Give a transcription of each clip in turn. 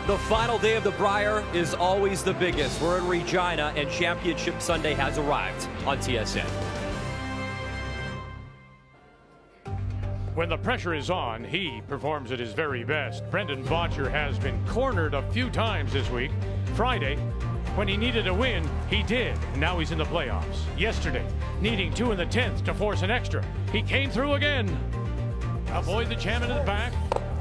The final day of the Brier is always the biggest. We're in Regina, and Championship Sunday has arrived on TSN. When the pressure is on, he performs at his very best. Brendan Bottcher has been cornered a few times this week. Friday, when he needed a win, he did. Now he's in the playoffs. Yesterday, needing 2 in the 10th to force an extra. He came through again. Avoid the jam in the back.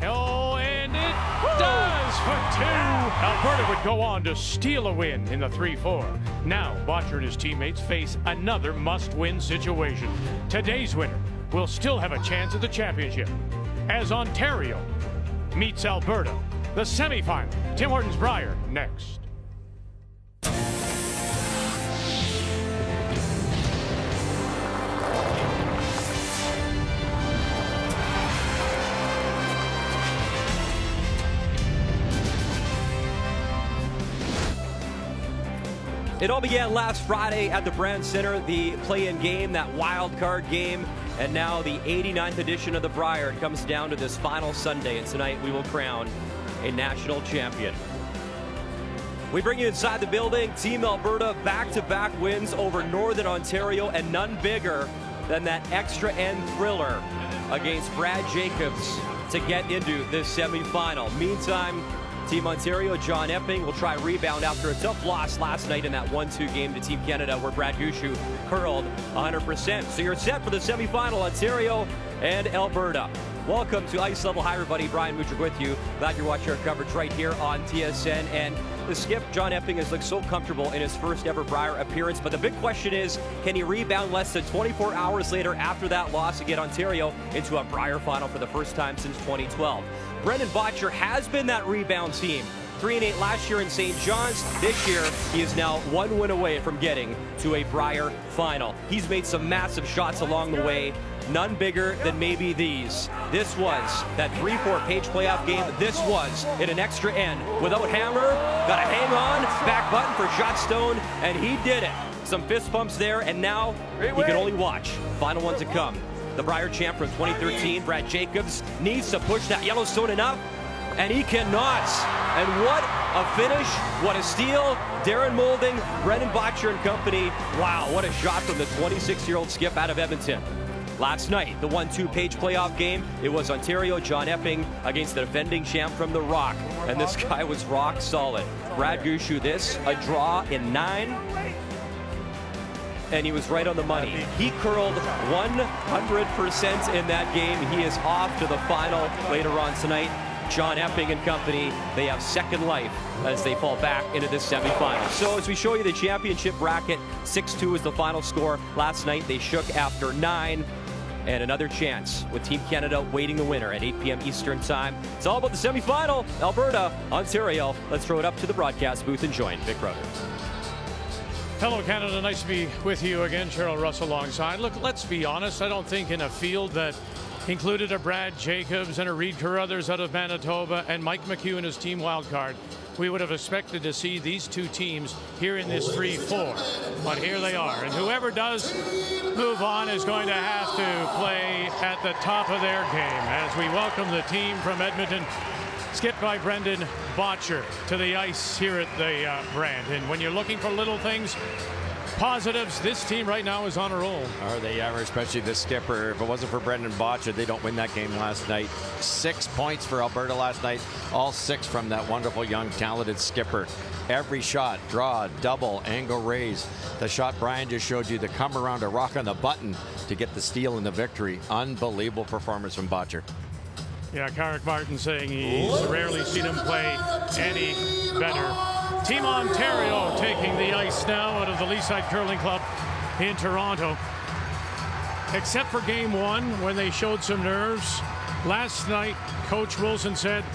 Oh, and it does for 2. Alberta would go on to steal a win in the 3-4. Now, Bottcher and his teammates face another must-win situation. Today's winner will still have a chance at the championship as Ontario meets Alberta. The semifinal. Tim Hortons Brier next. It all began last Friday at the Brand Center, the play-in game, that wild card game, and now the 89th edition of the Brier. It comes down to this final Sunday, and tonight we will crown a national champion. We bring you inside the building. Team Alberta back-to-back wins over Northern Ontario, and none bigger than that extra end thriller against Brad Jacobs to get into this semifinal. Meantime, Team Ontario, John Epping will try rebound after a tough loss last night in that 1-2 game to Team Canada where Brad Gushue curled 100%. So you're set for the semifinal, Ontario and Alberta. Welcome to Ice Level. Hi everybody, Brian Mutrick with you. Glad you're watching our coverage right here on TSN. And the skip, John Epping, has looked so comfortable in his first ever Brier appearance. But the big question is, can he rebound less than 24 hours later after that loss to get Ontario into a Brier final for the first time since 2012? Brendan Bottcher has been that rebound team. 3-8 last year in St. John's. This year, he is now 1 win away from getting to a Brier final. He's made some massive shots along the way. None bigger than maybe these. This was that 3-4 page playoff game. This was in an extra end. Without hammer, got to hang on, back button for shot stone, and he did it. Some fist bumps there, and now he can only watch. Final one to come. The Brier champ from 2013, Brad Jacobs, needs to push that Yellowstone enough, and he cannot. And what a finish, what a steal. Darren Moulding, Brendan Bottcher and company. Wow, what a shot from the 26-year-old skip out of Edmonton. Last night, the 1-2 page playoff game, it was Ontario, John Epping against the defending champ from the Rock. And this guy was rock solid. Brad Gushue, this, a draw in 9. And he was right on the money. He curled 100% in that game. He is off to the final later on tonight. John Epping and company, they have second life as they fall back into this semifinal. So as we show you the championship bracket, 6-2 is the final score. Last night they shook after 9. And another chance with Team Canada waiting the winner at 8 p.m. Eastern time. It's all about the semifinal. Alberta, Ontario. Let's throw it up to the broadcast booth and join Vic Brothers. Hello, Canada. Nice to be with you again. Cheryl Russ alongside. Look, let's be honest. I don't think in a field that included a Brad Jacobs and a Reed Carruthers out of Manitoba and Mike McHugh and his team wildcard, we would have expected to see these two teams here in this 3-4. But here they are. And whoever does move on is going to have to play at the top of their game as we welcome the team from Edmonton, skipped by Brendan Bottcher, to the ice here at the Brand. And when you're looking for little things, positives, this team right now is on a roll. Are they ever, especially the skipper. If it wasn't for Brendan Bottcher, they don't win that game last night. 6 points for Alberta last night, all 6 from that wonderful young talented skipper. Every shot, draw, double, angle raise. The shot Brian just showed you, the come around, a rock on the button to get the steal and the victory. Unbelievable performance from Bottcher. Yeah, Carrick Martin saying he's rarely seen him play any better. Team Ontario taking the ice now out of the Leaside Curling Club in Toronto. Except for game 1 when they showed some nerves. Last night, Coach Wilson said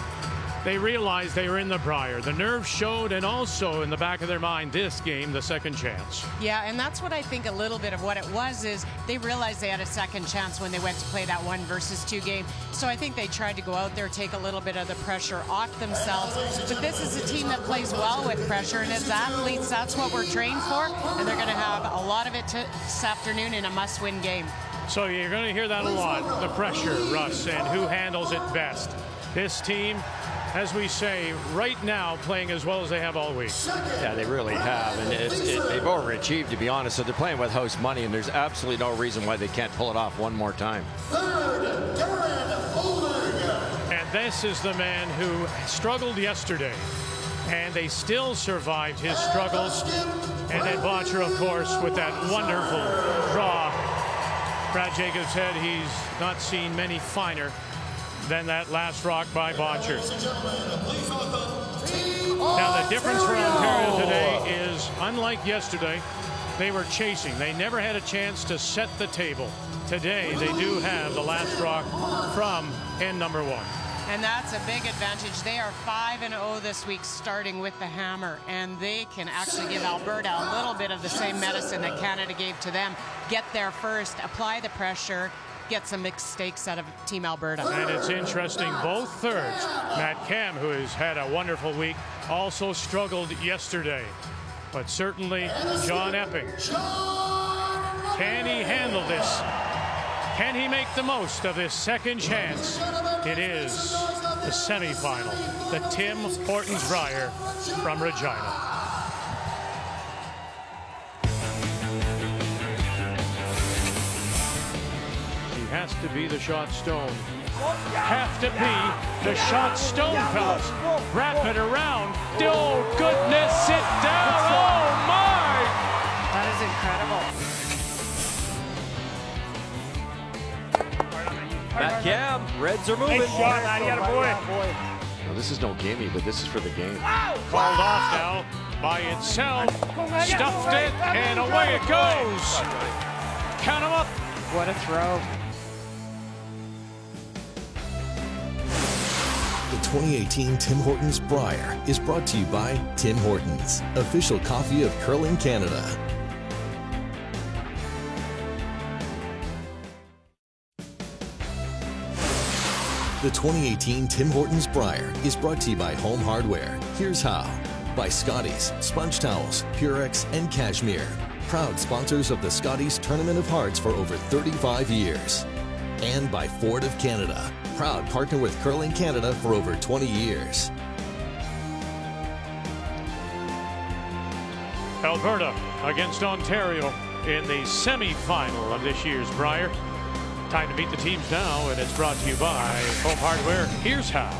they realized they were in the Brier. The nerves showed, and also in the back of their mind, this game, the second chance. Yeah, and that's what I think a little bit of what it was is they realized they had a second chance when they went to play that 1 versus 2 game. So I think they tried to go out there, take a little bit of the pressure off themselves. But this is a team that plays well with pressure, and as athletes, that's what we're trained for, and they're going to have a lot of it this afternoon in a must-win game. So you're going to hear that a lot, the pressure, Russ, and who handles it best. This team, as we say, right now playing as well as they have all week. Yeah, they really have, and they've overachieved, to be honest. So they're playing with house money, and there's absolutely no reason why they can't pull it off one more time. And this is the man who struggled yesterday, and they still survived his struggles. And then Bottcher, of course, with that wonderful draw. Brad Jacobs said he's not seen many finer than that last rock by Bottcher. Now the difference for Ontario today is, unlike yesterday, they were chasing. They never had a chance to set the table. Today they do have the last rock from end number 1. And that's a big advantage. They are 5-0 this week, starting with the hammer, and they can actually give Alberta a little bit of the same medicine that Canada gave to them. Get there first, apply the pressure, get some mistakes out of Team Alberta. And it's interesting, both thirds. Matt Cam, who has had a wonderful week, also struggled yesterday. But certainly John Epping. Can he handle this? Can he make the most of this second chance? It is the semifinal, the Tim Hortons Brier from Regina. Has to be the shot stone. Have to be the shot stone, fellas. Wrap it around. Oh, goodness, sit down. Oh, my. That is incredible. Matt Cam, Reds are moving. Nice shot, man. You got a boy. Well, this is no gimme, but this is for the game. Called off now by itself. Stuffed it, and away it goes. Count them up. What a throw. The 2018 Tim Hortons Brier is brought to you by Tim Hortons, official coffee of curling Canada. The 2018 Tim Hortons Brier is brought to you by Home Hardware. Here's how. By Scotties, Sponge Towels, Purex, and Cashmere. Proud sponsors of the Scotties Tournament of Hearts for over 35 years. And by Ford of Canada. Proud partner with Curling Canada for over 20 years. Alberta against Ontario in the semi-final of this year's Brier. Time to meet the teams now, and it's brought to you by Home Hardware. Here's how.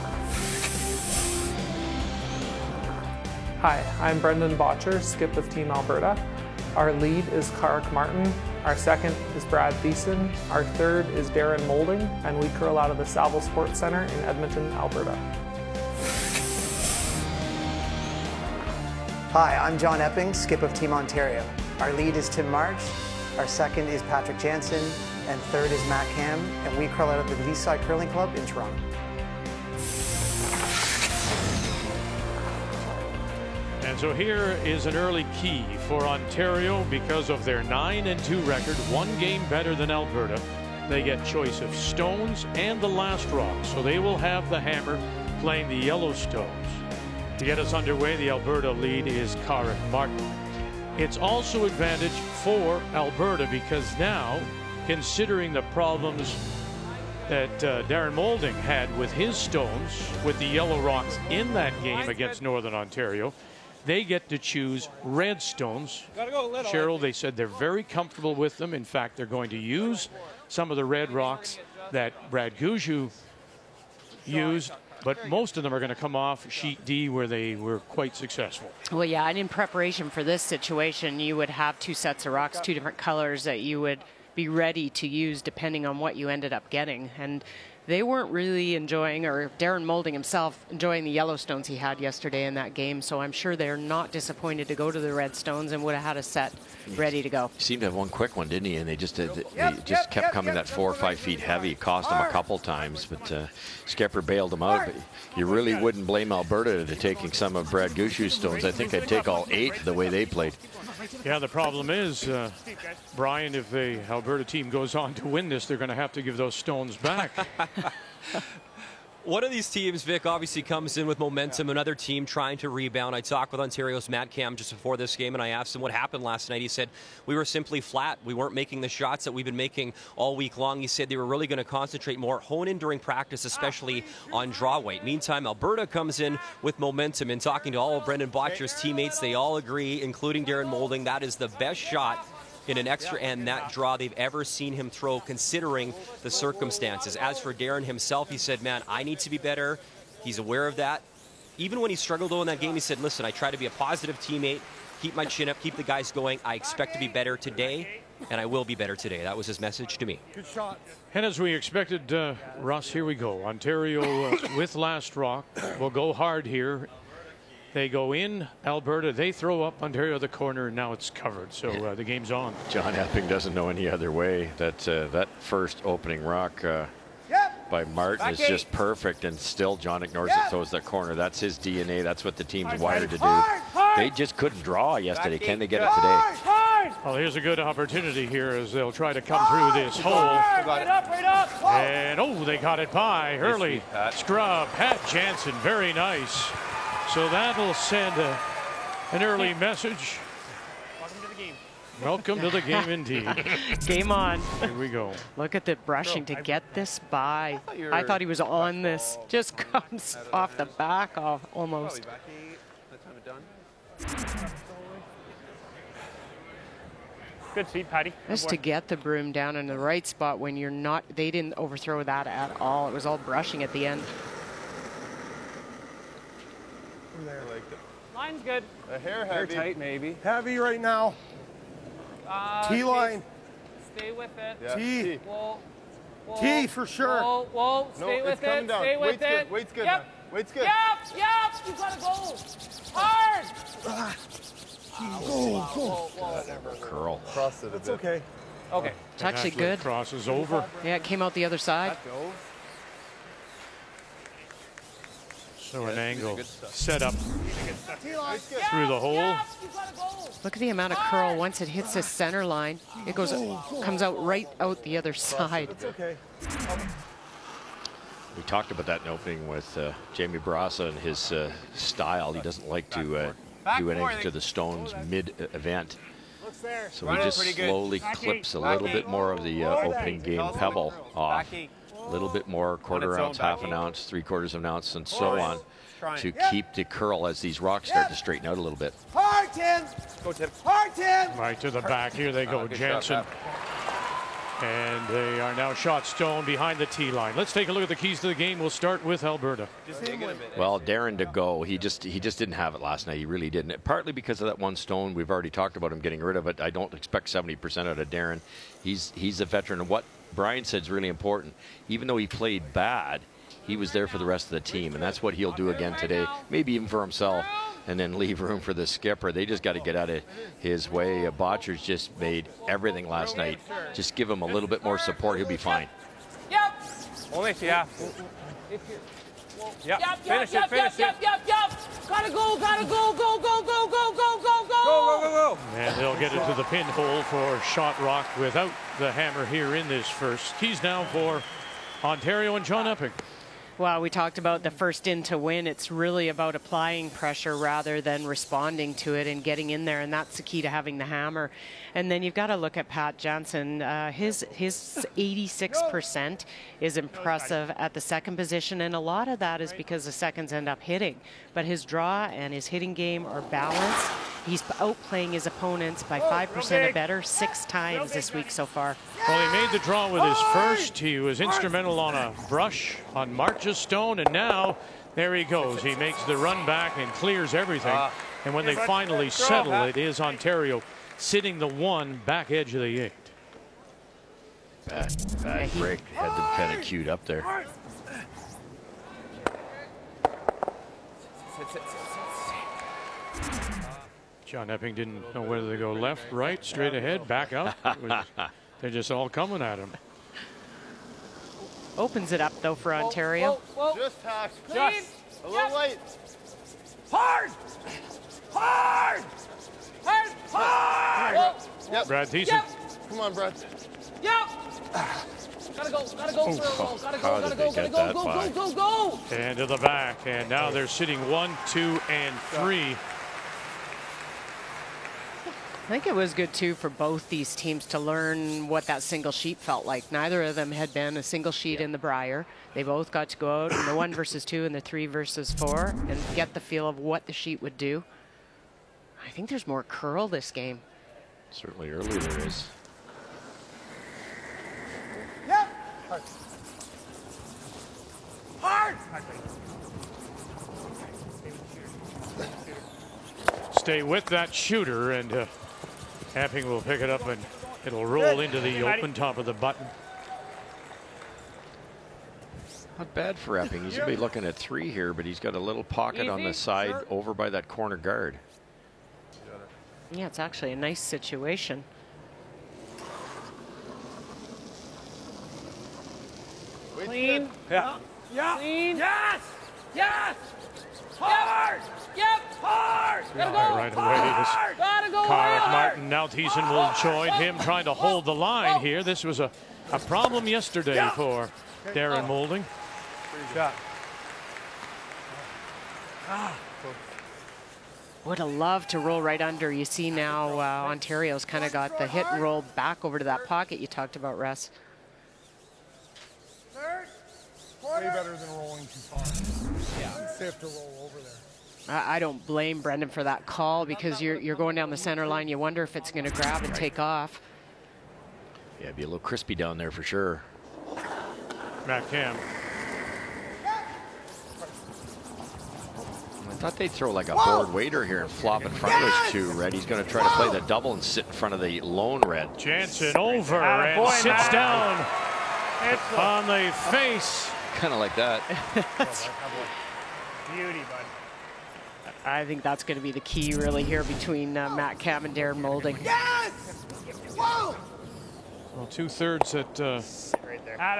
Hi, I'm Brendan Bottcher, skip of Team Alberta. Our lead is Karek Martin. Our second is Brad Thiessen. Our third is Darren Moulding, and we curl out of the Salvo Sports Center in Edmonton, Alberta. Hi, I'm John Epping, skip of Team Ontario. Our lead is Tim March. Our second is Patrick Jansen, and third is Matt Cam, and we curl out of the Leaside Curling Club in Toronto. And so here is an early key for Ontario because of their 9-2 record, one game better than Alberta. They get choice of stones and the last rock, so they will have the hammer playing the yellow stones. To get us underway, the Alberta lead is Karek Martin. It's also advantage for Alberta because now, considering the problems that Darren Moulding had with his stones, with the yellow rocks in that game against Northern Ontario, they get to choose red stones. Cheryl, they said they're very comfortable with them. In fact, they're going to use some of the red rocks that Brad Gushue used, but most of them are going to come off sheet D where they were quite successful. Well, yeah, and in preparation for this situation, you would have two sets of rocks, two different colors that you would be ready to use depending on what you ended up getting. And they weren't really enjoying, or Darren Moulding himself, enjoying the yellow stones he had yesterday in that game. So I'm sure they're not disappointed to go to the red stones and would have had a set ready to go. He seemed to have one quick one, didn't he? And they just kept coming that 4 or 5 feet heavy. It cost him a couple times, but Skipper bailed him out. But you really wouldn't blame Alberta to taking some of Brad Gushue's stones. I think I'd take all 8 the way they played. Yeah, the problem is, Brian, if the Alberta team goes on to win this, they're going to have to give those stones back. One of these teams, Vic, obviously comes in with momentum. Another team trying to rebound. I talked with Ontario's Matt Cam just before this game, and I asked him what happened last night. He said, we were simply flat. We weren't making the shots that we've been making all week long. He said they were really going to concentrate more, hone in during practice, especially on draw weight. Meantime, Alberta comes in with momentum. And talking to all of Brendan Bottcher's teammates, they all agree, including Darren Moulding, that is the best shot in an extra end that draw they've ever seen him throw, considering the circumstances. As for Darren himself, he said, man, I need to be better. He's aware of that. Even when he struggled though in that game, he said, listen, I try to be a positive teammate, keep my chin up, keep the guys going. I expect to be better today, and I will be better today. That was his message to me. Good shot. And as we expected, Russ, here we go. Ontario with last rock will go hard here. They go in, Alberta, they throw up, Ontario the corner, and now it's covered. So the game's on. John Epping doesn't know any other way. That first opening rock by Martin is just perfect, and still John ignores it, throws that corner. That's his DNA. That's what the team's wired to do. They just couldn't draw yesterday. Can they get it today? Well, here's a good opportunity here as they'll try to come through this hole. Right up. And, oh, they got it by. Hurley, scrub, Pat Jansen, very nice. So that'll send an early message. Welcome to the game. Welcome to the game indeed. Game on. Here we go. Look at the brushing to get this by. I thought he was on this. Just comes off the back off almost. Good feet, Patty. Just to get the broom down in the right spot when you're not, they didn't overthrow that at all. It was all brushing at the end. Line's good. A hair heavy. Tight, maybe. Heavy right now. T-line. Stay with it. Yeah. T. Whoa. T for sure. Whoa. Stay with it. Down. Stay with it. Good. Weight's good. Yep. Weight's good. Yep. You gotta go. Hard. Never curl. Crossed it a bit. Okay. Okay. It's actually good. Crosses over. Yeah, it came out the other side. So an angle set up through the hole. Look at the amount of curl once it hits the center line. It goes, comes out right out the other side. Okay. We talked about that in opening with Jamie Barassa and his style. He doesn't like to do anything to the stones mid-event. So he just slowly clips a little bit more of the opening game pebble off. A little bit more, quarter ounce, half an ounce, 3/4 of an ounce, and so on, to keep the curl as these rocks start to straighten out a little bit. Hard, Tim. Go, Tim. Hard, Tim. Right to the back. Here they go, Jansen. And they are now shot stone behind the tee line. Let's take a look at the keys to the game. We'll start with Alberta. Well, Darren to go. He just didn't have it last night. He really didn't. Partly because of that one stone. We've already talked about him getting rid of it. I don't expect 70% out of Darren. He's a veteran. And what Brian said is really important. Even though he played bad, he was there for the rest of the team, and that's what he'll do again today. Maybe even for himself, and then leave room for the skipper. They just got to get out of his way. Bottcher's just made everything last night. Just give him a little bit more support. He'll be fine. Yep. Only if you have to. Yep. Finish it. Gotta go. Go. And they'll get it to the pinhole for shot rock without the hammer here in this first. Keys now for Ontario and John Epping. Well, we talked about the first in to win. It's really about applying pressure rather than responding to it and getting in there, and that's the key to having the hammer. And then you've got to look at Pat Jansen. His 86% is impressive at the second position, and a lot of that is because the seconds end up hitting. But his draw and his hitting game are balanced. He's outplaying his opponents by 5% or better 6 times this week so far. Well, he made the draw with his first. He was instrumental on a brush on March's stone, and now there he goes. He makes the run back and clears everything. And when they finally settle, it is Ontario sitting the one back edge of the 8. Bad break. Had them kind of queued up there. John Epping didn't know whether to go left, right, straight ahead, back out. They're just all coming at him. Opens it up, though, for Ontario. Just hack. Just a little late. Hard. Yep. Brad Thiessen. Come on, Brad. Yep. Gotta go for a roll. Gotta go. And to the back. And now they're sitting 1, 2, and 3. I think it was good, too, for both these teams to learn what that single sheet felt like. Neither of them had been a single sheet in the Brier. They both got to go out in the 1 versus 2 and the 3 versus 4 and get the feel of what the sheet would do. I think there's more curl this game. Certainly early there is. Yep. Hard. Stay with that shooter, and Epping will pick it up, and it'll roll into the open top of the button. Not bad for Epping. He's going to be looking at 3 here, but he's got a little pocket on the side over by that corner guard. Yeah, it's actually a nice situation. Clean. Yeah. Clean. Yes. Yes. Hard. Yep. Hard. Gotta go. Right away, Gotta go. Martin. Now Thiessen will join him, trying to hold the line here. This was a problem yesterday for Darren Moulding. Would have loved to roll right under. You see now Ontario's kind of got the hit and roll back over to that pocket you talked about, Russ. Way better than rolling too far. Yeah. It's safe to roll over there. I don't blame Brendan for that call, because you're going down the center line. You wonder if it's going to grab and take off. Yeah, it'd be a little crispy down there for sure. Matt Cam. I thought they'd throw like a forward waiter here and flop in front of those 2, Red. He's going to try to play the double and sit in front of the lone Red. Jansen over and sits down on the face. Kind of like that. Beauty, bud. I think that's going to be the key really here between Matt Cam and Darren Moulding. Yes. Whoa. Well, 2/3 that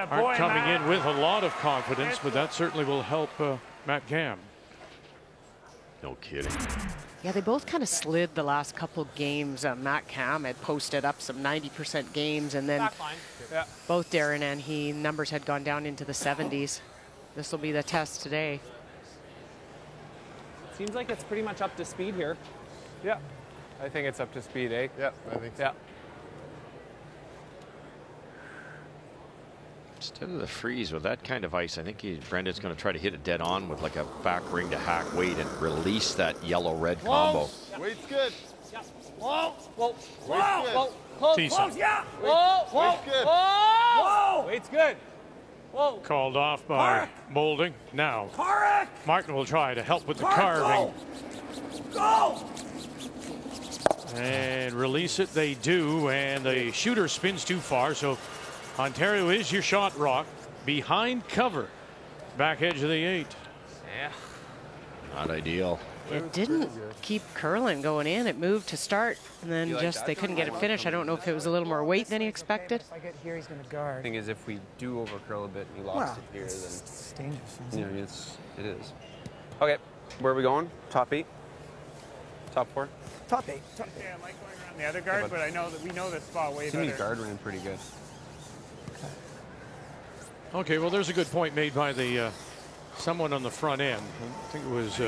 aren't coming in with a lot of confidence, but that certainly will help Matt Cam. No kidding. Yeah, they both kind of slid the last couple games. Matt Cam had posted up some 90% games, and then both Darren and he numbers had gone down into the 70s. This will be the test today. Seems like it's pretty much up to speed here. Yeah. I think it's up to speed, eh? Yeah, I think so. Yeah. Instead of the freeze with that kind of ice, I think Brendan's going to try to hit it dead on with like a back ring to hack weight and release that yellow-red combo. Weight's good. Whoa. Whoa. Whoa. Whoa. Close. Thiessen. Yeah. Whoa. Whoa. Weight's good. Whoa. Weight's good. Whoa. Called off by Moulding. Now, Martin will try to help with the carving. Go. And release it they do, and the shooter spins too far, so Ontario is your shot rock. Behind cover. Back edge of the 8. Yeah. Not ideal. It didn't keep curling going in. It moved to start, and then just they couldn't get it finished. I don't know if it was a little more weight than he expected. If I get here, he's going to guard. Thing is, if we do over curl a bit and he locks it here, then it's dangerous. yeah, it is. Okay, where are we going? Top 8? Top 4? Top 8. Yeah, I like going around the other guard, but I know that we know this spot way Jimmy's better. guard ran pretty good. Okay, well, there's a good point made by the someone on the front end. I think it was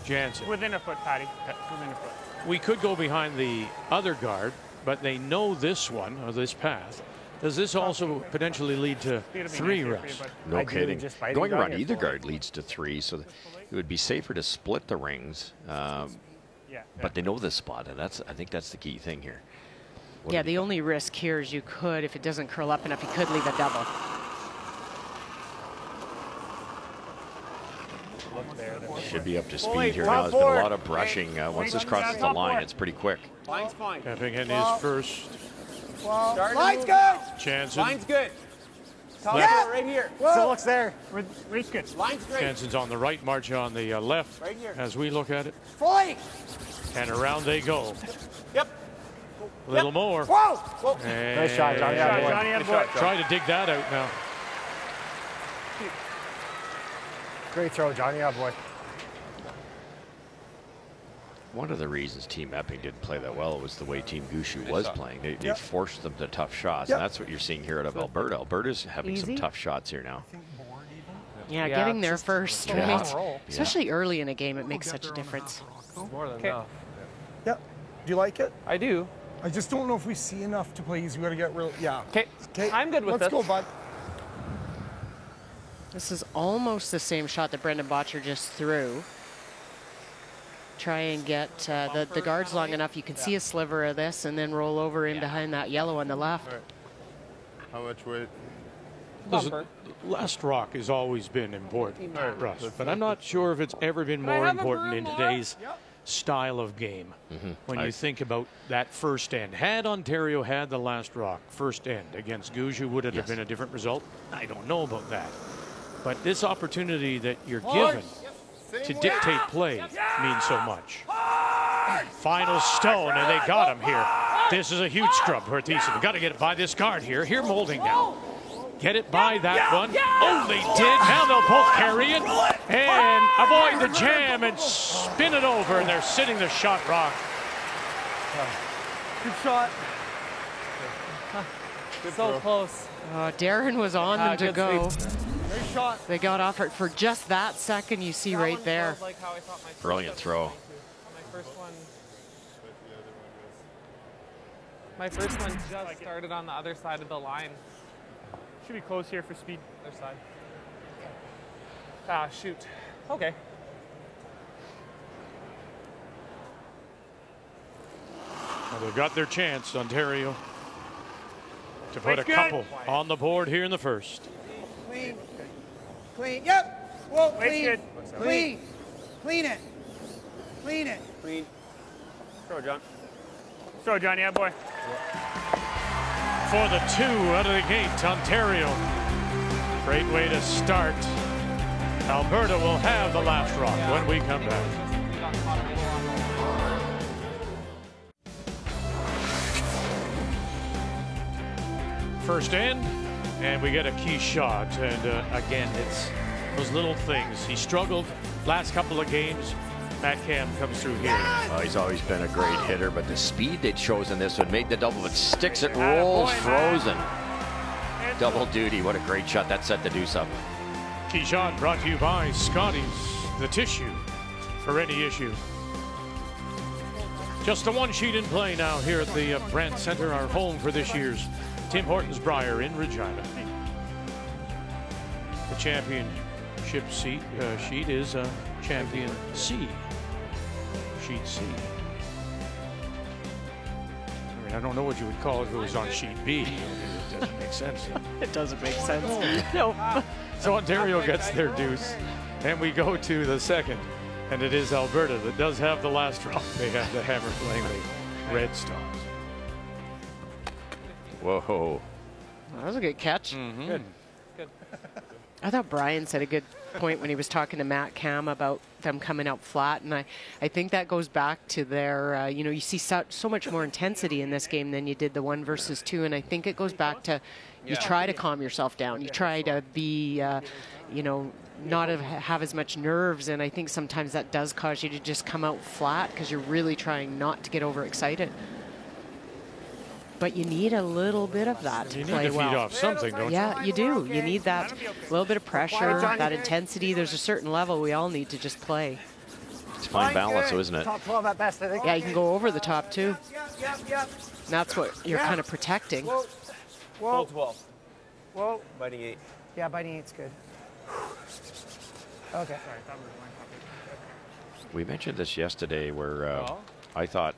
Jansen. Within a foot, Patty. Within a foot. We could go behind the other guard, but they know this one, or this path. Does this also potentially lead to 3, Russ? No kidding. Going around either guard leads to 3, so it would be safer to split the rings. But they know this spot, and I think that's the key thing here. Yeah, the only risk here is you could, if it doesn't curl up enough, you could leave a double. Should be up to speed here now. There's been a lot of brushing. Once this crosses the line, it's pretty quick. Line's fine. Epping in his first. Line's good. Jansen. Line's good. Top Left. four, right here. Still looks there. Weight's good. Line's great. Jansen's on the right, March on the left. Right here. As we look at it. Fully. And around they go. Yep. A little more. Whoa. Whoa. Nice shot, Johnny. Good shot, John. Try to dig that out now. Great throw, Johnny. Yeah, boy. One of the reasons Team Epping didn't play that well was the way Team Gushu was playing. They forced them to tough shots, and that's what you're seeing here out of Alberta. Alberta's having some tough shots here now. Yeah, getting there first, right? Especially early in a game, it makes such a difference. More than enough. Yeah. Do you like it? I do. I just don't know if we see enough to play easy. We got to get real. Yeah. Okay. I'm good with this. Let's go, bud. This is almost the same shot that Brendan Bottcher just threw. Try and get the guards long enough. You can see a sliver of this and then roll over in behind that yellow on the left. Right. How much weight? Listen, last rock has always been important, Russ, but I'm not sure if it's ever been more important in today's style of game. When you think about that first end. Had Ontario had the last rock first end against Gushu, would it have been a different result? I don't know about that. But this opportunity that you're given to dictate play means so much. Final stone, and they got him here. This is a huge scrub for Thiessen. They've got to get it by this guard here. Here, Molding now. Get it by that one. Oh, they did. Now they'll both carry it and avoid the jam and spin it over, and they're sitting the shot rock. Good shot. So close. Darren was on them to go. Great shot. They got off it for just that second you see right there. Like how I thought my Brilliant throw. My first one just started on the other side of the line. Should be close here for speed. Other side. Ah, shoot. Okay. Well, they've got their chance, Ontario, to put a couple on the board here in the first. Clean. Clean. Yep. Whoa, clean. Good. Clean. Clean it. Clean it. Clean. Throw, John. Throw, John. Yeah, boy. For the 2 out of the gate, Ontario. Great way to start. Alberta will have the last rock when we come back. First end, and we get a key shot. And again, it's those little things. He struggled last couple of games. Matt Cam comes through here. He's always been a great hitter, but the speed that shows in this one made the double. It sticks, it rolls, frozen. Double duty. What a great shot. That set the deuce up. Key shot brought to you by Scotty's, the tissue for any issue. Just the one sheet in play now here at the Brandt Center, our home for this year's Tim Hortons Brier in Regina. The championship sheet is champion C. Sheet C. I mean, I don't know what you would call it if it was on sheet B. It doesn't make sense. It doesn't make sense. No. So Ontario gets their deuce, and we go to the second, and it is Alberta that does have the last drop. They have the hammer playing the Red Stars. Whoa. That was a good catch. Good. Good. I thought Brian said a good point when he was talking to Matt Cam about them coming out flat, and I think that goes back to their, you see so much more intensity in this game than you did the 1 versus 2, and I think it goes back to you try to calm yourself down. You try to be, not have as much nerves, and I think sometimes that does cause you to just come out flat because you're really trying not to get overexcited. But you need a little bit of that to play well. You need to feed off something, don't you? Yeah, you do. You need that little bit of pressure, that intensity. There's a certain level we all need to just play. It's fine balance, isn't it? Top 12 at best, I think. Yeah, you can go over the top, too. Yep. And that's what you're kind of protecting. Whoa. Full 12. Whoa. Biting 8. Yeah, biting 8's good. Okay. We mentioned this yesterday where I thought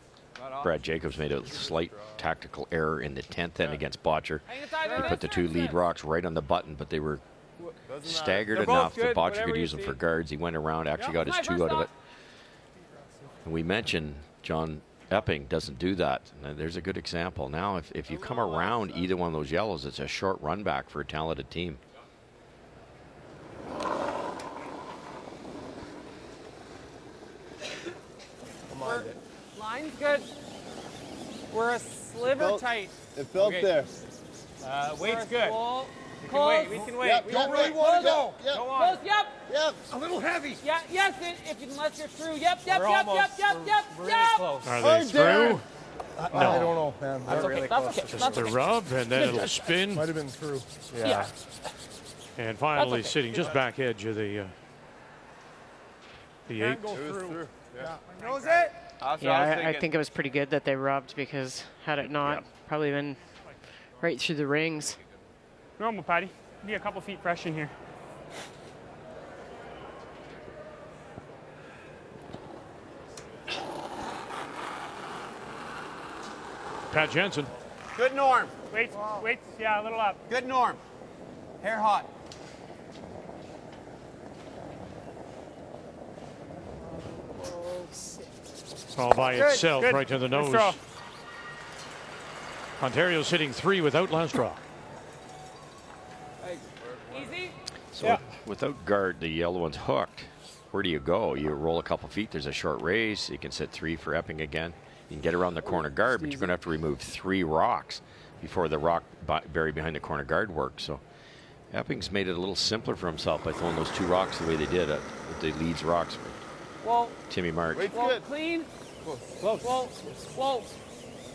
Brad Jacobs made a slight tactical error in the 10th end against Bottcher. He put the 2 lead rocks right on the button, but they were staggered enough that Bottcher could use them for guards. He went around, actually got his 2 out of it. And we mentioned John Epping doesn't do that. And there's a good example. Now, if you come around either one of those yellows, it's a short run back for a talented team. Line's good. We're a sliver tight. It felt there. Weight's good. Close. We can wait. Yep, We don't can really wait. want to go. Yep. Go on. Close, yep. Yep. A little heavy. Yeah, yes, unless you're through. Yep, We're yep, almost. yep. We're really close. Are they through? I don't know, man. That's okay. That's okay. Just the rub, and then it'll spin. Might have been through. Yeah. And finally okay. sitting just back edge of the 8. Go through. Yeah. Knows it? Yeah, I think it was pretty good that they rubbed, because had it not, probably been right through the rings. Normal, Patty. Be a couple feet fresh in here. Pat Jensen. Good Norm. Wait, yeah, a little up. Good Norm. Hair hot. All by itself, good. right to the Nice nose. draw. Ontario's hitting 3 without last draw. Easy. So without guard, the yellow one's hooked. Where do you go? You roll a couple feet. There's a short raise. You can sit 3 for Epping again. You can get around the corner guard, but you're going to have to remove 3 rocks before the rock buried behind the corner guard works. So Epping's made it a little simpler for himself by throwing those 2 rocks the way they did with the Leeds rocks. Whoa. Timmy March. Whoa, clean. Close.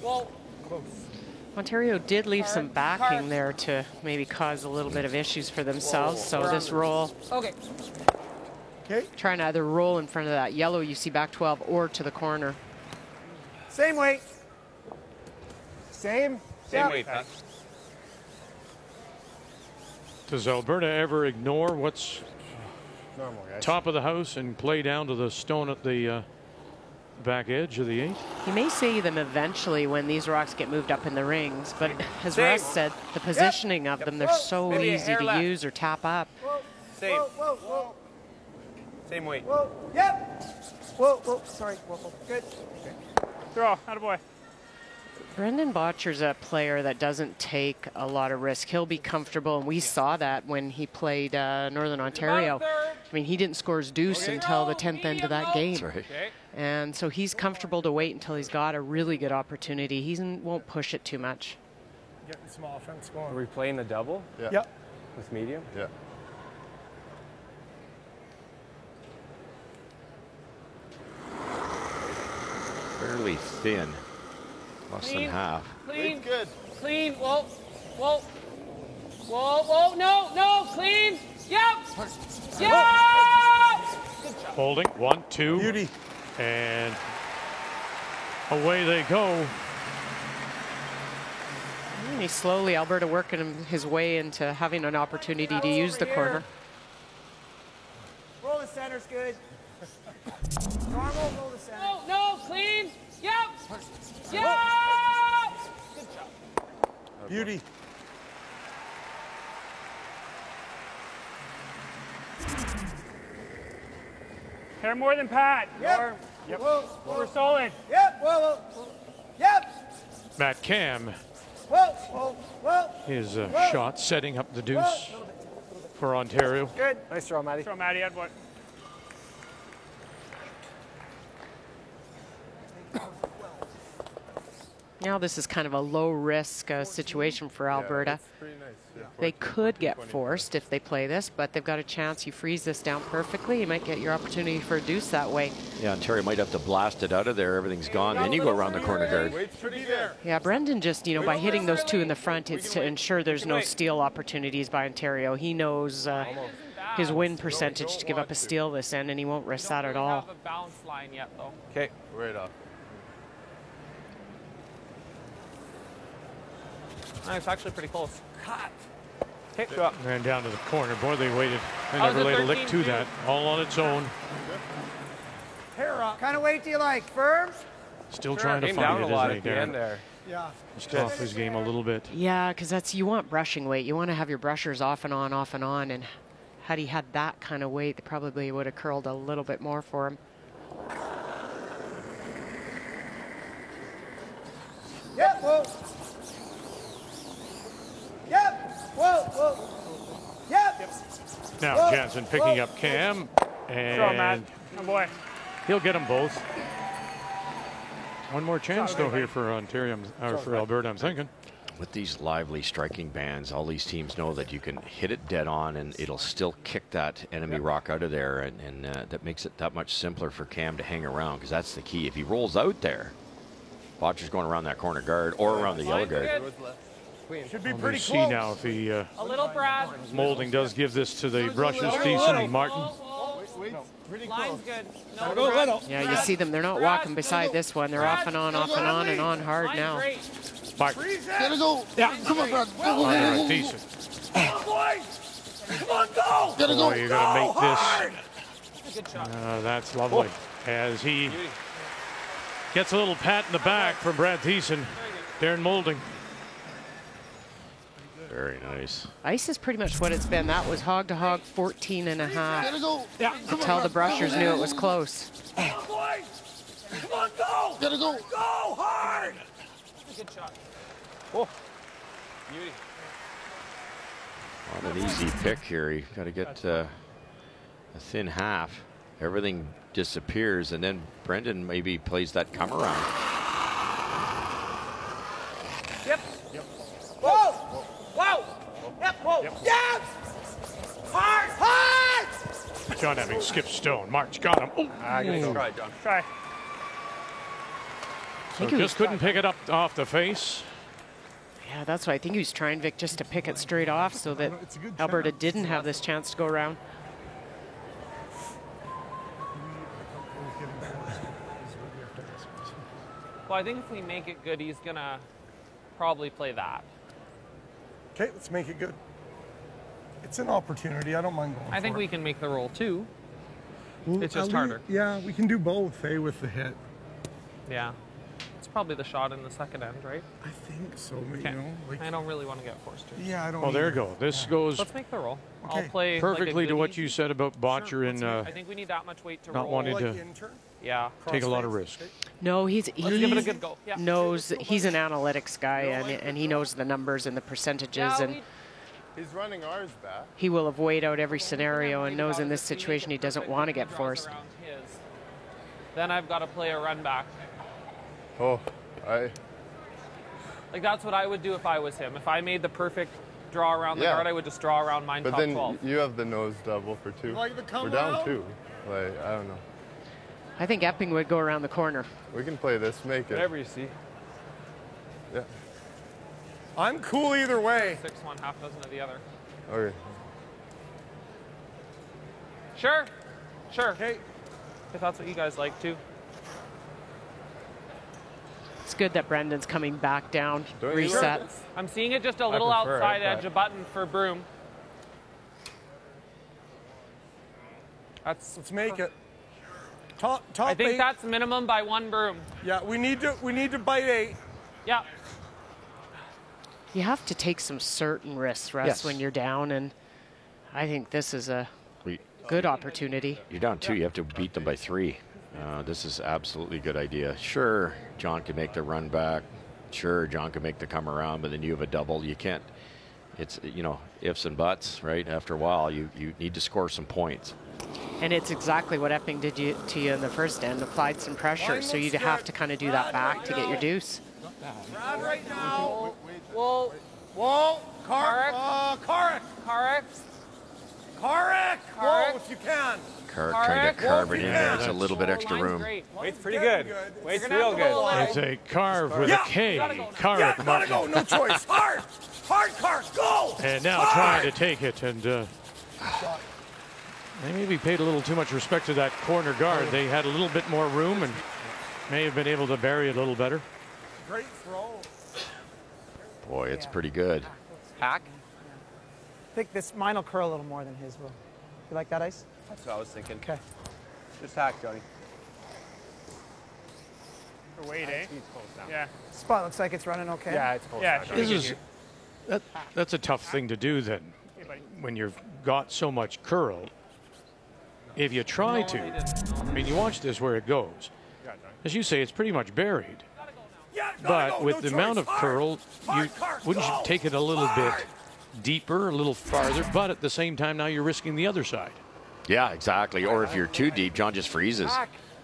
Whoa. Ontario did leave some backing there to maybe cause a little bit of issues for themselves. So this roll, Okay. trying to either roll in front of that yellow you see back 12 or to the corner. Same weight. Same Weight, Pat. Does Alberta ever ignore what's Normal, guys. top of the house and play down to the stone at the back edge of the 8? You may see them eventually when these rocks get moved up in the rings, but as Same. Russ said, the positioning of them, they're so Maybe a easy hair to left. use or tap up. Same. Same weight. Whoa. Yep. Whoa. Sorry. Whoa. Good. Throw. Attaboy. Brendan Bottcher's a player that doesn't take a lot of risk. He'll be comfortable, and we saw that when he played Northern Ontario. I mean, he didn't score his deuce until the 10th end of that game. That's right. Okay. And so he's comfortable to wait until he's got a really good opportunity. He won't push it too much. Getting some offense Are going. we playing the double Yeah. Yep. with medium? Yeah. Fairly thin. Less than half. Clean. Good. Clean. Whoa. No. Clean. Yep. Holding. 1, 2. Beauty. And away they go. And he's slowly, Alberta, working his way into having an opportunity to use the corner. Roll the center's good. Normal. Roll the center. No. Clean. Yep. Beauty. Hair more than Pat. Yep. Whoa. We're solid. Yep. Whoa. Yep. Matt Cam, Whoa. his shot setting up the deuce for Ontario. Good. Nice throw, Matty. Throw Matty Edward. Now this is kind of a low-risk situation for Alberta. Pretty nice. Yeah. They could get forced if they play this, but they've got a chance. You freeze this down perfectly, you might get your opportunity for a deuce that way. Yeah, Ontario might have to blast it out of there. Everything's gone. Then you go around the corner guard. Weight's pretty good. Yeah, Brendan just, by hitting those 2 in the front, it's to ensure there's no steal opportunities by Ontario. He knows his win percentage to give up a steal this end, and he won't risk that at all. Have a balance line yet, though. Okay. Right off. It's actually pretty close. Cut. Okay, go up. Ran down to the corner. Boy, they waited. They How's never it, laid a lick 13-2? to that. All on its own. Hair up. Kind of weight do you like? Firm? Still trying to Came down find a it, lot isn't at he, the end Darren? there. Yeah. Just off his game a little bit. Yeah, because you want brushing weight. You want to have your brushers off and on, and had he had that kind of weight, they probably would have curled a little bit more for him. Yep. Whoa. Yep. Whoa. Yep. Now Jansen picking up Cam, Throw, Matt. and Oh, boy. he'll get them both. One more chance though here for Ontario, or for Alberta, I'm thinking. With these lively striking bands, all these teams know that you can hit it dead on and it'll still kick that enemy rock out of there, and that makes it that much simpler for Cam to hang around, because that's the key. If he rolls out there, Bottcher's going around that corner guard or around the yellow guard. Should be Well, pretty we see close. now if he A little, Brad. Molding does give this to the Brushes, Thiessen and Martin. Line's good. Gotta go little. Yeah, you see them. They're not walking beside this one. They're off and on hard now. Martin. Gotta go. Yeah, come on, Brad. All right, Thiessen. Come on, go. Gotta go. Boy, you got to make hard. this. That's lovely. As he gets a little pat in the back from Brad Thiessen. Darren Molding. Very nice. Ice is pretty much what it's been. That was hog to hog 14 and a half. Gotta go. Yeah, Until the Brushers knew it was close. Come on, go. Gotta go. Go hard. Good shot. Oh. Beauty. Not an easy pick here. You got to get a thin half. Everything disappears, and then Brendan maybe plays that come around. Yep. Whoa. Whoa. Yep. Whoa. Yes. Hard. Hard. John Epping skips stone. March got him. Oh. Try, John. Try. So just couldn't pick it up off the face. Yeah, that's why I think he was trying, Vic, just to pick it straight off so that Alberta didn't have this chance to go around. Well, I think if we make it good, he's gonna probably play that. Okay, let's make it good. It's an opportunity. I don't mind going I think for we it. can make the roll too. Well, It's just at least- harder. Yeah, we can do both, eh, with the hit. Yeah. It's probably the shot in the second end, right? I think so, but, Okay. you know. Like, I don't really want to get forced to. yeah, I don't Well, there you either. go. This goes Let's make the roll. Okay. I'll play perfectly like a to good what easy. you said about Bottcher in I think we need that much weight to not roll. wanting Like to intern? Yeah. take a lot of Crossface? risk. No, Let's give it a good go. Yeah. knows he's an analytics guy, and he knows the numbers and the percentages, Yeah, and He's running ours back. he will have weighed out every scenario and knows in this situation he doesn't want to get forced. Then I've got to play a run back. Oh, Like that's what I would do if I was him. If I made the perfect draw around the Yeah. guard, I would just draw around mine but top then 12. you have the nose double for two. Like the come We're down around? 2. Like, I don't know. I think Epping would go around the corner. We can play this, make it. Whatever you see. Yeah. I'm cool either way. 6-1, half dozen of the other. Okay. Sure. Sure. Okay. If that's what you guys like too. It's good that Brendan's coming back down, Don't you reset. like I'm seeing it just a little prefer it, outside but- edge of button for Broom. Let's make it. Top I think 8. that's minimum by 1 Broom. Yeah, we need to bite 8. Yeah. You have to take some certain risks, Russ, Yes. when you're down, and I think this is a We- good opportunity. You're down 2. You have to beat them by 3. This is absolutely a good idea. Sure, John can make the run back. Sure, John can make the come around, but then you have a double. You can't. It's, you know, ifs and buts, right? After a while, you need to score some points. And it's exactly what Epping did to you in the first end, applied some pressure, so you'd have to kind of do that back to get your deuce. Brad right now. Whoa. Whoa. Karek. Karek. Karek. Karek. Whoa, if you can. Trying to carve it in there. There's a little bit extra room. Weight's pretty good. Weight's You're gonna real have to go good. a It's a carve with Yeah. a K. Yeah, Carve gotta go. No choice. Hard. Hard, Karek. Go. And now Hard. trying to take it, and they maybe paid a little too much respect to that corner guard. They had a little bit more room and may have been able to bury it a little better. Great throw. Boy, it's pretty good. Hack. I think mine will curl a little more than his will. You like that, Ice? That's what I was thinking. Okay. Just hack, Johnny. For weight, eh? Yeah. Spot looks like it's running okay. Yeah, it's close. Yeah, now, sure. Johnny. This is that's a tough thing to do then when you've got so much curl. If you try to, I mean, you watch this where it goes. As you say, it's pretty much buried. Yeah, But with the amount of curl, wouldn't you take it a little bit deeper, a little farther, but at the same time now you're risking the other side. Yeah, exactly. Or if you're too deep, John just freezes.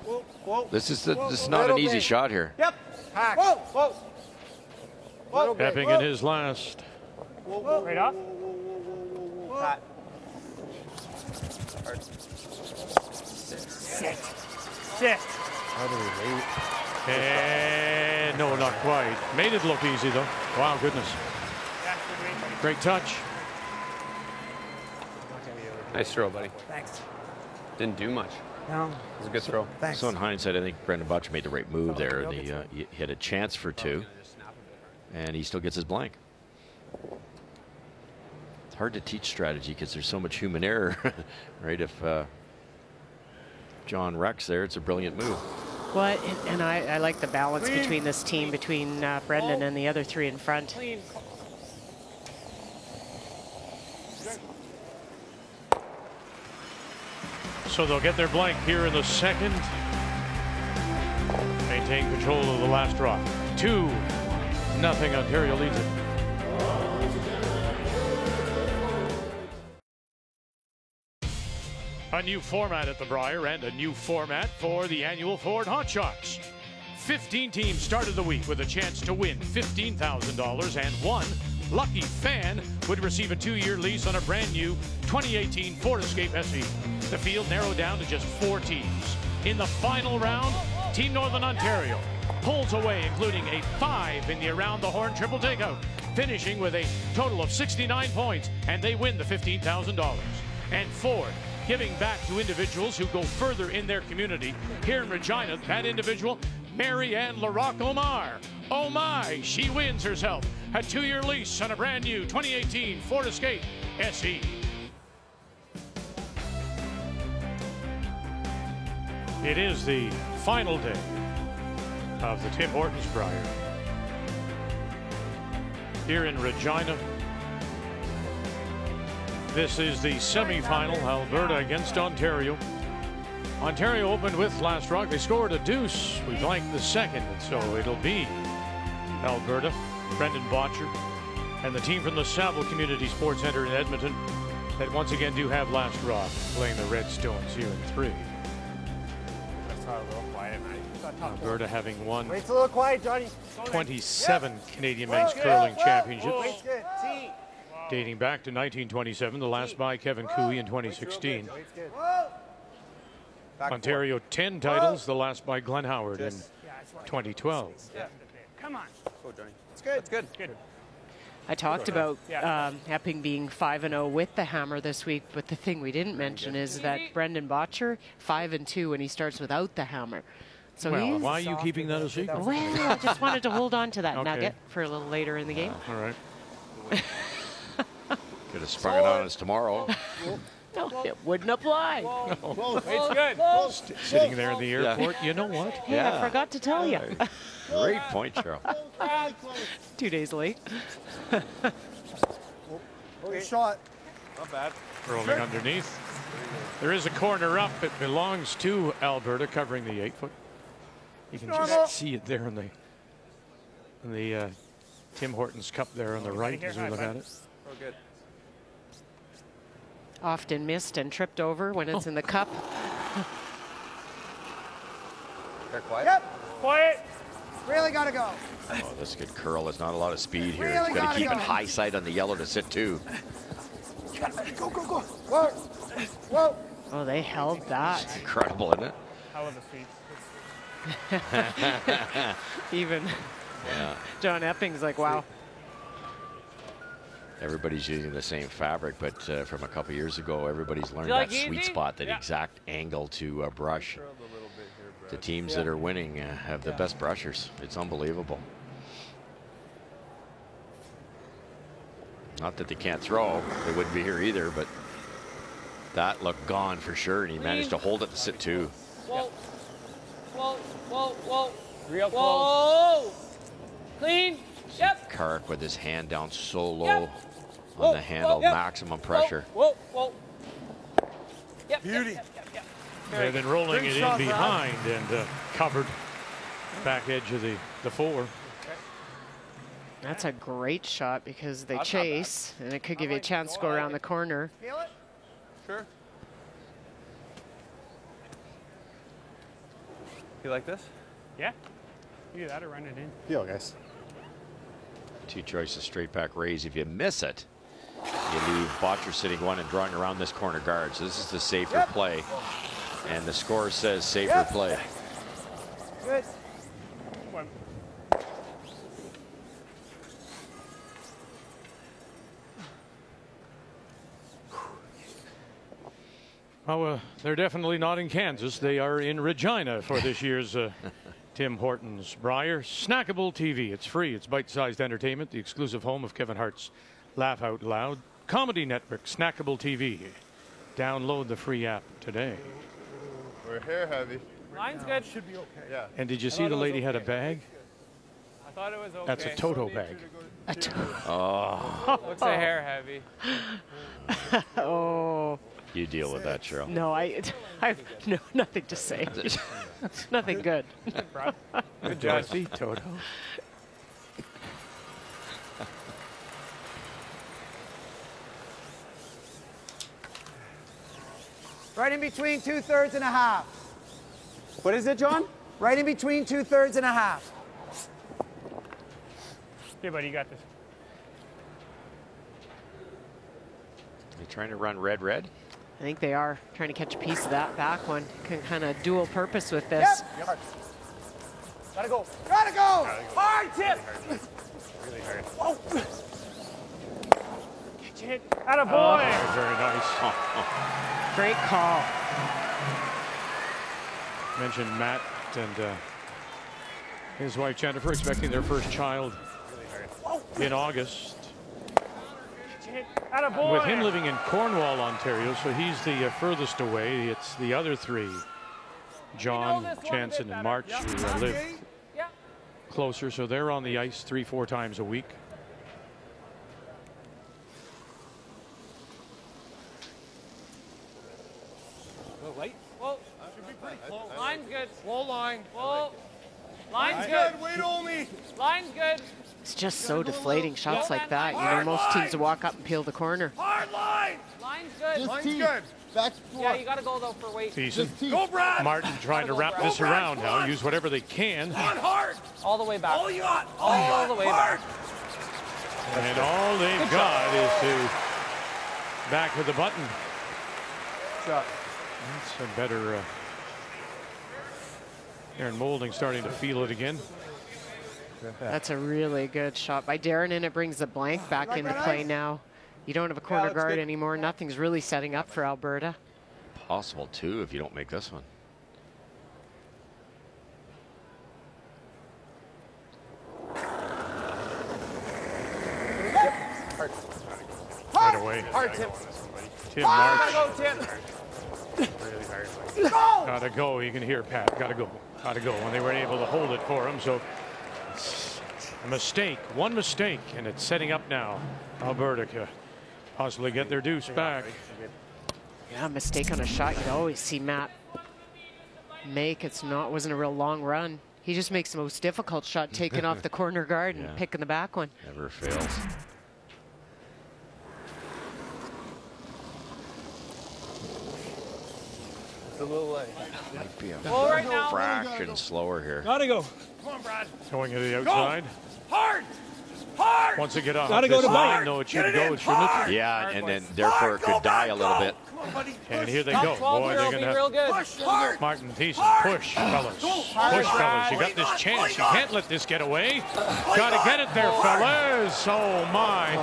Whoa. This is not an easy shot here. Yep. Whoa. Epping in his last. Right off. Pat. Sit. How do we wait? And no, not quite. Made it look easy though. Wow, goodness. Great touch. Nice throw, buddy. Thanks. Didn't do much. No. It was a good throw. Thanks. So in hindsight, I think Brendan Bottcher made the right move there. And he had a chance for two, and he still gets his blank. It's hard to teach strategy because there's so much human error, right? If John wrecks there, it's a brilliant move. Well, and I like the balance between this team, between Brendan and the other three in front. So they'll get their blank here in the second. Maintain control of the last draw. 2-0 Ontario leads it. A new format at the Brier and a new format for the annual Ford Hot Shots. 15 teams started the week with a chance to win $15,000, and one lucky fan would receive a 2-year lease on a brand new 2018 Ford Escape SE. The field narrowed down to just 4 teams. In the final round, Team Northern Ontario pulls away, including a 5 in the Around the Horn triple takeout, finishing with a total of 69 points, and they win the $15,000. And Ford, giving back to individuals who go further in their community. Here in Regina, that individual, Mary Ann LaRock Omar. Oh my, she wins herself a 2-year lease on a brand new 2018 Ford Escape SE. It is the final day of the Tim Hortons Brier. Here in Regina, this is the semifinal, Alberta against Ontario. Ontario opened with last rock. They scored a deuce. We blanked the second, and so it'll be Alberta, Brendan Bottcher, and the team from the Saville Community Sports Centre in Edmonton that once again do have last rock, playing the Redstones here in 3. That's not a little quiet, man. Alberta having won Wait, it's a little quiet, Johnny. 27 Canadian men's curling championships, Wait's good. See. dating back to 1927, the last by Kevin Cooey in 2016. Ontario 10 titles, the last by Glenn Howard in 2012. Yeah. Come on. Go, Johnny. It's good. That's good. Good. I talked about Epping being 5-0 with the hammer this week, but the thing we didn't mention is that Brendan Bottcher 5-2 when he starts without the hammer. So Well, why are you keeping that a secret? Well, I just wanted to hold on to that Okay. nugget for a little later in the game. All right. Could have sprung it on us tomorrow. No, it wouldn't apply. It's good. Sitting there in the airport, you know what? Hey, I forgot to tell you. Great point, Cheryl. 2 days late. Good shot. Not bad. Rolling underneath. There is a corner up. It belongs to Alberta, covering the 8-foot. You can just see it there in the Tim Hortons Cup there on the right as we look at it. Oh, good. Often missed and tripped over when it's in the cup. They're quiet. Yep. Quiet. Really got to go. Oh, that's a good curl. There's not a lot of speed here. Really He's got gotta to keep go. it high side on the yellow to sit too. Go, go, go. Whoa. Whoa. Oh, they held that. Incredible, isn't it? Hell of a feat. Even John Epping's like, wow. Everybody's using the same fabric, but from a couple years ago, everybody's learned You like that sweet easy? spot, that exact angle to brush. The teams that are winning have the best brushers. It's unbelievable. Not that they can't throw. They wouldn't be here either, but that looked gone for sure, and he managed to hold it to sit two. Whoa. Whoa. Whoa. Whoa. Real close. Whoa. Clean. Yep. Kark with his hand down so low Yep. on the handle, Yep. maximum pressure. Whoa. Whoa. Yep. Beauty. Yep. They've been rolling Great it in shot, behind and covered back edge of the 4. That's a great shot because they That's not bad. chase, and it could give you a chance to go around the corner. Feel it? Sure. You like this? Yeah. You do that or run it in. Feel, guys. Two choices, straight back raise. If you miss it, you leave Bottcher sitting one and drawing around this corner guard. So this is the safer play. And the score says safer play. Good. Oh, they're definitely not in Kansas. They are in Regina for this year's Tim Hortons Brier. Snackable TV. It's free. It's bite-sized entertainment. The exclusive home of Kevin Hart's Laugh Out Loud Comedy Network. Snackable TV. Download the free app today. We're hair heavy. Line's good. Should be okay. Yeah. And did you see the lady had a bag? I thought it was okay. That's a Toto bag. Oh. Looks a hair heavy. Oh. You deal with that, Cheryl. No, I've no, nothing to say. Nothing good. Good Dorothy, Toto. Right in between 2/3 and a half. What is it, John? Right in between 2/3 and a half. Okay, buddy, you got this. You trying to run red? I think they are trying to catch a piece of that back one. Can kind of dual purpose with this. Yep. Gotta go. Gotta go. Hard tip. Really hard. Oh. Catch it. Atta boy. Very nice. Great call. Mentioned Matt and his wife Jennifer expecting their first child in August. With him living in Cornwall, Ontario, so he's the furthest away. It's the other three, John, Jansen, and March, who live closer, so they're on the ice 3-4 times a week. Late? Whoa. Should be pretty close. Line's good. Slow line. Whoa. Line's Good. good. Wait on me. Line's good. It's just so deflating shots like that. You know, most teams walk up and peel the corner. Hard line. Line's good. Line's good. Back Yeah, you got to go, though, for weight. Decent. Go, Brad. Martin trying to wrap this around now, use whatever they can. On hard. All the way back. All you got. All the way back. And all they've got is to back with the button. Shot. That's a better. Aaron Moulding starting to feel it again. That's a really good shot by Darren, and it brings the blank back into play now. You don't have a corner guard anymore. Nothing's really setting up for Alberta. Possible, too, if you don't make this one. Right away. Hard tip. Tim March. Gotta go, Tim. Really hard. Go. Gotta go. You can hear Pat. Gotta go. Gotta go. And they were able to hold it for him. So a mistake. One mistake. And it's setting up now. Alberta could possibly get their deuce back. Yeah, mistake on a shot. You'd always see Matt make. Wasn't a real long run. He just makes the most difficult shot, taking off the corner guard and picking the back one. Never fails. It's a little late. Might be a right now. fraction slower here. Gotta go. Come on, Brad. Going to the outside. Hard. Hard. Once it get off Gotta go this to line, Brier. though it should go, shouldn't it? Yeah, and then therefore it could die a little bit. Come on, buddy. And here they Top go. 12 Boy, here they're will going be to real good. Push hard. Martin Thiessen, push, fellas. Push, fellas. You got this chance. You can't let this get away. Got to get it there, fellas. Oh, my.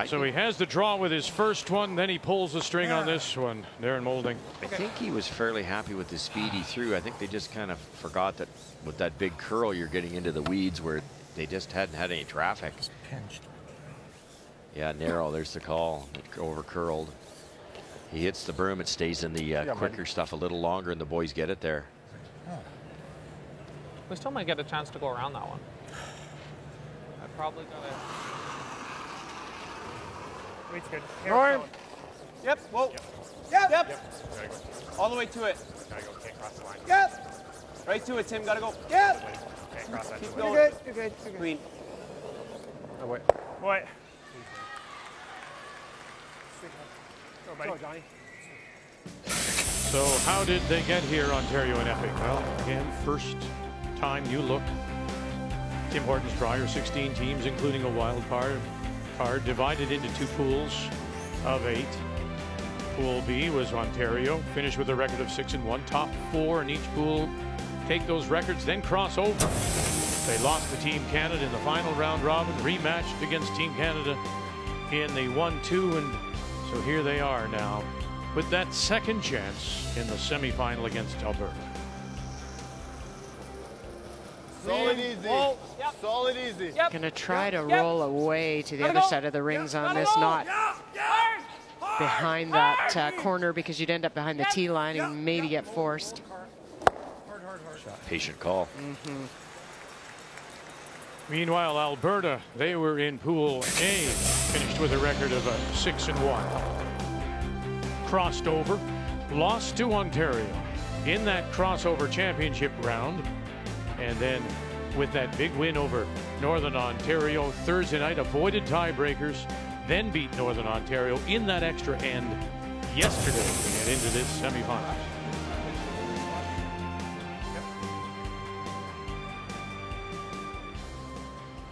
So he has the draw with his first one, then he pulls the string on this one. Darren Moulding. I think he was fairly happy with the speed he threw. I think they just kind of forgot that with that big curl, you're getting into the weeds where they just hadn't had any traffic. Yeah, narrow. There's the call. It over curled. He hits the broom. It stays in the quicker stuff a little longer, and the boys get it there. We still might get a chance to go around that one. I probably got to. Weight's good. Norm. Yep. Whoa. Yep. All the way to it. Gotta go. Can't cross the line. Yep. Right to it, Tim. Gotta go. Yep. Can't cross that. Keep You're going. good. You're good. You're good. Clean. Oh, wait. What? Go, buddy. Go, Johnny. So how did they get here, Ontario and Epping? Well, again, first time you look Tim Hortons Brier, 16 teams, including a wild card, divided into 2 pools of 8. Pool B was Ontario, finished with a record of 6-1. Top 4 in each pool take those records, then cross over. They lost to Team Canada in the final round robin, rematched against Team Canada in the 1-2, and so here they are now with that second chance in the semifinal against Alberta. Solid easy. Solid easy. Going to try to roll away to the other side of the rings on this, not behind that corner, because you'd end up behind the tee line and maybe get forced. Patient call. Meanwhile, Alberta, they were in Pool A, finished with a record of 6-1. Crossed over, lost to Ontario in that crossover championship round, and then with that big win over Northern Ontario Thursday night, avoided tiebreakers, then beat Northern Ontario in that extra end yesterday to get into this semifinal.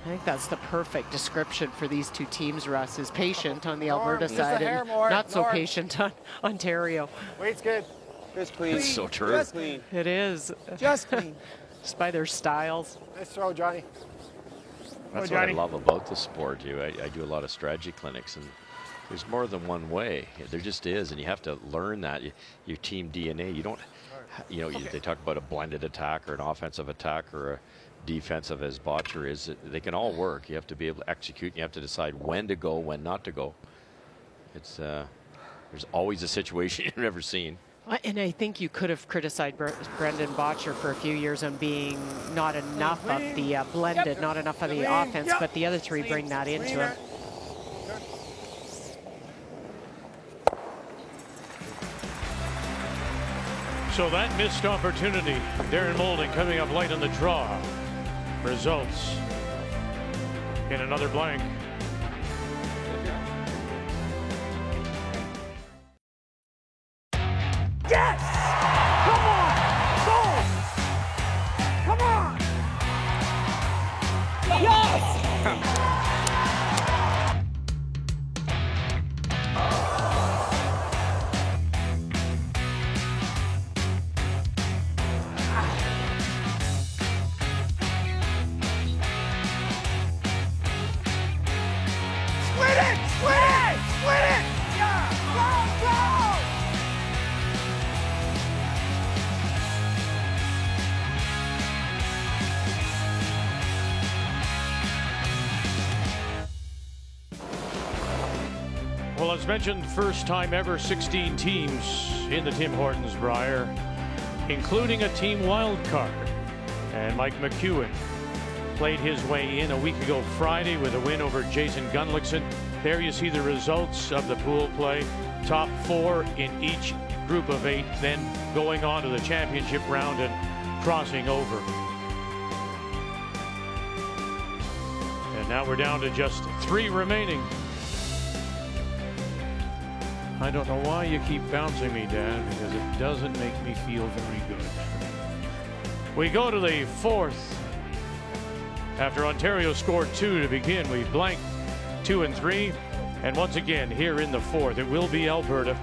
I think that's the perfect description for these 2 teams, Russ, is patient on the Alberta side and not so patient on Ontario. Weight's good. Just clean. It's so true. Just clean. It is. Just clean. Just by their styles. Nice throw, Johnny. That's what I love about the sport. I do a lot of strategy clinics, and there's more than one way. There just is, and you have to learn that. Your team DNA. You don't, they talk about a blended attack or an offensive attack or a defensive, as Bottcher is. They can all work. You have to be able to execute. You have to decide when to go, when not to go. It's there's always a situation you've never seen. And I think you could have criticized Brendan Bottcher for a few years on being not enough of the blended, not enough of the offense, but the other 3 bring that into him. So that missed opportunity, Darren Moulding coming up light on the draw, results in another blank. Yes! Come on! Go! Come on! Yes! Split it! Split it! Split it! Yeah! Go! Go! Well, as mentioned, first time ever 16 teams in the Tim Hortons Brier, including a team wild card. And Mike McEwen played his way in a week ago Friday with a win over Jason Gunlickson. There you see the results of the pool play. Top 4 in each group of 8, then going on to the championship round and crossing over. And now we're down to just 3 remaining. I don't know why you keep bouncing me, Dan, because it doesn't make me feel very good. We go to the 4th. After Ontario scored 2 to begin, we blanked 2 and 3. And once again, here in the 4th, it will be Alberta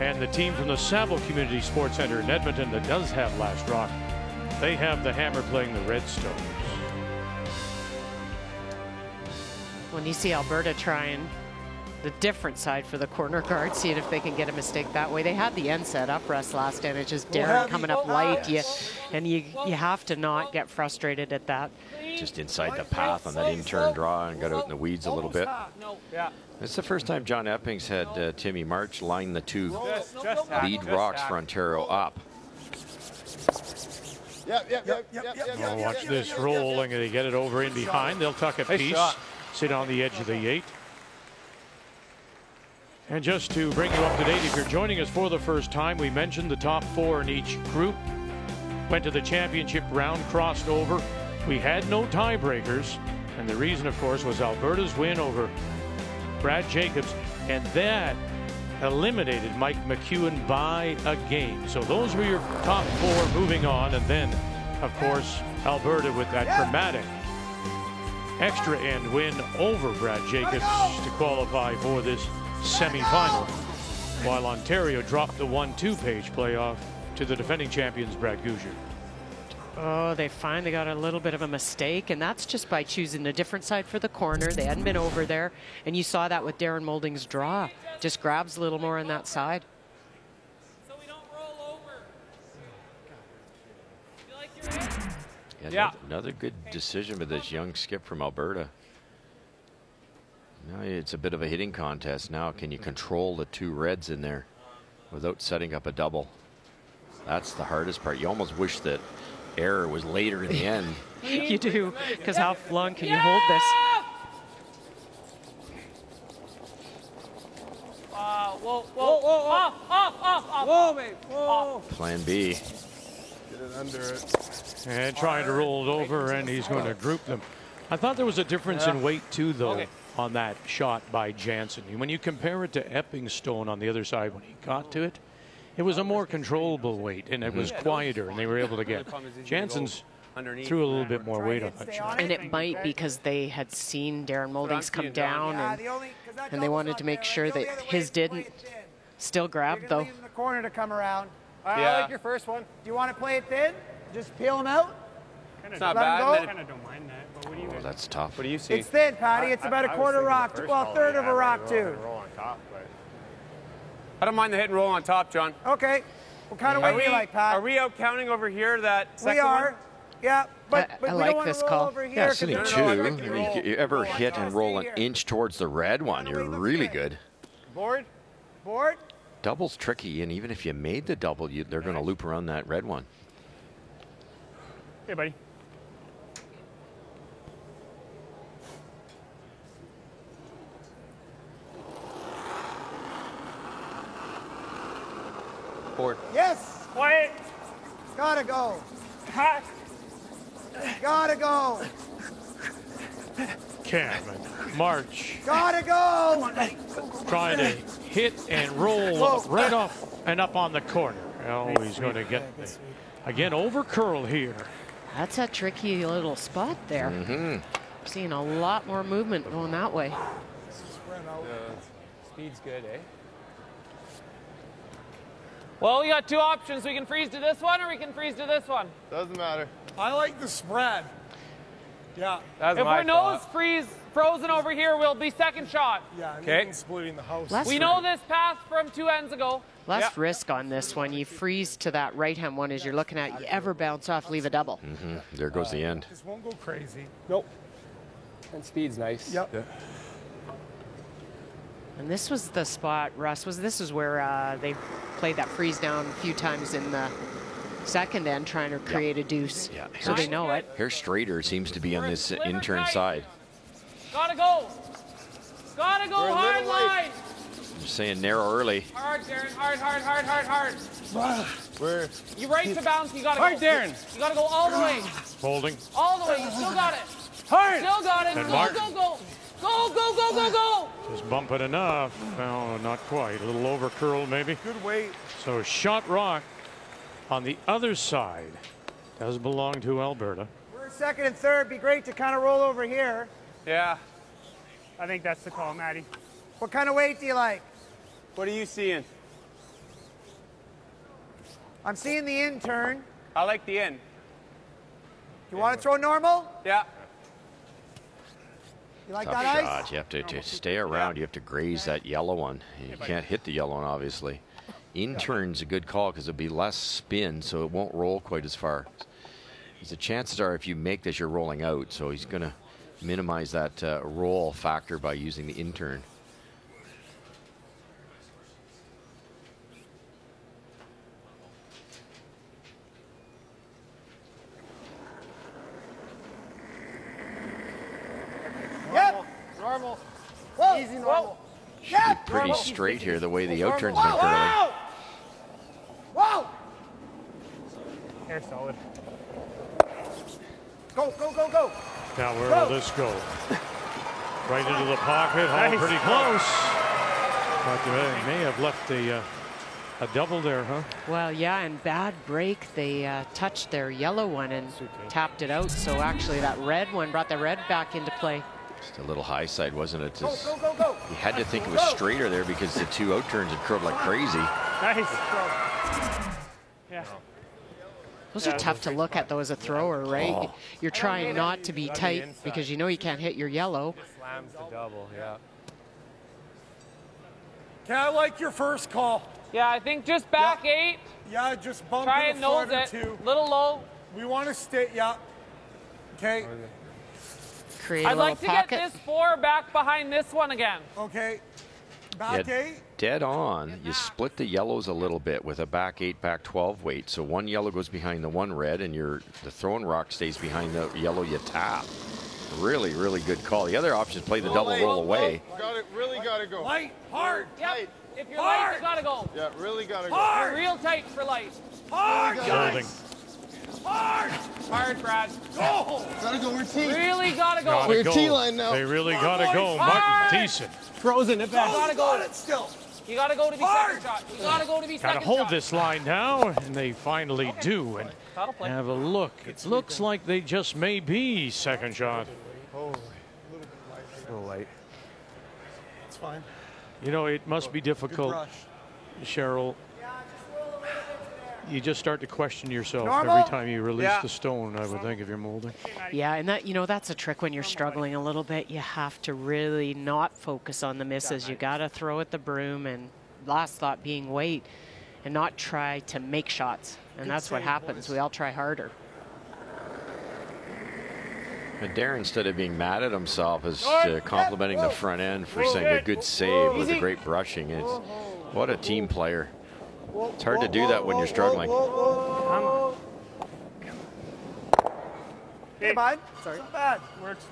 and the team from the Saville Community Sports Centre in Edmonton that does have last rock. They have the Hammer playing the Redstones. When you see Alberta trying the different side for the corner guard, seeing if they can get a mistake that way. They had the end set up, Russ, last time. It's just Darren coming up light. You have to not get frustrated at that. Just inside the path on that in-turn draw and got out in the weeds a little bit. It's the first time John Epping's had Timmy March line the 2 lead rocks for Ontario up. Oh, watch this rolling, and they get it over in behind. They'll tuck a piece, sit on the edge of the 8. And just to bring you up to date, if you're joining us for the first time, we mentioned the top 4 in each group went to the championship round, crossed over. We had no tiebreakers, and the reason, of course, was Alberta's win over Brad Jacobs, and that eliminated Mike McEwen by a game. So those were your top 4 moving on, and then, of course, Alberta with that dramatic extra end win over Brad Jacobs to qualify for this semifinal, while Ontario dropped the 1-2 page playoff to the defending champions Brad Gouger. Oh, they finally got a little bit of a mistake, and that's just by choosing a different side for the corner. They hadn't been over there, and you saw that with Darren Moulding's draw. Just grabs a little more on that side. So we don't roll over. You like your hit? Yeah. Another good decision with this young skip from Alberta. Now it's a bit of a hitting contest. Now can you control the two reds in there without setting up a double? That's the hardest part. You almost wish that error was later in the end. You do, because how long can you hold this? Whoa, mate. Whoa. Plan B. Get it under it. And trying to roll it over, and he's going to droop them. I thought there was a difference in weight too, though, on that shot by Jansen. When you compare it to Epping's stone on the other side when he got to it, it was a more controllable weight, and it was quieter, and they were able to get. Jansen's threw a little bit more weight on that shot. And it might because they had seen Darren Moulding's come down, and they wanted to make sure that his didn't. Still grabbed, though. The corner to come around. I like your first one. Do you want to play it thin? Just peel him out? It's not bad. I kind of don't mind that, but what do you Oh, that's tough. What do you see? It's thin, Patty. It's about a quarter rock. Well, a third of a rock, too. Roll on top, but I don't mind the hit and roll on top, John. Okay. What kind of weight do you like, Pat? Are we out counting over here that second We are. one? Yeah, but I we like don't want this to roll call. over here. Yeah, sitting two. No, I mean, if you ever hit and roll an inch towards the red one, you're really good. Board? Board? Double's tricky, and even if you made the double, they're going to loop around that red one. Hey, buddy. Board. Yes. Quiet. Gotta go. Hot. Gotta go. Cameron March Gotta go. trying to hit and roll right off and up on the corner. Oh, he's going to get, again, over curl here. That's a tricky little spot there. Seeing a lot more movement going that way. Speed's good, eh? Well, we got two options. We can freeze to this one or we can freeze to this one. Doesn't matter. I like the spread. Yeah. If we're nose frozen over here, we'll be second shot. Yeah, okay. Splitting the house. We know this path from two ends ago. Less risk on this one. You freeze to that right-hand one as you're looking at. You ever bounce off, leave a double. There goes the end. This won't go crazy. Nope. And speed's nice. Yep. Yeah. And this was the spot, Russ, this is where they played that freeze down a few times in the second end trying to create a deuce. Yeah. So they know it. Here Strader seems to be on this intern side. Gotta go. Gotta go hard line. I'm saying narrow early. Hard, Darren. Hard, hard, hard, hard, hard. Where? You right to bounce. You gotta Hard, go. Darren. You gotta go all the way. Holding. All the way. You still got it. Hard. Still got it. And Go, Martin. go, go. Go, go, go, go, go. Just bump it enough. No, not quite. A little over curl maybe. Good weight. So shot rock on the other side does belong to Alberta. We're second and third. Be great to kind of roll over here. Yeah. I think that's the call, Matty. What kind of weight do you like? What are you seeing? I'm seeing the in turn. I like the in. You want to throw normal? Yeah. You like Tough that shot. ice? You have to stay around. You have to graze that yellow one. You can't hit the yellow one, obviously. In turn's a good call because it'll be less spin, so it won't roll quite as far. Because the chances are if you make this, you're rolling out. So he's going to minimize that roll factor by using the in turn. Yep. Normal. Whoa. Easy normal. Yep. Pretty straight here the way the out turn's been curling. Whoa. Whoa. Air solid. Go, go, go, go. Now where will this go? Right into the pocket. Oh, Nice. pretty close. But they may have left the A double there, huh? Well, yeah, and bad break. They touched their yellow one and tapped it out. So actually that red one brought the red back into play. Just a little high side, wasn't it? Go, go, go. You had to think it was straighter there because the two out turns had curved like crazy. Nice. Yeah. Those are tough to look at though as a thrower, right? Oh. You're trying not to be tight because you know you can't hit your yellow. Slams the double, yeah. Okay, I like your first call. Yeah, I think just back 8. Yeah, just bump Try in and the nose front or it. two. Little low. We want to stay, yeah. Okay. Create a I'd little like to pocket. get this 4 back behind this one again. Okay. Back 8. Dead on. You split the yellows a little bit with a back 8, back 12 weight. So one yellow goes behind the one red, and the throwing rock stays behind the yellow you tap. Really, really good call. The other option is play the double roll away. Got it, really got to go. Light, hard. Yep. If you're light, you gotta go. Yeah, really got to go. Hard. You're real tight for light. Hard, Holding. guys. Hard. Hard, Brad. Go. Gotta go, we're T. Really gotta go. Gotta We're go. T-line now. They really gotta go. Hard. Martin Thiessen. Frozen it back. Gotta Got go. it still. You gotta go to be Hard. second shot. You gotta go to be second Gotta hold shot. this line now, and they finally do. And That'll play. have a look. It looks like they just may be second shot. Oh, a little light. It's fine. You know, it must be Good difficult, brush. Cheryl. You just start to question yourself Normal. every time you release Yeah. the stone, I would think, if you're molding. Yeah, and that, you know, that's a trick when you're struggling a little bit. You have to really not focus on the misses. You got to throw at the broom, and last thought being wait and not try to make shots. And that's what happens. We all try harder. And Darren, instead of being mad at himself, is complimenting the front end for saying a good save with a great brushing. What a team player. It's hard to do that when you're struggling. Hey, bud. Sorry. Not bad. Works.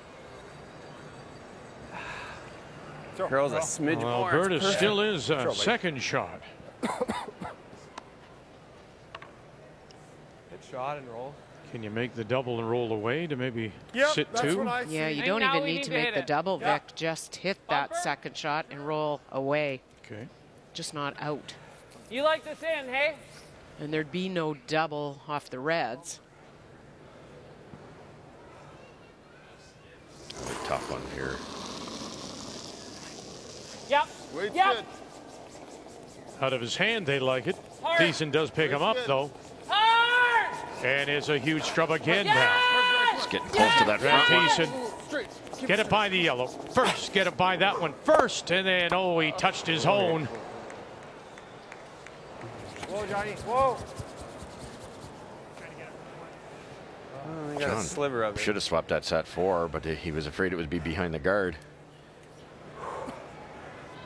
Girls a smidge Well, more. Alberta It's still perfect. is a second shot. Hit shot and roll. Can you make the double and roll away to maybe Yep, sit that's two? what I Yeah, see. you And don't now even we need need to to make hit the it. double, Yeah. Vic. Just hit that second shot and roll away. Okay. Just not out. You like this in, hey? And there'd be no double off the reds. Tough one here. Yep. Wait, Yep. good. Out of his hand, they like it. Hard. Thiessen does pick him up, though. Hard! And it's a huge scrub again now. It's getting close to that Van front one. Thiessen, get it by the yellow. First, get it by that one first. And then, oh, he touched his own. Whoa, Johnny. Whoa. Oh, they got a sliver of it. Should have swapped that set 4, but he was afraid it would be behind the guard.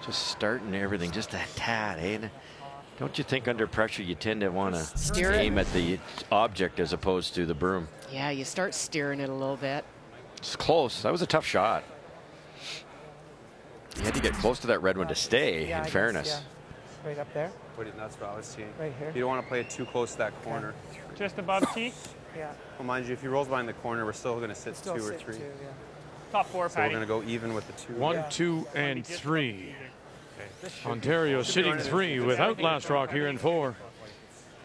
Just starting everything just a tad, eh? Don't you think under pressure you tend to want to Steer it. aim at the object as opposed to the broom? Yeah, you start steering it a little bit. It's close. That was a tough shot. You had to get close to that red one to stay, in fairness. Right up there. That's what I was seeing. Right here. You don't want to play it too close to that corner. Just above T. Yeah. Well, mind you, if he rolls behind the corner, we're still going to sit Still 2 or sit 3. two, yeah. Top 4, So we're Patty. going to go even with the 2. 1, 2, and 3. Ontario sitting 3 without last rock here in 4.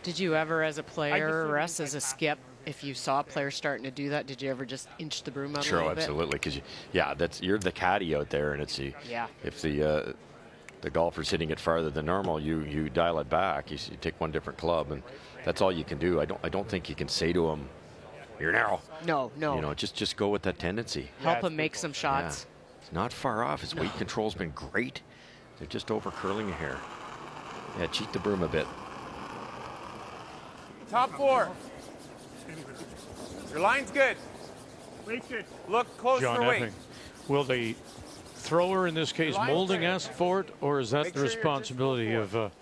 Did you ever, as a player, or us as a skip, if you saw a player starting to do that, did you ever just inch the broom out a Sure, little bit? absolutely. Because you're the caddy out there, and it's Yeah. if the golfer's hitting it farther than normal, you dial it back. You take one different club, and that's all you can do. I don't think you can say to him, "You're narrow." No, no. You know, just go with that tendency. Help him make some shots. Yeah. It's not far off. His weight control's been great. They're just over curling a hair. Yeah, cheat the broom a bit. Top 4. Your line's good. Weight's good. Look close John for weight. Epping. Will the thrower, in this case, molding, ask for it, or is that Make the sure you're just responsibility of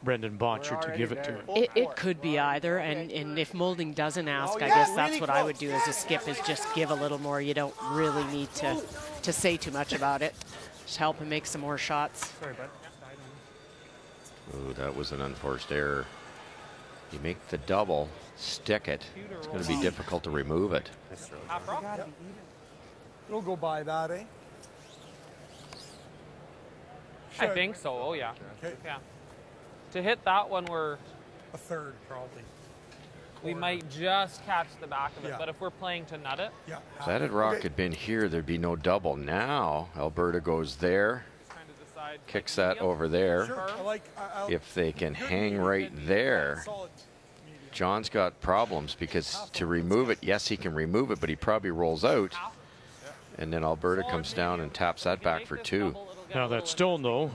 Brendan Bottcher to give it to him? It could be either, and if molding doesn't ask, I yeah, guess that's really what I close. would do as a skip, is just give a little more. You don't really need to say too much about it. Just help him make some more shots. Sorry, bud. Ooh, that was an unforced error. You make the double, stick it. It's going to be difficult to remove it. It'll go by that, eh? I think so. Oh, yeah. Okay. Yeah. To hit that one, we're a third probably. We might just catch the back of it, but if we're playing to nut it. Yeah. If that rock had been here, there'd be no double. Now Alberta goes there, kicks that over there. Sure. If they can hang right there, John's got problems because to remove it, yes, he can remove it, but he probably rolls out. And then Alberta comes down and taps that back for 2. Now that stone, though,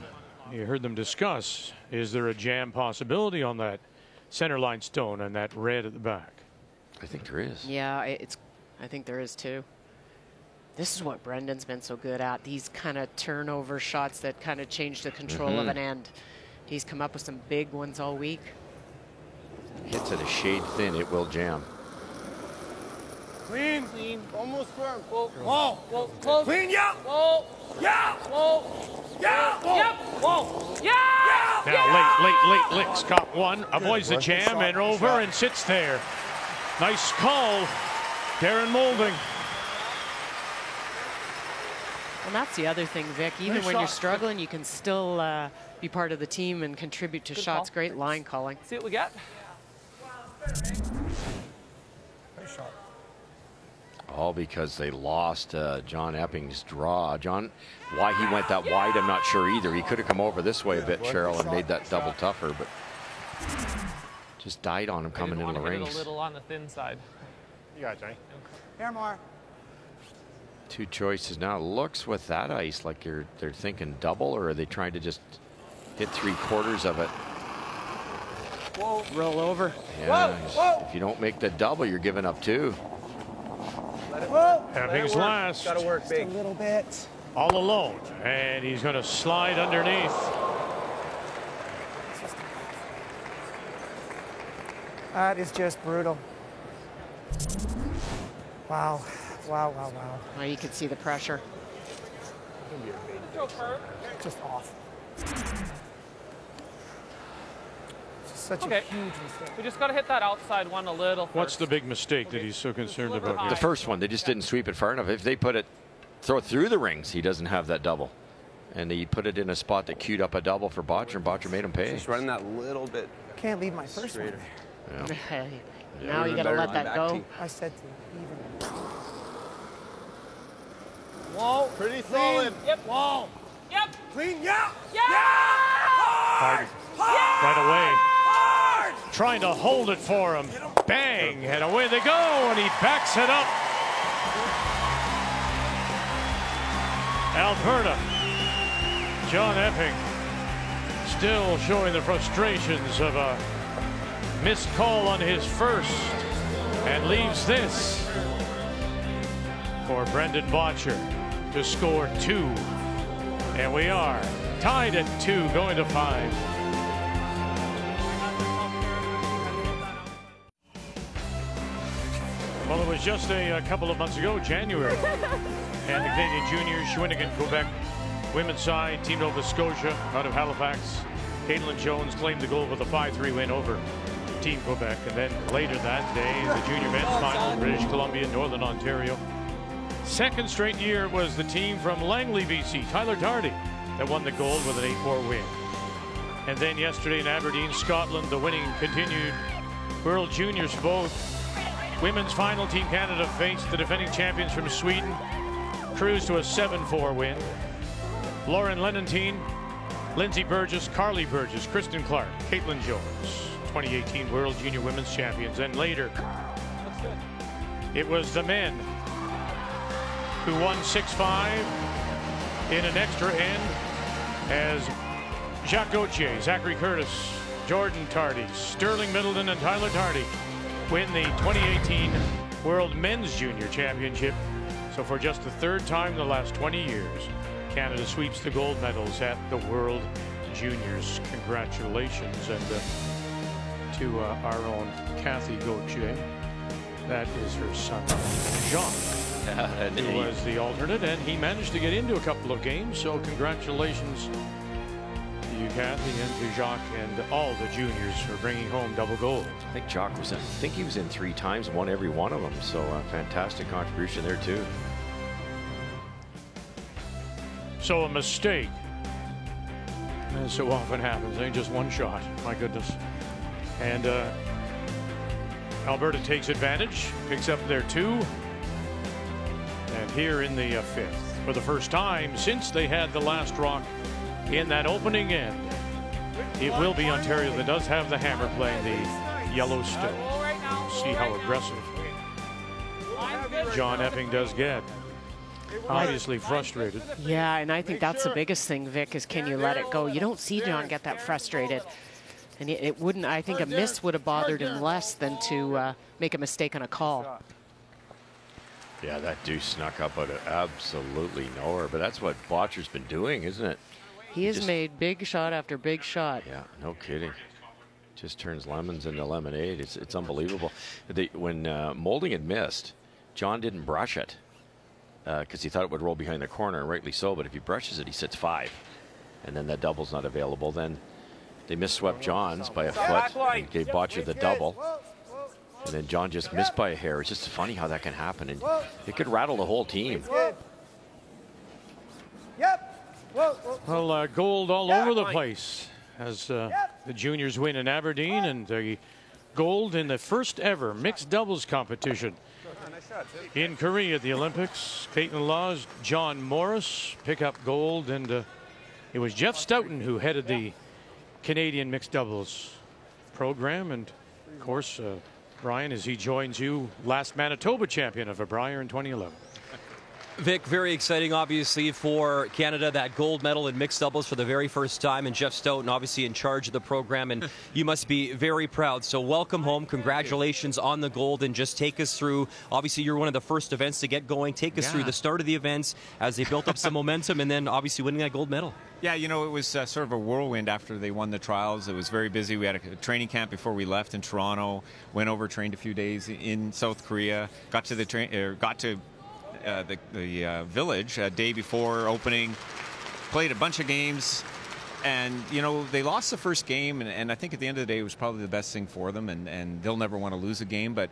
you heard them discuss, is there a jam possibility on that center line stone and that red at the back? I think there is. Yeah, I think there is too. This is what Brendan's been so good at. These kind of turnover shots that kind of change the control of an end. He's come up with some big ones all week. Hits it a shade thin, it will jam. Clean. Clean. Almost firm. Whoa. Whoa. Whoa. Close. Clean. Yeah. Whoa. Yeah. Whoa. Yeah. Whoa. Yep. Whoa. Yeah. Now late licks. Caught one, avoids the jam and over and sits there. Nice call, Darren Moulding. And that's the other thing, Vic. Even when you're struggling, you can still be part of the team and contribute to shots. Call. Great line calling. See what we got. Nice shot. All because they lost John Epping's draw. John, why he went that wide, I'm not sure either. He could have come over this way a bit, Cheryl, and made that double tougher, but just died on him coming into the rings. A little on the thin side. You got it, Johnny. Here more. 2 choices now. Looks with that ice like they're thinking double, or are they trying to just hit 3/4 of it? Whoa. Roll over. Yeah, if you don't make the double, you're giving up 2. Epping's last. Got to work big. A little bit. All alone, and he's going to slide underneath. That is just brutal. Wow. Wow. Oh, you can see the pressure. Just off. Such a huge mistake. We just got to hit that outside one a little first. What's the big mistake that he's so concerned about here? The first one, they just didn't sweep it far enough. If they throw it through the rings, he doesn't have that double. And he put it in a spot that queued up a double for Bottcher, and Bottcher made him pay. Just running that little bit. Can't leave my first one. Yeah. Now you got to let that go. I said to even. Whoa. Pretty solid. Yep. Whoa. Yep. Clean. Yeah. Yeah. Hard. Right away. Trying to hold it for him. Bang, and away they go, and he backs it up. Alberta. John Epping still showing the frustrations of a missed call on his first, and leaves this for Brendan Bottcher to score 2. And we are tied at 2, going to 5. Well, it was just a couple of months ago, January, and the Canadian Juniors, Shawinigan, Quebec, women's side, Team Nova Scotia out of Halifax. Caitlin Jones claimed the goal with a 5-3 win over Team Quebec. And then later that day, the junior men's final, British Columbia, Northern Ontario. Second straight year it was the team from Langley, BC, Tyler Tardy, that won the gold with an 8-4 win. And then yesterday in Aberdeen, Scotland, the winning continued. World Juniors both. Women's final, Team Canada faced the defending champions from Sweden, cruised to a 7-4 win. Lauren Lennentine, Lindsay Burgess, Carly Burgess, Kristen Clark, Caitlin Jones, 2018 World Junior Women's Champions. And later, it was the men who won 6-5 in an extra end as Jacques Gauthier, Zachary Curtis, Jordan Tardy, Sterling Middleton, and Tyler Tardy win the 2018 World Men's Junior Championship. So for just the 3rd time in the last 20 years, Canada sweeps the gold medals at the World Juniors. Congratulations. And to our own Kathy Gauthier, that is her son, Jacques, who was the alternate, and he managed to get into a couple of games. So congratulations to you, Kathy, and to Jacques and all the juniors for bringing home double gold. I think Jacques was in, I think he was in 3 times, won every one of them. So a fantastic contribution there too. So a mistake As so often happens, ain't just one shot. My goodness. And Alberta takes advantage, picks up their 2. And here in the 5th, for the first time since they had the last rock in that opening end, it will be Ontario that does have the hammer playing the Yellowstone. See how aggressive John Epping does get. Obviously frustrated. Yeah, and I think that's the biggest thing, Vic, is can you let it go? You don't see John get that frustrated. And it wouldn't, I think a miss would have bothered him less than to make a mistake on a call. Yeah, that deuce snuck up out of absolutely nowhere, but that's what Bottcher's been doing, isn't it? He has made big shot after big shot. Yeah, no kidding. Just turns lemons into lemonade. It's unbelievable. When Moulding had missed, John didn't brush it because he thought it would roll behind the corner, rightly so, but if he brushes it, he sits 5. And then that double's not available. Then they misswept John's by a foot and gave Bottcher the double. And then John just missed by a hair. It's just funny how that can happen. And it could rattle the whole team. Well, gold all over the place as the juniors win in Aberdeen, and the gold in the first ever mixed doubles competition in Korea at the Olympics. Caitlin Laws, John Morris pick up gold, and it was Jeff Stoughton who headed the Canadian mixed doubles program. And of course, Brian, as he joins you, last Manitoba champion of a Brier in 2011. Vic, very exciting, obviously, for Canada, that gold medal in mixed doubles for the very first time, and Jeff Stoughton obviously in charge of the program, and you must be very proud. So welcome home. Congratulations on the gold, and just take us through, obviously you're one of the first events to get going. Take us through the start of the events as they built up some momentum, and then obviously winning that gold medal. Yeah, you know, it was sort of a whirlwind after they won the trials. It was very busy. We had a training camp before we left in Toronto, went over, trained a few days in South Korea, got to the village a day before opening, played a bunch of games, and you know, they lost the first game, and I think at the end of the day it was probably the best thing for them, and they'll never want to lose a game, but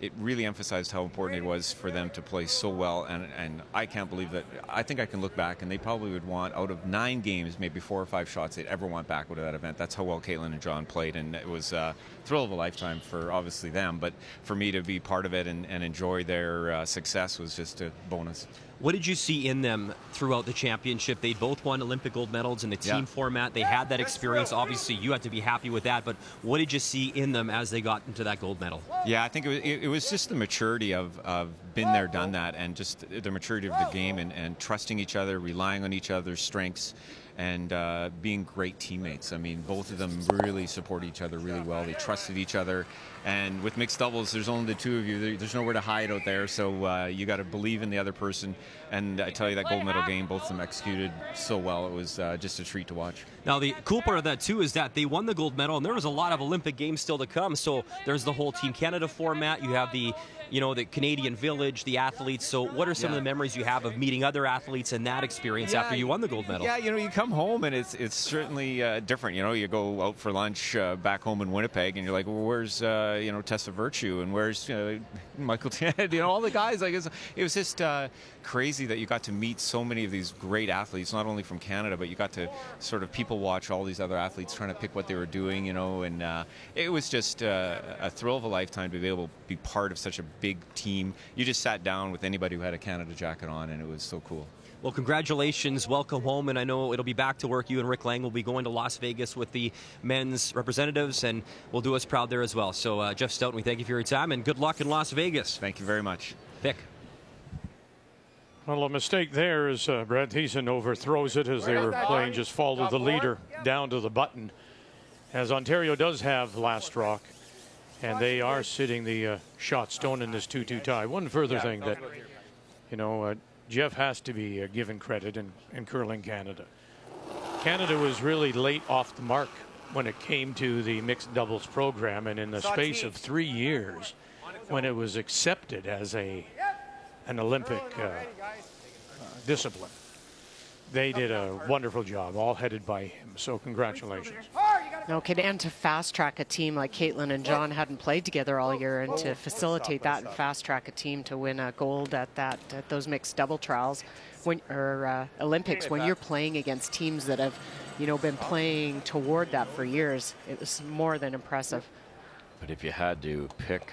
it really emphasized how important it was for them to play so well, and I can't believe that. I think I can look back, and they probably would want, out of 9 games, maybe 4 or 5 shots they'd ever want back out of that event. That's how well Caitlin and John played, and it was a thrill of a lifetime for obviously them, but for me to be part of it and enjoy their success was just a bonus. What did you see in them throughout the championship? They both won Olympic gold medals in the team format. They had that experience. Obviously, you had to be happy with that, but what did you see in them as they got into that gold medal? Yeah, I think it was just the maturity of been there, done that, and just the maturity of the game, and trusting each other, relying on each other's strengths, and being great teammates. I mean, both of them really support each other really well. They trusted each other. And with mixed doubles, there's only the 2 of you. There's nowhere to hide out there, so you got to believe in the other person. And I tell you, that gold medal game, both of them executed so well. It was just a treat to watch. Now, the cool part of that, too, is that they won the gold medal, and there was a lot of Olympic games still to come. So there's the whole Team Canada format. You have the, you know, the Canadian village, the athletes. So what are some of the memories you have of meeting other athletes and that experience after you won the gold medal? Yeah, you know, you come home, and it's certainly different. You know, you go out for lunch back home in Winnipeg, and you're like, well, where's you know, Tessa Virtue, and where's Michael Ted, you know, all the guys. Like, it was just crazy that you got to meet so many of these great athletes, not only from Canada, but you got to sort of people watch all these other athletes trying to pick what they were doing, you know, and it was just a thrill of a lifetime to be able to be part of such a big team. You just sat down with anybody who had a Canada jacket on, and it was so cool. Well, congratulations. Welcome home. And I know it'll be back to work. You and Rick Lang will be going to Las Vegas with the men's representatives, and we'll do us proud there as well. So, Jeff Stoughton, we thank you for your time, and good luck in Las Vegas. Thank you very much. Vic. Well, a mistake there as Brad Thiessen overthrows it as they were playing just follow the leader down to the button, as Ontario does have last rock, and they are sitting the shot stone in this 2-2 tie. One further thing that, you know, Jeff has to be given credit in Curling Canada. Canada was really late off the mark when it came to the mixed doubles program, and in the space of 3 years, when it was accepted as an Olympic discipline, they did a wonderful job, all headed by him. So congratulations. Okay, and to fast track a team like Caitlin and John hadn't played together all year, and to facilitate that and fast track a team to win a gold at those mixed double trials, Olympics, when you're playing against teams that have you know, been playing toward that for years. It was more than impressive. But if you had to pick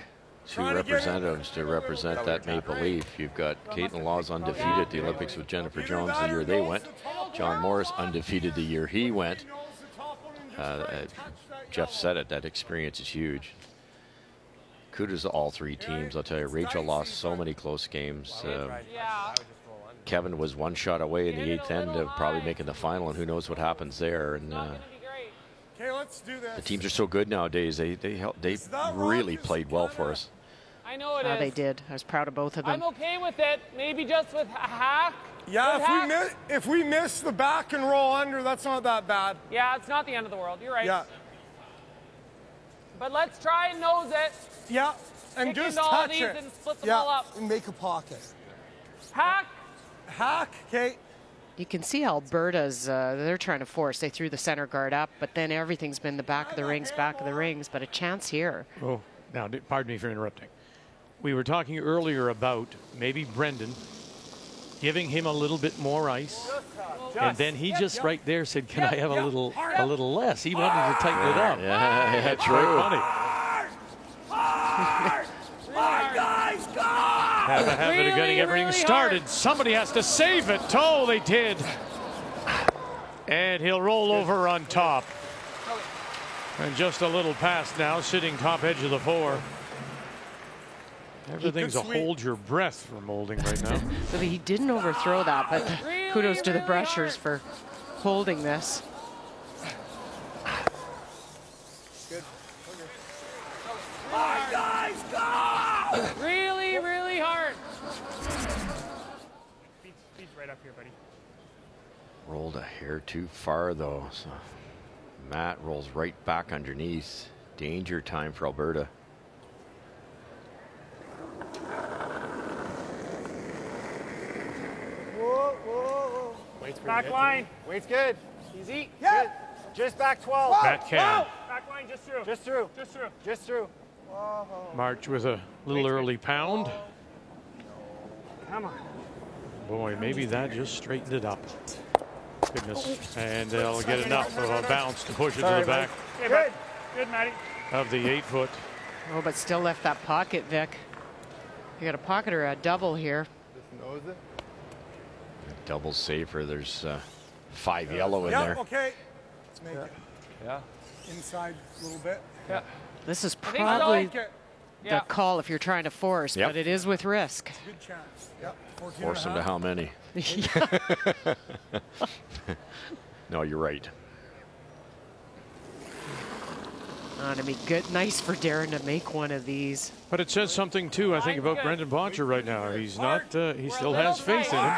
two representatives to represent that Maple Leaf, you've got Caitlin Laws undefeated at the Olympics with Jennifer Jones the year they went. John Morris undefeated the year he went. Jeff said it, that experience is huge. Kudos to all three teams. I'll tell you, Rachel lost so many close games. Kevin was one shot away in the 8th end of probably making the final, and who knows what happens there. And Okay, let's do this. the teams are so good nowadays. They really played well for us. I know it is. They did. I was proud of both of them. I'm okay with it. Maybe just with a hack. Yeah, if we miss the back and roll under, that's not that bad. Yeah, it's not the end of the world. You're right. Yeah. But let's try and nose it. Yeah, and Kick just into all touch these it. and split them all up. And make a pocket. Hack. Hack, okay. You can see Alberta's, they're trying to force. They threw the center guard up, but then everything's been the back of the rings, but a chance here. Oh, now, pardon me for interrupting. We were talking earlier about maybe Brendan giving him a little bit more ice. And then he just right there said, can I have a little less? He wanted to tighten it up. Yeah, that's true. very funny. Guys, go! Have a habit of getting everything started. Somebody has to save it. Oh, they did. And he'll roll over on top. And just a little past now, sitting top edge of the 4. Everything's a hold your breath for Molding right now. So he didn't overthrow that, but kudos to the Brushers for holding this. Good. Guys, go! Really, really hard. Feet's right up here, buddy. Rolled a hair too far, though. So Matt rolls right back underneath. Danger time for Alberta. Whoa. Weight's back line. Weight's good. Easy. Yeah. Good. Just back 12. Matt Cam. Back line, just through. Just through. Just through. Just through. March with a little early pound. Come on. Boy, maybe that just straightened it up. Goodness. And they'll get enough of a bounce to push it to the back Okay, good, Matty. of the 8-foot. Oh, but still left that pocket, Vic. You got a pocket or a double here. Just nose it. Double safer. There's 5 yellow in there. Okay. Let's make it. Yeah. Inside a little bit. Yeah. This is I probably think the call if you're trying to force, Yep. but it is with risk. Good chance. Yep. 14 Force them to how many? No, you're right. To be good, nice for Darren to make one of these. But it says something, too, I think, about Brendan Bottcher right now. He's not, he still has faith in him.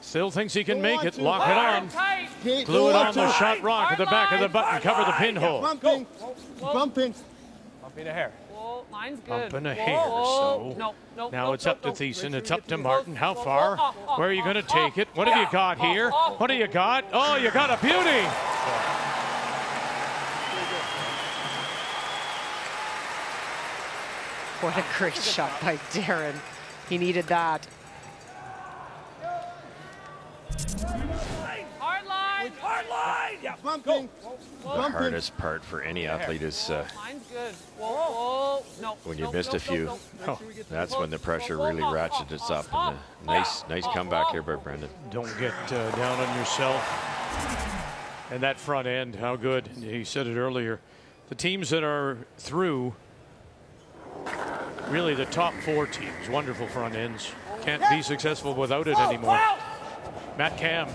Still thinks he can make it. Lock it on. Glue it on the shot rock at the back of the button. Cover the pinhole. Bumping. Bumping. Bumping a hair. Whoa, line's good. Bumping a hair, so now it's up to Thiessen. It's up to Martin. How far? Where are you going to take it? What have you got here? What do you got? Oh, you got a beauty. What a great shot by Darren. He needed that. Hard line. Hard line. Yeah. Bumping. The hardest part for any athlete is Line's good. Whoa. No. when you missed a few. That's when the pressure really ratchets up. And nice comeback here by Brendan. Don't get down on yourself. And that front end, how good. He said it earlier. The teams that are through, really the top 4 teams, wonderful front ends. Can't be successful without it anymore. Matt Cam.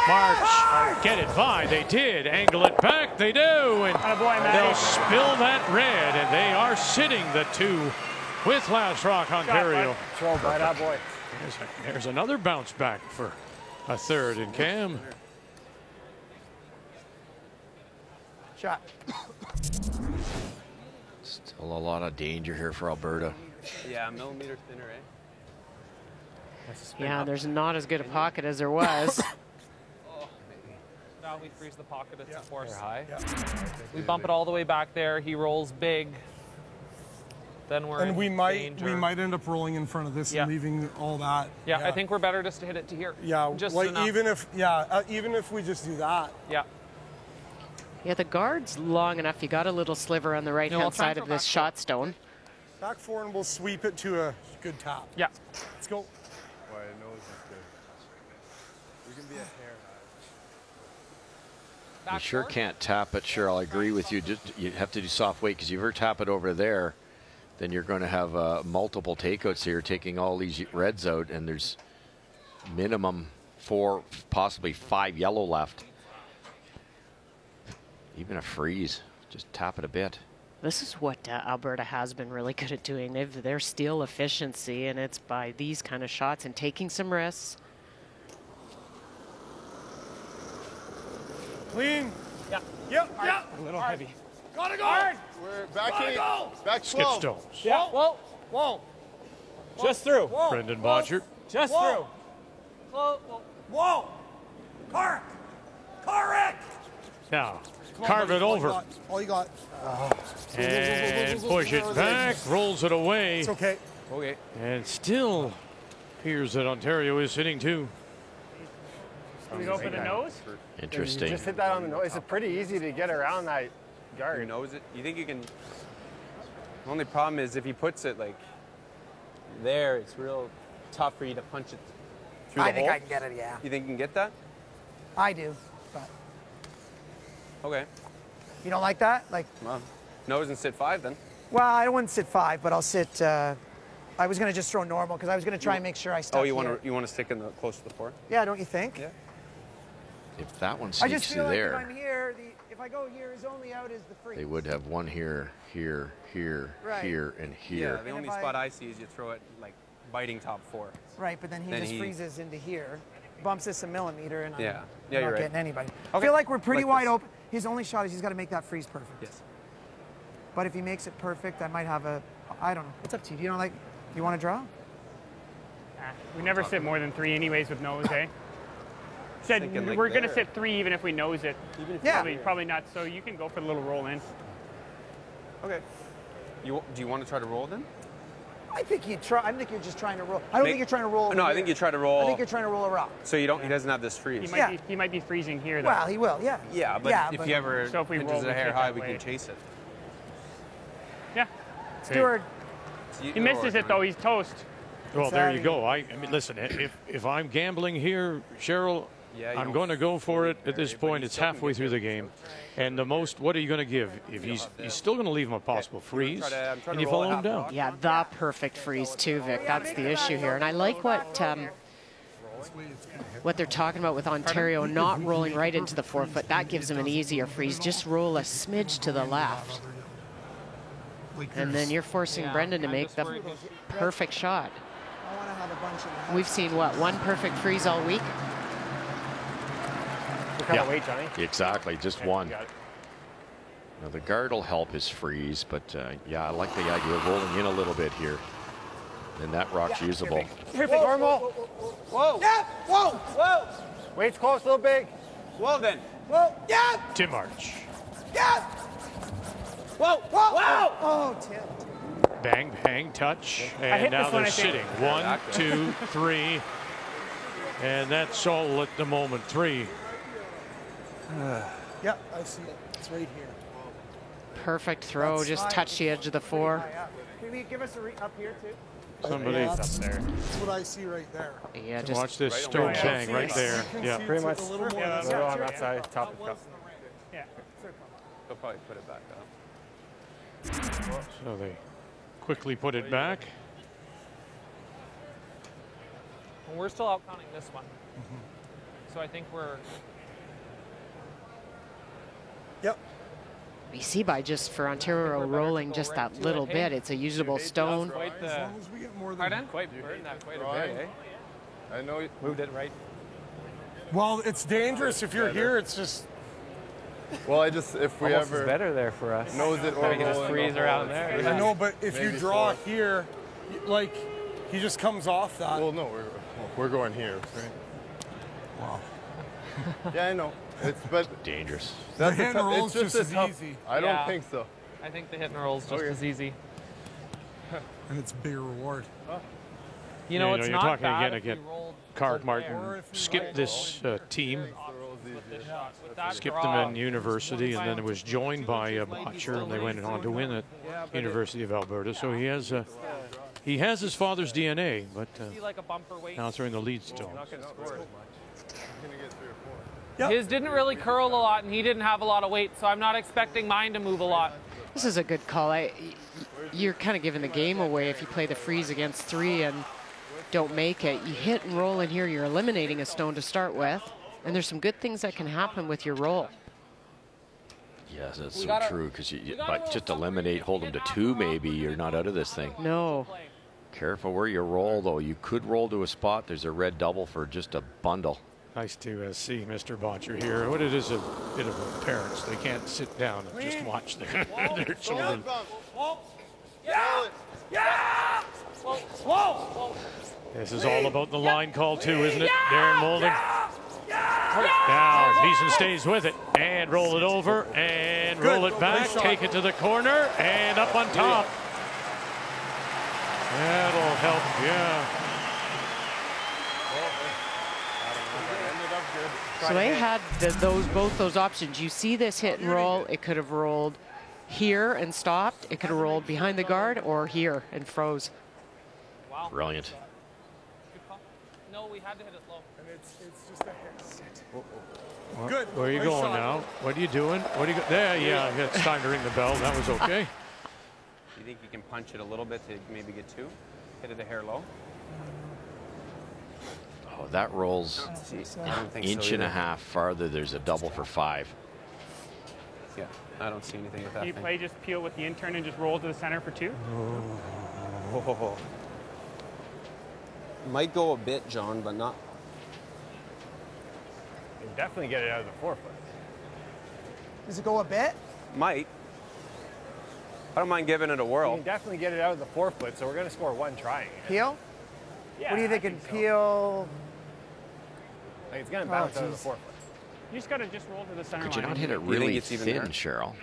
March. Get it by. They did. Angle it back. They do. And they'll spill that red. And they are sitting the 2 with Last Rock, Ontario. Throw by that boy. There's another bounce back for a third in Cam. Shot. Still a lot of danger here for Alberta. Yeah, millimeter thinner, eh? Yeah, there's not as good a pocket as there was. Now we freeze the pocket. It's a force. High. We bump it all the way back there. He rolls big. then we're And in we might danger. end up rolling in front of this and leaving all that. Yeah, I think we're better just to hit it to here. Yeah, just like enough. even if we just do that. Yeah. Yeah, the guard's long enough. You got a little sliver on the right-hand side of this shot stone. Back four, and we'll sweep it to a good tap. Yeah. Let's go. Boy, I know this is good. We can be a hair high. You sure can't tap it, Cheryl. I agree with you. You have to do soft weight, because if you ever tap it over there, then you're going to have multiple takeouts here, taking all these reds out, and there's minimum 4, possibly 5 yellow left. Even a freeze, just tap it a bit. This is what Alberta has been really good at doing. Their steal efficiency, and it's by these kind of shots and taking some risks. Clean. Yeah. Yep. Yep. A little heavy. Gotta go. Hard. We're back Gotta in. go. Back Skip slow. stones. Yeah. Whoa. Whoa. Just through. Whoa. Brendan Bottcher. Just Whoa. through. Whoa. Whoa. Correct. Now, carve it over. All you got. And push it back, rolls it away. It's okay. Okay. And still appears that Ontario is hitting 2. Can we go for the nose? Interesting. Just hit that on the nose. It's pretty easy to get around that guard. He knows it. You think you can? The only problem is if he puts it like there, it's real tough for you to punch it through the I think hole. I can get it, yeah. You think you can get that? I do, but Okay. you don't like that? Like, Well, nose and sit 5 then. well, I wouldn't sit 5, but I'll sit. I was going to just throw normal because I was going to try and make sure I stuck Oh, you here. want to stick in the close to the 4? Yeah, don't you think? Yeah. If that one I just sneaks feel to like there, if I'm here, if I go here, his only out is the freeze. they would have one here, here, here, Right. here, and here. Yeah. The And only if spot I see is you throw it like biting top 4. Right, but then he Then just he- freezes into here, bumps this a millimeter, and Yeah. I'm Yeah, not you're right. getting anybody. I Okay. feel like we're pretty Like wide this. open. His only shot is he's got to make that freeze perfect. Yes. But if he makes it perfect, I might have a. I don't know. It's up to you. Do you know, like, you want to draw? We never sit more than 3 anyways with nose, eh? Said Thinking like we're going to there. sit 3 even if we nose it. Even if Yeah. Probably not. So you can go for the little roll in. Okay. Do you want to try to roll then? I think you try. I think you're just trying to roll. I don't think you're trying to roll. No, over I think here. you try to roll. I think you're trying to roll a rock. So you don't. He doesn't have this freeze. He might be freezing here though. Well, he will. Yeah. Yeah, but if but he ever So if we pitches roll, it we a hair take high, that we way. can chase it. Yeah. Stewart. He misses it though. He's toast. Well, there you go. I mean, listen, if I'm gambling here, Cheryl, Yeah, you I'm don't going to go for it at this but point. you It's still can halfway get through the game. And the most, what are you going to give? If he's still going to leave him a possible freeze, I'm trying and to you roll follow a him down. half Yeah, the perfect freeze too, Vic. That's the issue here. And I like what they're talking about with Ontario not rolling right into the 4-foot. That gives them an easier freeze. Just roll a smidge to the left. And then you're forcing Brendan to make the perfect shot. I want to have a bunch of. We've seen, what, 1 perfect freeze all week? What kind of weight, Johnny? Exactly, just one. Got it. Now the guard will help his freeze, but yeah, I like the idea of rolling in a little bit here. And that rock's usable. Perfect. Normal. Whoa! Yeah! Whoa! Whoa! Weight's close, a little big. Well then. Whoa! Yeah! Tim March. Yeah! Whoa! Whoa! Whoa! Oh, Tim. Bang, bang, touch. I And hit now this one, they're I think. sitting. 1, 2, 3. And that's all at the moment. 3. Yeah, I see it. It's right here. Perfect throw. Just touch the edge of the 4. Can we give us a up here too? Somebody. Yeah, that's what I see right there. Yeah, just Watch this stone bang right there. Yeah. Pretty much. A little more Yeah, than they're that. on that side, top of cup. Yeah. They'll probably put it back up. So they quickly put it back. Well, we're still out counting this one. So I think we're. Yep. you see by just for Ontario rolling just that little bit, it's a usable stone. Quite the, As long as we get more than. pardon? Quite burned that quite a bit, eh? I know you Moved it right. Well, it's dangerous if you're here. It's just. Well, I just, if we Almost ever is better there for us. nose it or We can just roll in freeze the around hole, there. it's I know, but if you Maybe draw 4. here, like, he just comes off that. Well, no, we're going here. Right? Wow. Yeah, I know. It's but dangerous. That's The hit and roll's it's just as a tough, easy. I don't Yeah. think so. I think the hit and roll is just Okay. as easy. And it's a bigger reward. You know, it's you're not talking bad again. if you rolled Carrick from Martin there. skipped this team, With that skipped draw, them in university, and then it was joined by Bottcher, and they went on to win at University of Alberta. So he has his father's DNA, but like a bumper weight. now they're in the lead still. His didn't really curl a lot, and he didn't have a lot of weight, so I'm not expecting mine to move a lot. This is a good call. You're kind of giving the game away if you play the freeze against 3 and don't make it. You hit and roll in here, you're eliminating a stone to start with, and there's some good things that can happen with your roll. Yes, that's so true, because you just eliminate, hold them to 2 maybe, you're not out of this thing. No. Careful where you roll, though. You could roll to a spot. There's a red double for just a bundle. Nice to see Mr. Bottcher here. What it is a bit of parents. They can't sit down and just watch their children. This is all about the line call too, isn't it? Darren Moulding. Now Beeson stays with it and roll it over and roll it back. Take it to the corner and up on top. That'll help, yeah. So they had both those options. You see this hit and roll. It could have rolled here and stopped. It could have rolled behind the guard or here and froze. Wow. Brilliant. No, we had to hit it low. And it's just a hit. Good. Where are you going now? What are you doing? What are you there? Yeah, it's time to ring the bell. That was okay. You think you can punch it a little bit to maybe get 2? Hit it a hair low? Oh, that rolls inch and a half farther. There's a double for 5. Yeah, I don't see anything with that Can you thing. play just peel with the intern and just roll to the center for 2? Oh. Might go a bit, John, but not. You can definitely get it out of the 4-foot. Does it go a bit? Might. I don't mind giving it a whirl. You can definitely get it out of the 4-foot, so we're going to score 1 trying it. Peel? Yeah, what do you I thinking? think so. Peel? Like it's going to bounce out of the geez. 4-foot. You just got to just roll to the center Could line. you not hit it think really it's even thin, there? Cheryl?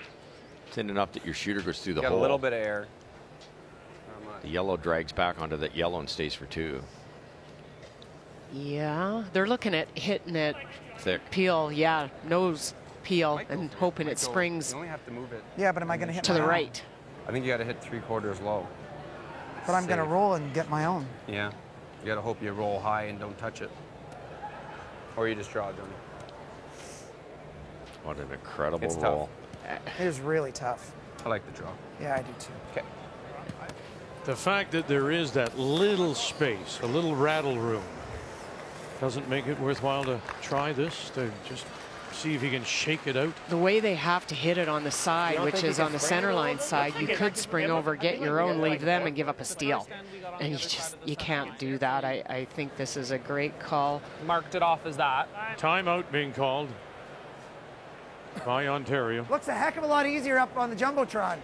Thin enough that your shooter goes through the Got hole. a little bit of air. The yellow drags back onto that yellow and stays for 2. Yeah, they're looking at hitting it Thick. peel, yeah, nose peel, and hoping it springs You only have to move it. Yeah, but am I going to hit to my the own? right. I think you got to hit 3/4 low. But I'm going to Safe. roll and get my own. Yeah. You got to hope you roll high and don't touch it. Or you just draw, Johnny. What an incredible It's roll. It is really tough. I like the draw. Yeah, I do too. Okay. The fact that there is that little space, a little rattle room, doesn't make it worthwhile to try this, to just see if you can shake it out. The way they have to hit it on the side, don't which think you is can on the spring center it line side, you could spring over, get your own, leave them, and give up a steal. And you can't do that. I think this is a great call. Marked it off as that. Timeout being called by Ontario. Looks a heck of a lot easier up on the Jumbotron.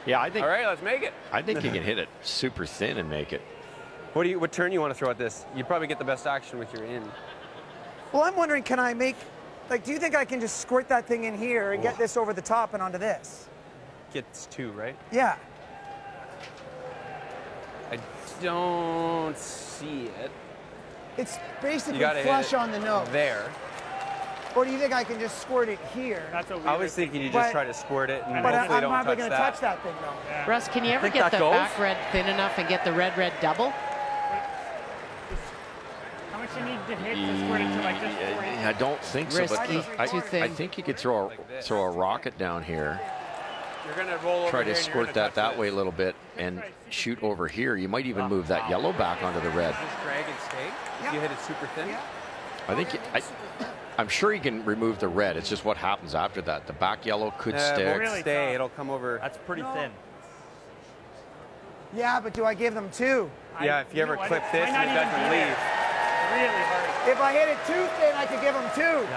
Yeah, I think. All right, let's make it. I think you can hit it super thin and make it. What turn you want to throw at this? You probably get the best action with your in. Well, I'm wondering, can I make, like, do you think I can just squirt that thing in here and get this over the top and onto this? Gets 2, right? Yeah. I don't see it. It's You basically got to flush hit it on the nose. there. Or do you think I can just squirt it here? That's what we I were was thinking you But- just try to squirt it and But hopefully I'm don't probably touch going to that. touch that thing, though. Russ, can you ever think get that the goes? back red thin enough and get the red double? How much you need to hit to squirt it to like just 4 inches? I don't think so, but Risky, too thin. I think you could throw a rocket down here, You're going to roll over try here to and you're squirt gonna that touch that this. way a little bit, and shoot over here. You might even move that yellow back onto the red. Just drag and stay. If you hit it super thin. I think I'm sure you can remove the red. It's just what happens after that. The back yellow could It stick. won't Really stay. tough. It'll come over. That's pretty thin. Yeah, but do I give them 2? Yeah, if you ever know what, clip it this, might it not even doesn't be leave. Really hard. If I hit it too thin, I could give them 2.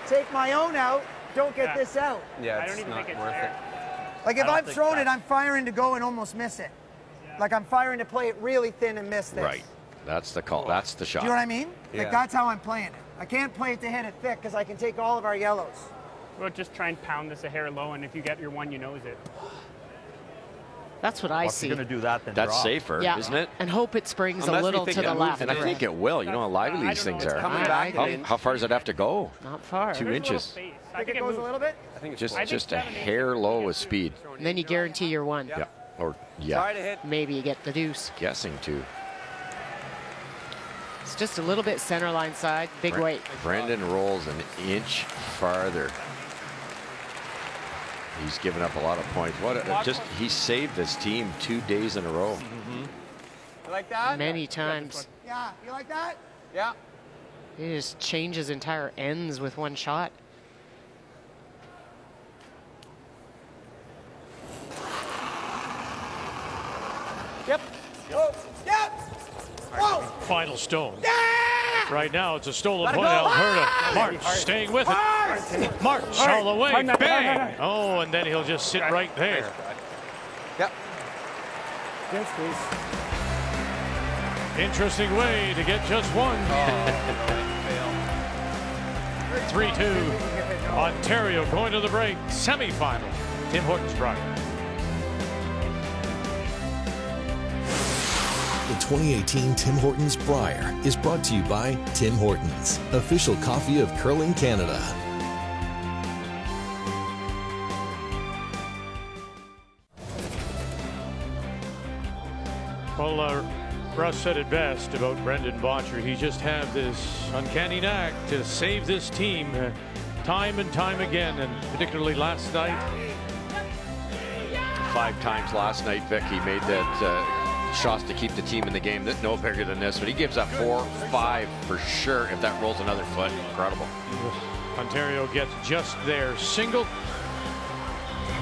Take my own out, don't get Yeah. this out. Yeah, I it's don't even not think it's worth fair. it. Like if I don't I'm think throwing it, that's- I'm firing to go and almost miss it. Like I'm firing to play it really thin and miss this. Right. That's the call. That's the shot. Do you know what I mean? Yeah. Like that's how I'm playing it. I can't play it to hit it thick because I can take all of our yellows. Well, just try and pound this a hair low, and if you get your one, you nose it. That's what I see. If you're going to do that, then That's drop. safer, isn't it? And hope it springs a little to the left. And I think it will. You know how lively these things are. How far does it have to go? Not far. 2 inches. I think it goes a little bit. Just a hair low with speed. And then you guarantee you're one. Yeah. Or Try to hit. Maybe you get the deuce. Guessing too. It's just a little bit center line side. Big weight. Brendan rolls an inch farther. He's given up a lot of points. He saved this team 2 days in a row. You like that? Many times. Yeah. You like that? Yeah. He just changes entire ends with one shot. Yep. Whoa. Yep. Whoa. Final stone. Yeah! Right now, it's a stolen Let it point, go. Alberta. Ah! March staying with it. March all the way. Bang! Oh, and then he'll just sit right there. Yep. Yes, please. Interesting way to get just one. 3-2. Ontario going to the break. Semifinal. Tim Hortons, Brier. The 2018 Tim Hortons Brier is brought to you by Tim Hortons, official coffee of Curling Canada. Well, Russ said it best about Brendan Bottcher. He just had this uncanny knack to save this team time and time again, and particularly last night. 5 times last night, Vic, he made that shots to keep the team in the game. No bigger than this, but he gives up 4, 5 for sure if that rolls another foot. Incredible. Ontario gets just their single.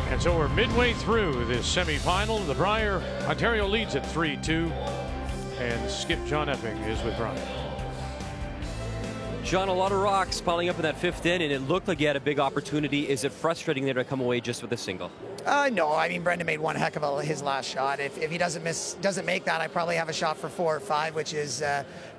And so we're midway through this semifinal. The Brier, Ontario leads at 3-2. And Skip John Epping is with Brian. John, a lot of rocks piling up in that 5th inning, and it looked like he had a big opportunity. Is it frustrating there to come away just with a single? No, I mean, Brendan made one heck of his last shot. If he doesn't make that, I probably have a shot for 4 or 5, which is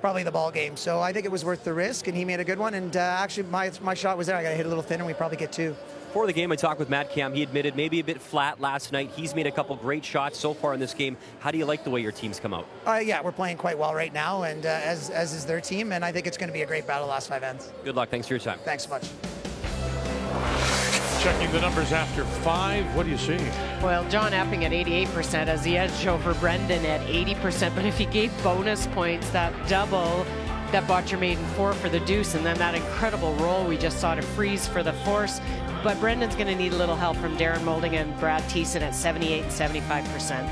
probably the ball game. So I think it was worth the risk, and he made a good one. And actually, my shot was there. I got to hit a little thinner. We probably get 2. Before the game, I talked with Matt Cam. He admitted maybe a bit flat last night. He's made a couple great shots so far in this game. How do you like the way your team's come out? Yeah, we're playing quite well right now, and as is their team, and I think it's going to be a great battle last 5 ends. Good luck. Thanks for your time. Thanks so much. Checking the numbers after 5. What do you see? Well, John Epping at 88% as the edge over Brendan at 80%. But if he gave bonus points, that double that Bottcher made in 4 for the deuce, and then that incredible roll we just saw to freeze for the force. But Brendan's going to need a little help from Darren Moulding and Brad Thiessen at 78 and 75%.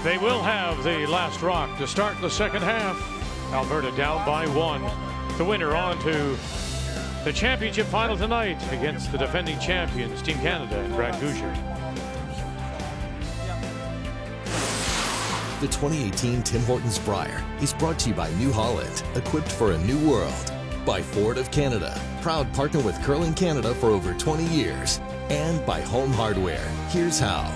They will have the last rock to start the second half. Alberta down by 1. The winner on to the championship final tonight against the defending champions, Team Canada and Brad Bottcher. The 2018 Tim Hortons Brier is brought to you by New Holland, equipped for a new world. By Ford of Canada, proud partner with Curling Canada for over 20 years. And by Home Hardware. Here's how.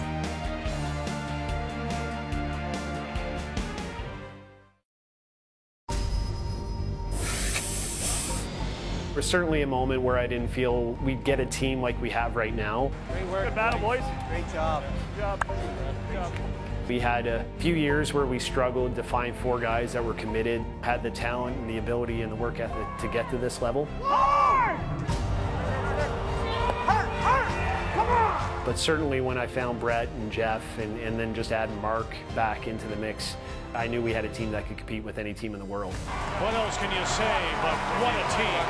There was certainly a moment where I didn't feel we'd get a team like we have right now. Great work. Good battle, boys. Great job. Good job. Good job. We had a few years where we struggled to find 4 guys that were committed, had the talent and the ability and the work ethic to get to this level. But certainly when I found Brett and Jeff and then just add Mark back into the mix, I knew we had a team that could compete with any team in the world. What else can you say but what a team?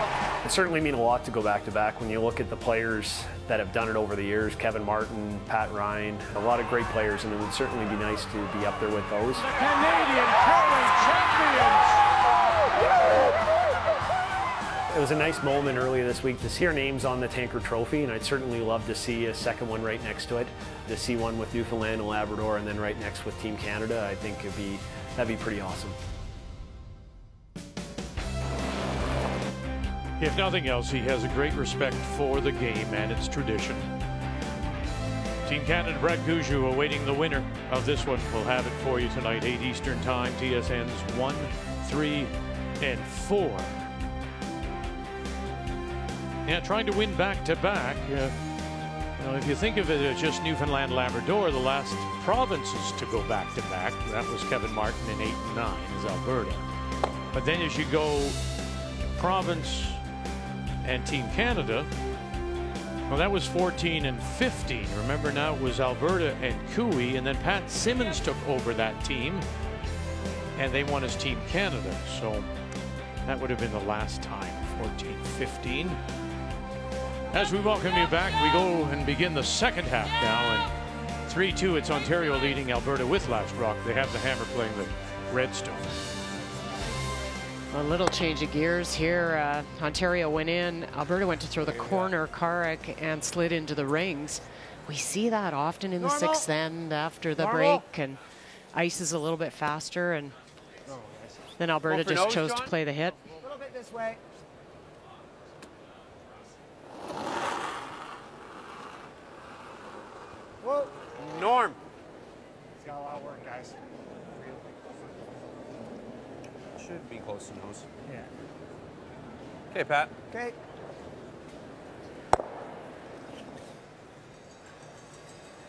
It certainly means a lot to go back-to-back when you look at the players that have done it over the years, Kevin Martin, Pat Ryan, a lot of great players, and it would certainly be nice to be up there with those. Canadian curling champions! It was a nice moment earlier this week to see our names on the Tanker Trophy, and I'd certainly love to see a second one right next to it, to see one with Newfoundland and Labrador, and then right next with Team Canada. I think that'd be pretty awesome. If nothing else, he has a great respect for the game and its tradition. Team Canada, Brad Bottcher awaiting the winner of this one. We'll have it for you tonight, 8 Eastern Time, TSNs 1, 3, and 4. Yeah, trying to win back-to-back. Now, if you think of it as just Newfoundland, Labrador, the last provinces to go back-to-back, that was Kevin Martin in 8 and 9 is Alberta. But then as you go province and Team Canada, well, that was 14 and 15. Remember, now it was Alberta and Cooey, and then Pat Simmons took over that team, and they won as Team Canada. So that would have been the last time, 14-15. As we welcome you back, we go and begin the second half now, and 3-2, it's Ontario leading Alberta with Last Rock. They have the Hammer playing the Redstone. A little change of gears here. Ontario went in. Alberta went to throw the corner. Carrick and slid into the rings. We see that often in the sixth end after the break, and ice is a little bit faster, and then Alberta just chose to play the hit. A little bit this way. Whoa. Norm. He's got a lot of work, guys. Should be close to nose. Yeah. Okay, Pat. Okay.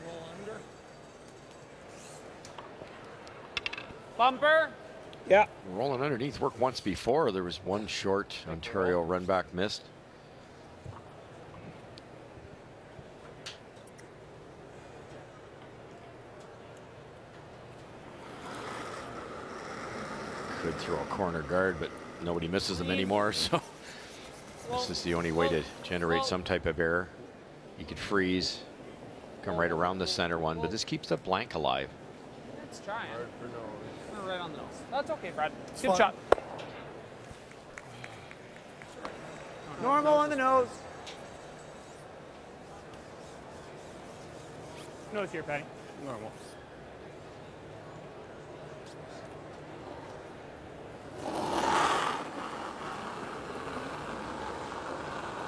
Roll under. Bumper. Yeah. Rolling underneath worked once before. There was one short Ontario run back missed. Could throw a corner guard, but nobody misses them anymore, so this is the only way to generate some type of error. You could freeze, come right around the center one, but this keeps the blank alive. It's trying. Right on the nose. That's okay, Brad. Good shot. Normal on the nose. Nose here, Patty. Normal.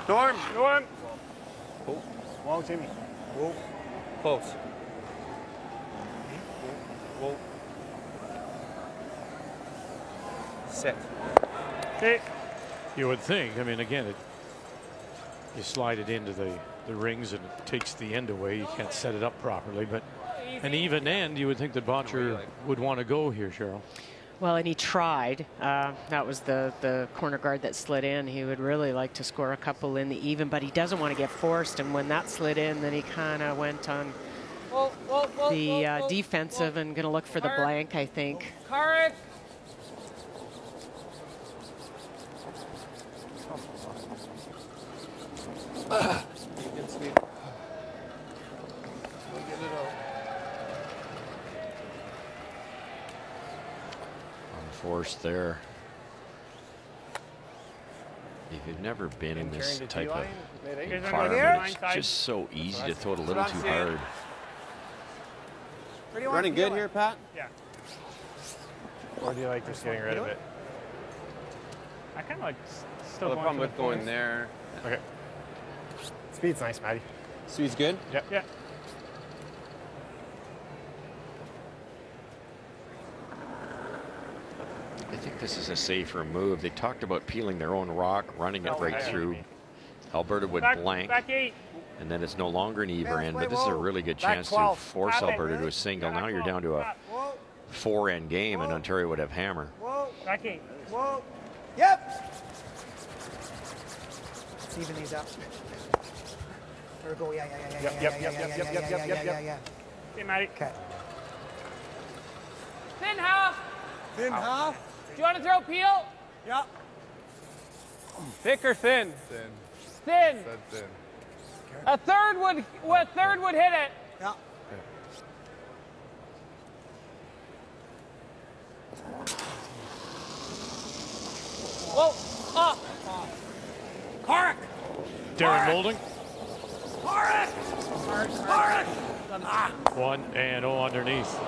Norm. Norm. Oh. Whoa, Timmy. Whoa. Close. Whoa. Sit. Okay. You would think. I mean, again, you slide it into the rings and it takes the end away. You can't set it up properly. But an even end, you would think that Bottcher would want to go here, Cheryl. Well, and he tried. That was the corner guard that slid in. He would really like to score a couple in the even, but he doesn't want to get forced. And when that slid in, then he kind of went on the defensive and going to look for the blank, I think. Carrick. Good sweep. We'll get it out. Unforced there. If you've never been in this type of environment, it's just so easy to throw it a little too hard. Running good here, Pat? Yeah. Or do you like just getting rid of it? I kind of like still Well, the going problem for with the going force. there. Okay. Speed's nice, Matty. Speed's good? Yep. Yeah. I think this is a safer move. They talked about peeling their own rock, running it right through. Alberta would blank, Back 8. and then it's no longer an even end, but this is a really good chance to force Alberta to a single. Now you're down to a 4-end game, and Ontario would have hammer. Back 8. Whoa. Yep. Let's even these up. There we go. Yeah. Okay, Matty. Okay. Thin half. Thin half. Do you want to throw peel? Yeah. Thick or thin? Thin. Thin. Said thin. A third would hit it. Yeah. Whoa. Oh. Carrick. Darren Moulding. Carrick. Carrick. 1-0 underneath.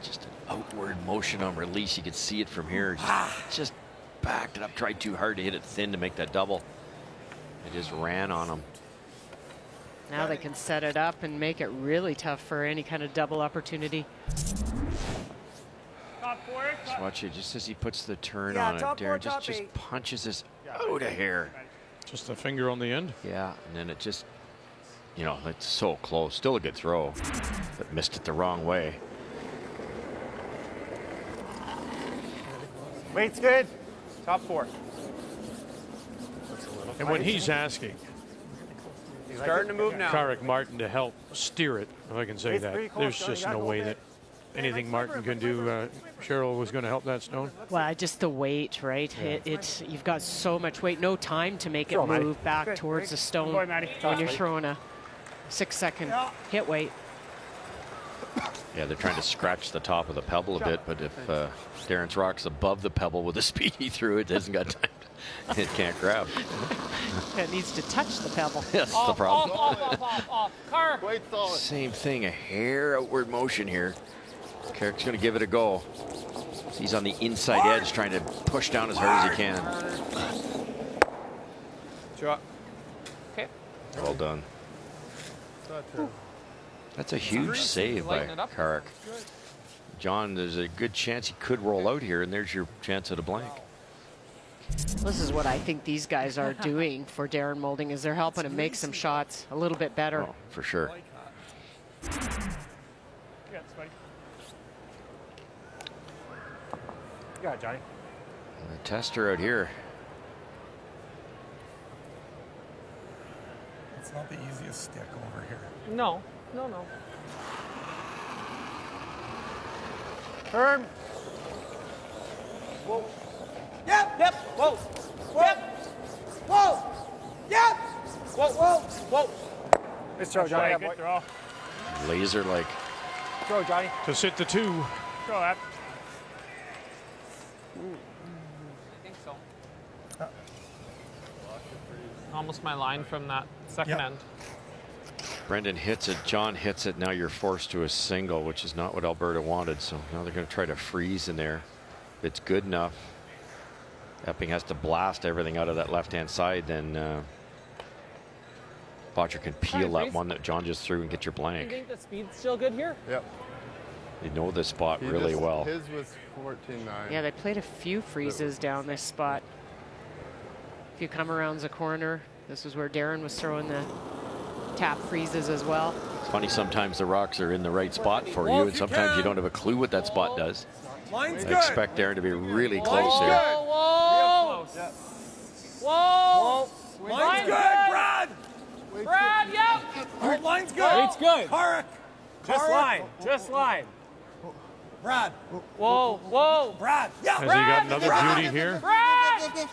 Just an outward motion on release. You could see it from here. Just backed it up, tried too hard to hit it thin to make that double. It just ran on him. Now they can set it up and make it really tough for any kind of double opportunity. Top 4. Just watch it, just as he puts the turn Yeah, on it, top Darren four, top just eight. punches this out of here. Just a finger on the end. Yeah, and then it just, you know, it's so close. Still a good throw, but missed it the wrong way. Weight's good. Top 4. And when he's asking, He's starting to move now. Karek Martin to help steer it, if I can say It's pretty that, close, there's Johnny. just You gotta no go way a that bit. anything Martin can do. Cheryl was going to help that stone. Well, just the weight, right? Yeah. You've got so much weight, no time to make it Throw, Maddie. move back Good. towards the stone Good boy, Maddie. when you're Toss, throwing a 6-second hit weight. Yeah, they're trying to scratch the top of the pebble a bit, but if Darren's rock's above the pebble with the speed he threw, it hasn't got time. It can't grab. It needs to touch the pebble. That's the problem. Off. Car. Same thing, a hair outward motion here. Karek's going to give it a go. He's on the inside edge trying to push down as hard as he can. Okay. Well done. That's a huge save by Karek. John, there's a good chance he could roll out here, and there's your chance at a blank. This is what I think these guys are doing for Darren Moulding, is they're helping him make some shots a little bit better. Oh, for sure. Yeah, Johnny. A tester out here. It's not the easiest stick over here. No. Firm. Whoa. Yep. Whoa. Yep. Whoa. Yep. Whoa. Nice throw, Johnny. Good throw. Laser like. Throw, Johnny. To sit the 2. Throw that. I think so. Almost my line from that second end. Brendan hits it, John hits it, now you're forced to a single, which is not what Alberta wanted, so now they're going to try to freeze in there. If it's good enough, Epping has to blast everything out of that left-hand side, then Bottcher can peel that one that John just threw and get your You blank. think the speed's still good here? Yep. They know this spot really well. His was 14-9. Yeah, they played a few freezes down this spot. If you come around the corner, this is where Darren was throwing the tap freezes as well. It's funny, sometimes the rocks are in the right spot for you, and sometimes you don't have a clue what that spot does. I expect Darren to be really close here. Whoa! Line's good, Brad! Brad, yep! Line's good! It's good. Karek! Just line. Brad! Whoa! Brad! Yeah! Has he got another beauty here? Brad!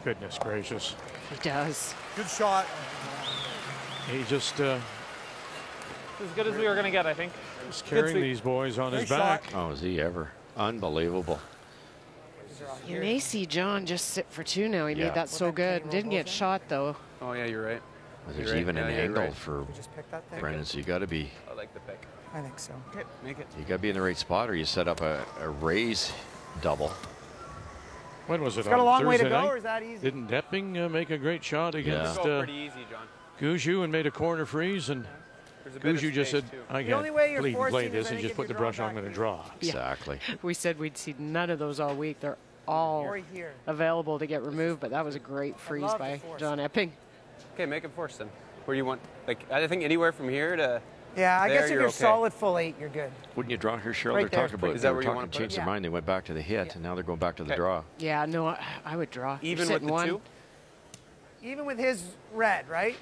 Goodness gracious. He does. Good shot. He just As good as we were going to get, I think. is carrying these boys on his back. Oh, is he ever? Unbelievable. You may see John just sit for 2 now. He Yeah. made that so good. Didn't get shot, though. Oh, yeah, you're right. Well, there's You're right. even an Yeah, you're angle right. for Just pick that thing. Brendan, so you got to be. I like the pick. I think so. Okay, make it. You got to be in the right spot, or you set up a raise double. When was it? It's got a on long way to Thursday go, night? or is that easy? Didn't Epping make a great shot against Go pretty easy, John. Guju and made a corner freeze, and There's a bit of Guju just space, said, too. I The only way can't you're believe you forcing play is, this, I and think, just if put you the draw brush on, I'm back going to to draw. Exactly. We said we'd see none of those all week. They're all Or here. available to get removed, but that was a great freeze by John Epping. Okay, make it force then. Where do you want, like, I think anywhere from here to Yeah, I there, guess if you're okay. solid full 8, you're good. Wouldn't you draw here, Cheryl? Right They're there. talking about Is that they were where you talking wanna put change it? their Yeah. mind. They went back to the hit, and now they're going back to the Okay. draw. Yeah, no, I would draw. You're even with sitting the 1. 2? Even with his red, right?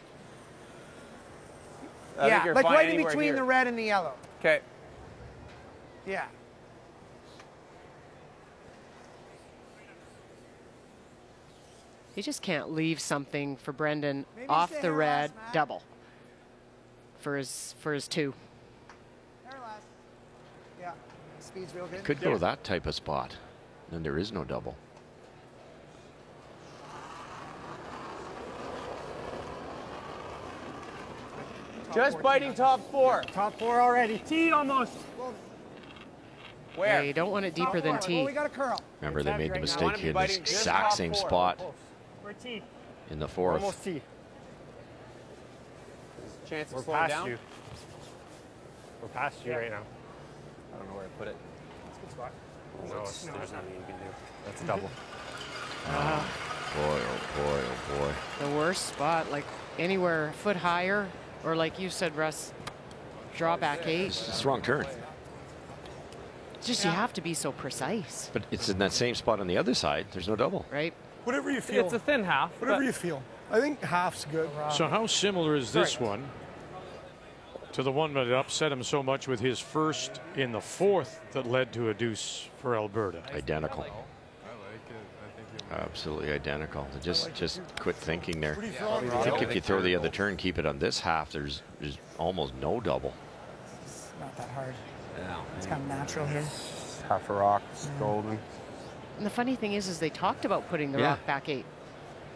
I think Yeah, you're like fine right in anywhere between here. the red and the yellow. Okay. Yeah. He just can't leave something for Brendan Maybe off stay the here red last, Matt. double for his 2. There last. Yeah. Speed's real good. Could go that type of spot. Then there is no double. Just biting top 4. Top 4 already. Tee almost. Where? Yeah, you don't want it deeper than Well, T. we got a curl. Remember, they made the I mistake wanna be here in this biting just exact top same 4. spot We're T. in the We're fourth. almost T. Chance to We're slow it past down? you. We're past you right now. I don't know where to put it. That's a good spot. There's nothing you can do. That's a double. boy, oh boy, oh boy. The worst spot, like anywhere a foot higher, or like you said, Russ, draw back 8. It's the wrong turn. Just you have to be so precise. But it's in that same spot on the other side. There's no double. Right. Whatever you feel. It's a thin half. Whatever you feel. I think half's good. So how similar is this one to the one that upset him so much with his first in the 4th that led to a deuce for Alberta? Identical. Absolutely identical. Just quit thinking there. I think if you throw the other turn, keep it on this half, there's almost no double. It's not that hard. It's kind of natural here. Half a rock, golden. And the funny thing is they talked about putting the rock back 8.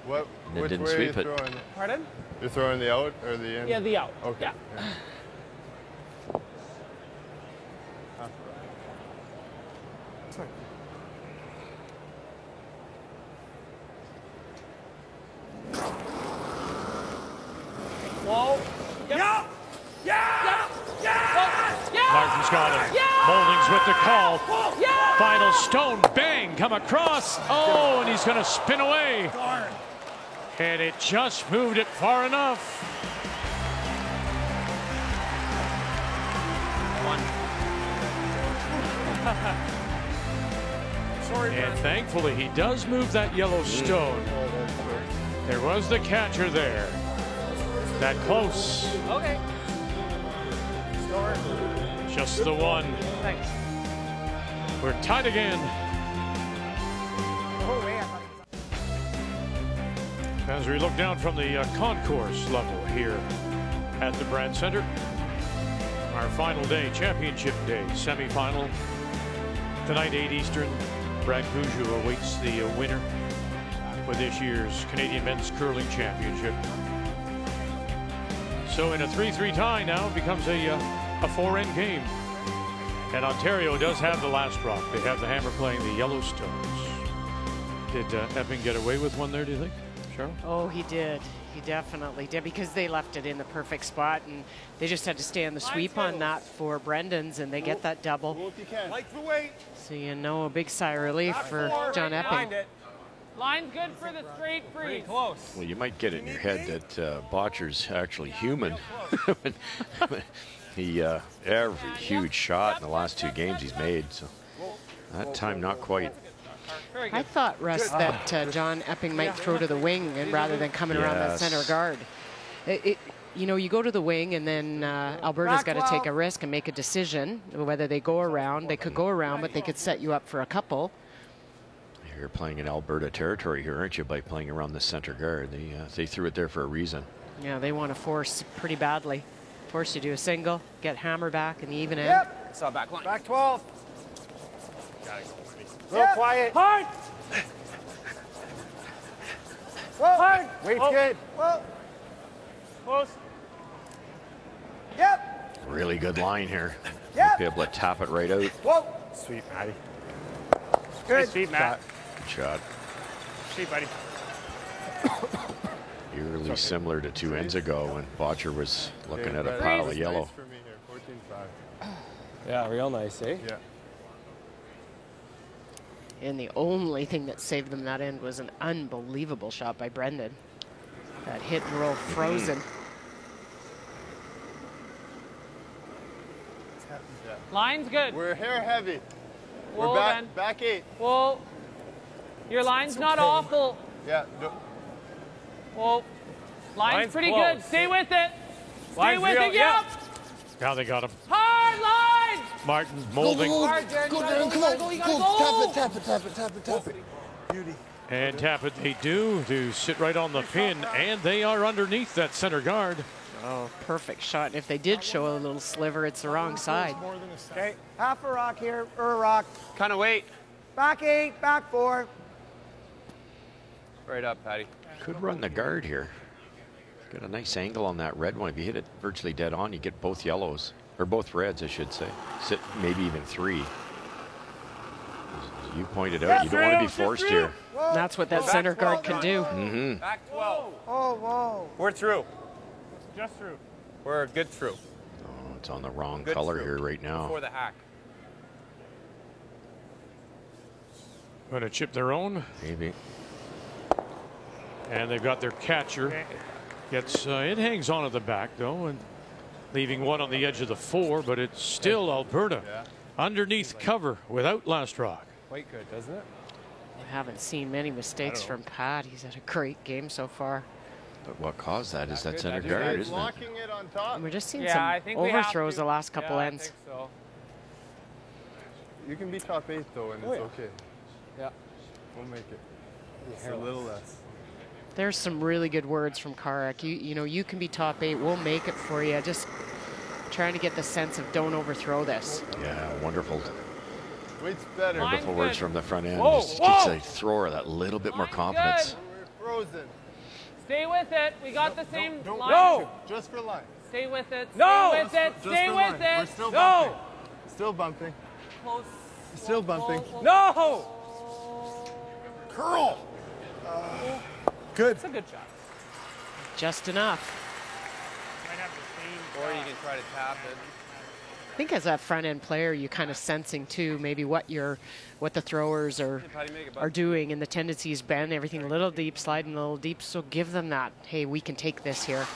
What? They Which didn't way sweep are it. you throwing? Pardon? You're throwing the out or the in? Yeah, the out. Okay. Yeah. Whoa. Yeah. Yeah. Yeah. Martin's got it. Molding's with the call. Final stone, bang, come across. Oh, and he's going to spin away. And it just moved it far enough. And thankfully, he does move that yellow stone. There was the catcher there. That close. Okay. Just the one. Thanks. We're tied again. As we look down from the concourse level here at the Brand Center, our final day, championship day, semifinal. Tonight, 8 Eastern, Brad Cuju awaits the winner for this year's Canadian Men's Curling Championship. So in a 3-3 tie now, it becomes a 4-end game. And Ontario does have the last rock. They have the Hammer playing the Yellowstones. Did Epping get away with one there, do you think, Cheryl? Oh, he did. He definitely did, because they left it in the perfect spot, and they just had to stay on the sweep on that for Brendan's, and they get that double. Like the weight. So you know, a big sigh of relief for John Epping. Line's good for the straight freeze. Close. Well, you might get it in your head that Bottcher's actually human. But he every huge shot in the last 2 games he's made. So that time not quite. I thought, Russ, that John Epping might throw to the wing and rather than coming around that center guard. You know, you go to the wing, and then Alberta's got to take a risk and make a decision whether they go around. They could go around, but they could set you up for a couple. You're playing in Alberta territory here, aren't you, by playing around the center guard? They threw it there for a reason. Yeah, they want to force pretty badly. Force you to do a single, get Hammer back in the even end. Yep. Saw back line. Back 12. Real quiet. Hard. Whoa. Hard. Weight's Whoa. good. Whoa. Close. Yep. Really good line here. Yep. Be able to tap it right out. Whoa. Sweet, Matty. Good. Nice feet, Matt. Good shot. Sweet, buddy. Eerily similar to 2 ends ago when Bottcher was looking at a pile of yellow. Nice for me here, 14-5. Yeah, real nice, eh? Yeah. And the only thing that saved them that end was an unbelievable shot by Brendan. That hit and roll frozen. Line's good. We're hair heavy. Whoa, We're back, man. back 8. Whoa. Your line's not awful. Yeah. No. Whoa. Line's pretty close. good. Stay with it. Stay Line's with real, it. Yep. Now they got him. Hard line. Martin molding. Hard, Darren. Go, You Darren, gotta come go, on. you gotta Go, go. tap it. Beauty. And tap it they do to sit right on the pin, and they are underneath that center guard. Oh, perfect shot. If they did show a little sliver, it's the wrong side. Okay, half a rock here, or a rock. Kind of weight. Back 8, back 4. Right up, Patty. Could run the guard here. Got a nice angle on that red one. If you hit it virtually dead on, you get both yellows, or both reds, I should say. Sit maybe even 3. As you pointed out, you don't want to be forced here. Whoa. That's what that center guard can do. Mm-hmm. Back 12. Oh, whoa. We're through. Just through. We're good through. Oh, it's on the wrong Good color through. here right now. Before the hack. Going to chip their own. Maybe. And they've got their catcher. Gets it hangs on at the back though, and leaving one on the edge of the 4, but it's still Alberta underneath cover without last rock. Quite good, doesn't it? I haven't seen many mistakes from Pat. He's had a great game so far. But what caused that is that center guard, isn't it? It on top. We're just seeing some overthrows the last couple ends. I think so. You can be top 8 though, and it's okay. Yeah. We'll make it. Just a little less. There's some really good words from Karek. You know, you can be top 8. We'll make it for you. Just trying to get the sense of don't overthrow this. Yeah, wonderful. Weight's better. Wonderful words from the front end. Whoa, Just gives a thrower that little bit more confidence. We're frozen. Stay with it. We got the same line. No! Just for line. Stay with it. No! Stay with it. Stay with it. We're still bumping. Still bumping. Close. Still bumping. No! Curl! Good. It's a good shot. Just enough. Or you can try to tap it. I think as a front end player, you're kind of sensing too maybe what the throwers are doing, and the tendencies bend everything a little deep, sliding a little deep. So give them that. Hey, we can take this here.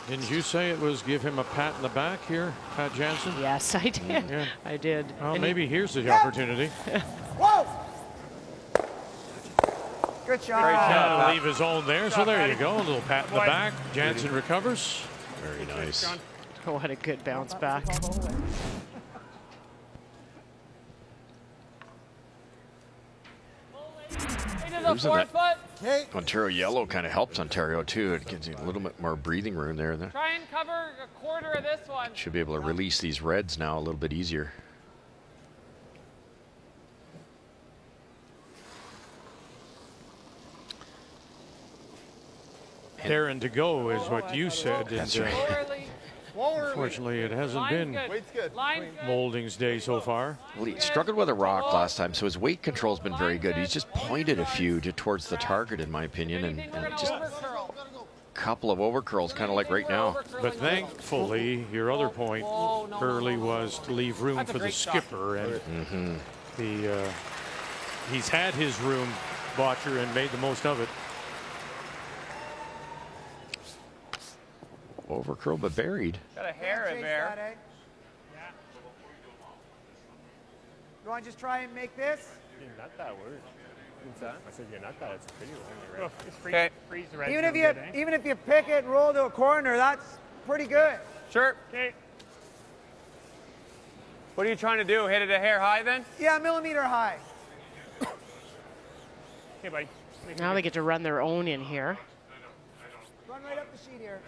Didn't you say it was give him a pat in the back here, Pat Jansen? Yes, I did. Yeah. I did. Well, And maybe here's the opportunity. Whoa! Good shot. Great job. Leave his own there. So there you go. A little pat in the back. Jansen recovers. Very nice. What a good bounce back. Losing that Ontario yellow kind of helps Ontario too. It gives you a little bit more breathing room there. Try and cover a quarter of this one. Should be able to release these reds now a little bit easier. Daring to go is what you said. That's and, right. Unfortunately, it hasn't been Molding's day so far. Well, he struggled with a rock last time, so his weight control's been very good. He's just pointed a few towards the target, in my opinion, and just a couple of overcurls, kind of like right now. But thankfully, your other point early was to leave room for the skipper, and he's had his room, Bottcher, and made the most of it. Overcurl, but buried. Got a hair in there. You want to just try and make this? You're not that word. What's that? I said you're not that. It's a pretty one. Right? Just freeze the red. Even if you pick it and roll to a corner, that's pretty good. Sure. Okay. What are you trying to do? Hit it a hair high then? Yeah, millimeter high. Okay, buddy. Now they get to run their own in here. Run right up the sheet here.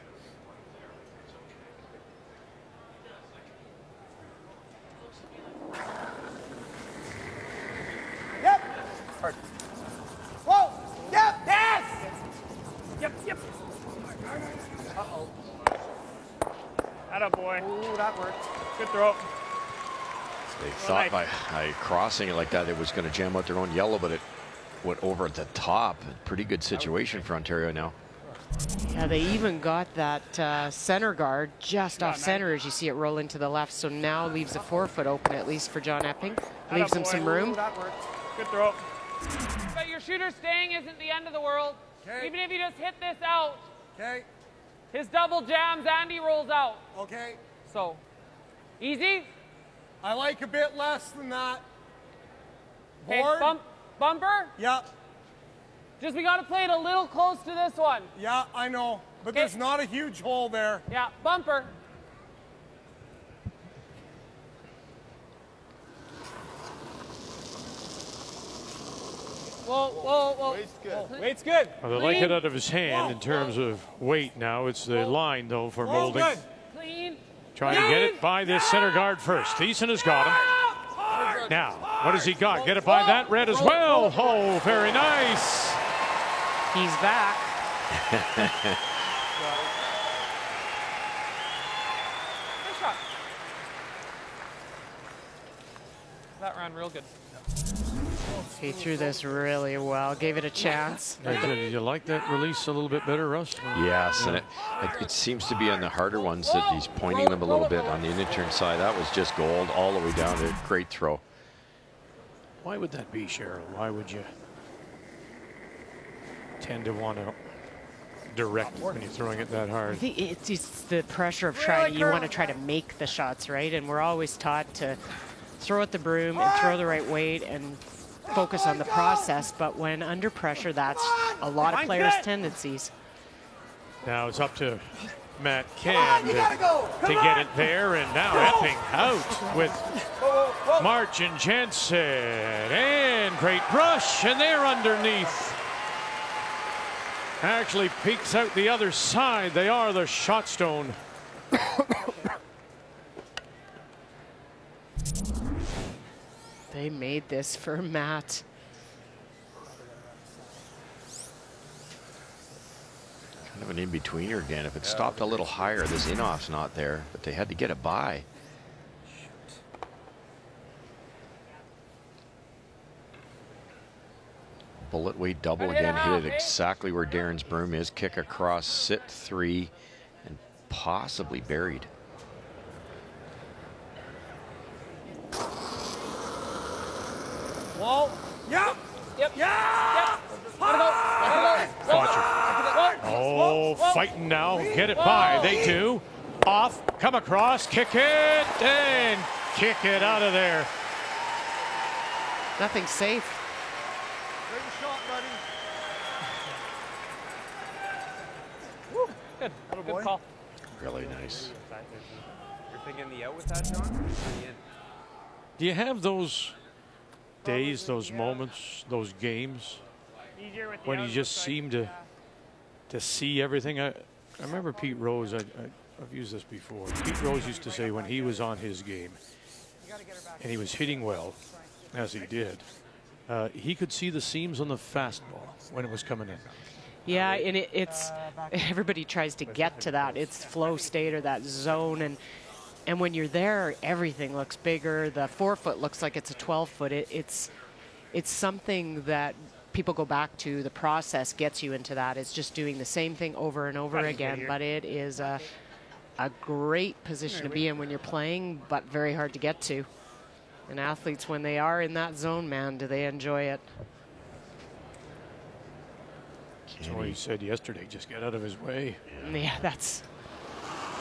Yep. Whoa. Yep. Yes. Yep. Uh-oh. Atta boy. Ooh, that worked. Good throw. They thought by crossing it like that, it was going to jam out their own yellow, but it went over at the top. A pretty good situation for Ontario now. Yeah, they even got that center guard just off center as you see it roll into the left. So now leaves a 4-foot open, at least for John Epping. Leaves him some room. Ooh, that worked. Good throw. But your shooter staying isn't the end of the world. Okay. Even if you just hit this out. Okay. His double jams and he rolls out. Okay. So, easy. I like a bit less than that. Okay, Board. bumper. Yeah. Just we got to play it a little close to this one. Yeah, I know. But there's not a huge hole there. Yeah, bumper. Whoa. Weight's good. Weight's good. Well, they like it out of his hand in terms of weight now. It's the line, though, for Molding. Good. Clean. Trying to get it by this center guard first. Thiessen has got him. Now, what has he got? Get it by that red as well. Oh, very nice. He's back. Good shot. That ran real good. He threw this really well. Gave it a chance. Did you like that release a little bit better, Russ? Yes, and it seems to be on the harder ones that he's pointing them a little bit on the in-turn side. That was just gold all the way down to a great throw. Why would that be, Cheryl? Why would you tend to want to direct when you're throwing it that I hard. think it's the pressure of trying. You want to try to make the shots, right? And we're always taught to throw at the broom and throw the right weight and focus on the process. But when under pressure, that's a lot of players' tendencies. Now it's up to Matt Cam to get it there, and now Epping out with March and Jensen, and great rush, and they're underneath. Actually peeks out the other side. They are the shot stone. They made this for Matt. Kind of an in-betweener again. If it stopped a little higher, this in-off's not there, but they had to get it by. Bullet weight double again, hit it exactly where Darren's broom is. Kick across, sit 3, and possibly buried. Whoa. Yep. Yep. Yeah. Bottcher. Oh, fighting now. Get it by. They do. Off. Come across. Kick it. And kick it out of there. Nothing safe. Great shot, buddy. Woo. Good. Good call. Really nice. You're thinking the out with that, John? Or the in? Do you have those days, those moments, those games when you just seem to see everything? I remember Pete Rose. I've used this before. Pete Rose used to say when he was on his game and he was hitting well, as he did, he could see the seams on the fastball when it was coming in. Yeah, and it's everybody tries to get to that. It's flow state or that zone, and when you're there, everything looks bigger. The 4-foot looks like it's a 12-foot. It's something that people go back to. The process gets you into that. It's just doing the same thing over and over again. But it is a great position to be in when you're playing, but very hard to get to. And athletes, when they are in that zone, man, do they enjoy it. That's what he said yesterday. Just get out of his way. Yeah, that's...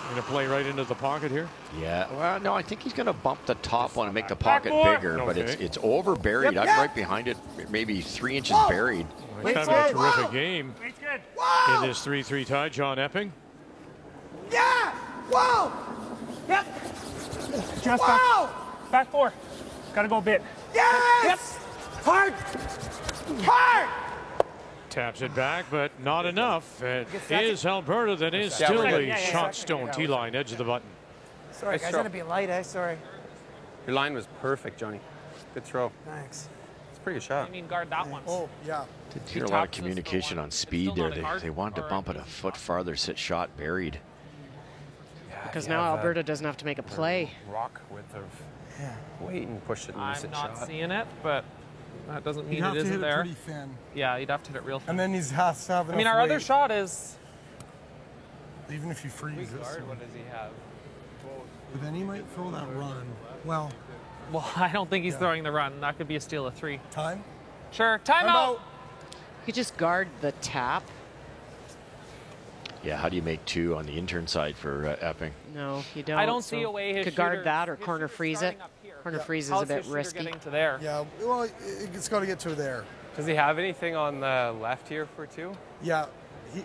Going to play right into the pocket here? Yeah, well, no, I think he's going to bump the top one and make the pocket bigger, but it's over buried. I'm right behind it, maybe 3 inches buried. Kind of a terrific game in this 3-3 tie. John Epping. Yeah! Whoa! Yep! Just back 4. Gotta go a bit. Yes! Yep! Hard! Hard! Taps it back, but not enough. It is Alberta that is still a shot stone T-line, edge of the button. Sorry, guys, gonna be light, eh? Sorry. Your line was perfect, Johnny. Good throw. Thanks. It's a pretty good shot. You mean guard that one? Oh, yeah. Did hear a lot of communication on speed there. They wanted to bump it a foot farther, sit shot buried. Because now Alberta doesn't have to make a play. Rock width of weight and push it and miss I'm it not shot. seeing it, but that doesn't mean it isn't there. Pretty thin. Yeah, you'd have to hit it real thin. And then he's has to have enough I mean, our other weight. shot is... Even if you freeze this one. What does he have? But then he might throw that run. Well, I don't think he's throwing the run. That could be a steal of 3. time? Sure. Timeout. You could just guard the tap. Yeah, how do you make 2 on the intern side for Epping? No, you don't. I don't see a way his could guard shooter- that or corner freeze it. Corner freeze is a How's bit his shooter risky. getting to there? Yeah, well, it's got to get to there. Does he have anything on the left here for 2? Yeah,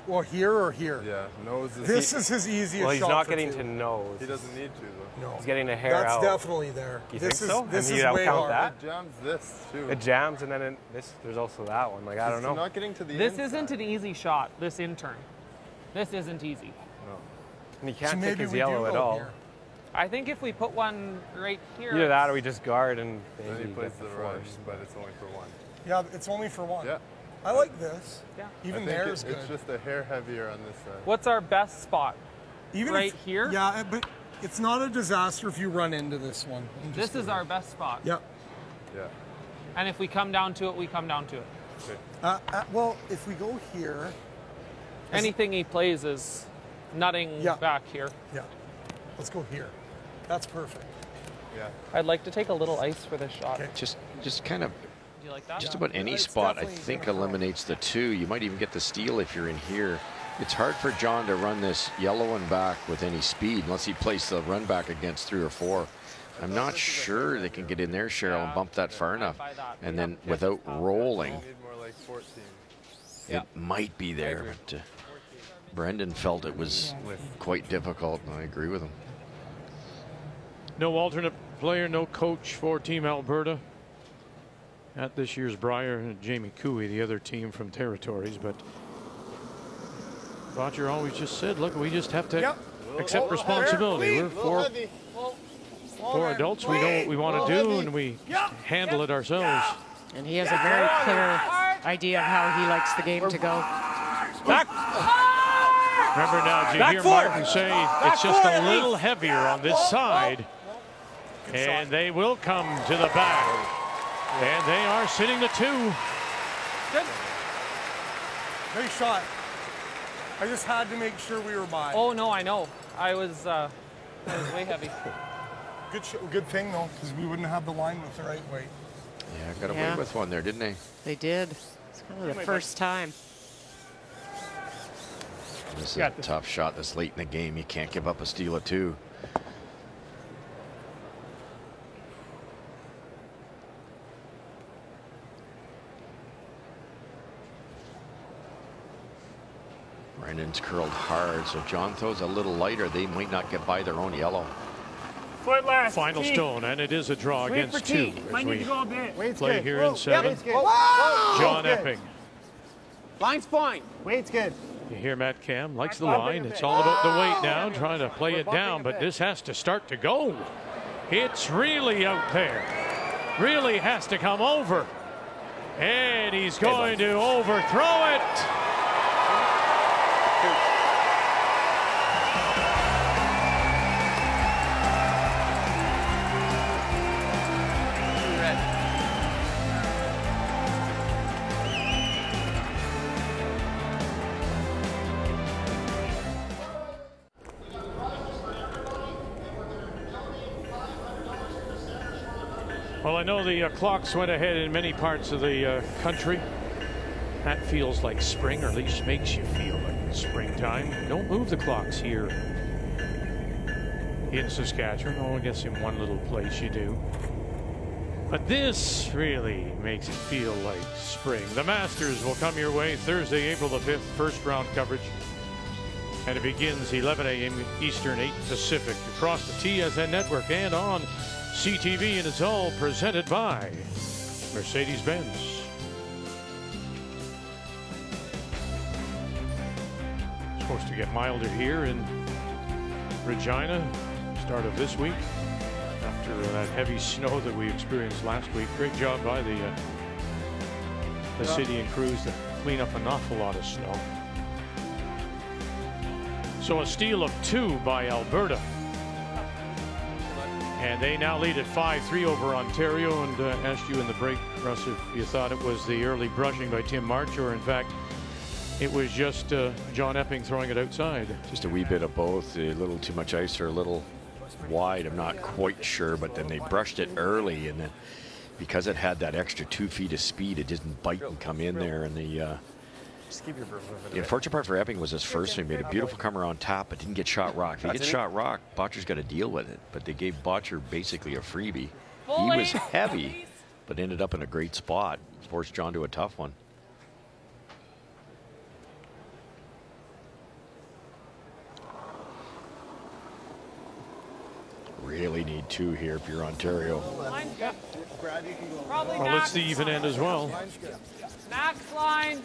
well, here or here? Yeah, nose is... This is his easiest shot. Well, he's not for getting 2. to nose. He doesn't need to, though. No. He's getting a hair That's out. definitely there. You this think is, so? This And is you way count hard. that? It jams this, too. It jams, and then there's also that one. Like, I don't know. Not getting to the This inside. isn't an easy shot, this intern. This isn't easy. No. And he can't So take maybe his we yellow do at go all. here. I think if we put one right here... Either that or we just guard and Then he maybe plays get the the rush, force. but it's only for 1. Yeah, it's only for 1. Yeah. I like this. Yeah. Even I think there is good. It's just a hair heavier on this side. What's our best spot? Even right if, here? Yeah, but it's not a disaster if you run into this one. This is our best spot. Yeah. Yeah. And if we come down to it, we come down to it. Okay. Well, if we go here... Anything he plays is nutting back here. Yeah. Let's go here. That's perfect. Yeah. I'd like to take a little ice for this shot. Just kind of... Do you like that? Just about any spot, I think, eliminates the 2. You might even get the steal if you're in here. It's hard for John to run this yellow one back with any speed unless he plays the run back against 3 or 4. I'm not sure they can get in there, Cheryl, and bump that far enough. And then without rolling, it might be there. But Brendan felt it was quite difficult, and I agree with him. No alternate player, no coach for Team Alberta at this year's Brier, and Jamie Cooey, the other team from Territories. But Bottcher always just said, look, we just have to accept responsibility. We're four adults. We know what we want to do, and we handle it ourselves. And he has a very clear idea of how he likes the game to go. Back. Remember now, did you hear Martin say it's just a little heavier on this side? And they will come to the back. And they are sitting the 2. Good. Nice shot. I just had to make sure we were by. Oh, no, I know. I was way heavy. Good thing, though, because we wouldn't have the line with the right weight. Yeah, got away with one there, didn't they? They did. It's kind of the first time. This is a tough shot this late in the game. You can't give up a steal of 2. Brendan's curled hard, so John throws a little lighter. They might not get by their own yellow. Foot last. Final stone, and it is a draw against 2 as we play here in 7. John Epping. Line's fine. Weight's good. You hear Matt Cam likes the line. It's all about the weight now, trying to play it down, but this has to start to go. It's really out there. Really has to come over. And he's going to overthrow it. Well, I know the clocks went ahead in many parts of the country. That feels like spring, or at least makes you feel like springtime. Don't move the clocks here in Saskatchewan. Oh, I guess in one little place you do. But this really makes it feel like spring. The Masters will come your way Thursday, April the 5th, first round coverage. And it begins 11 a.m. Eastern, 8 Pacific, across the TSN network and on CTV, and it's all presented by Mercedes-Benz. Supposed to get milder here in Regina, start of this week, after that heavy snow that we experienced last week. Great job by the city and crews to clean up an awful lot of snow. So a steal of 2 by Alberta. And they now lead at 5-3 over Ontario. And asked you in the break, Russ, if you thought it was the early brushing by Tim March, or in fact it was just John Epping throwing it outside. Just a wee bit of both. A little too much ice or a little wide, I'm not quite sure. But then they brushed it early, and then because it had that extra 2 feet of speed, it didn't bite and come in there. And the unfortunate part for Epping was his first. He made a beautiful come around top, but didn't get shot rock. If he gets shot rock, Bottcher's got to deal with it. But they gave Bottcher basically a freebie. He was heavy, but ended up in a great spot. Forced John to a tough one. Really need 2 here if you're Ontario. Well, it's the even end as well. Max line.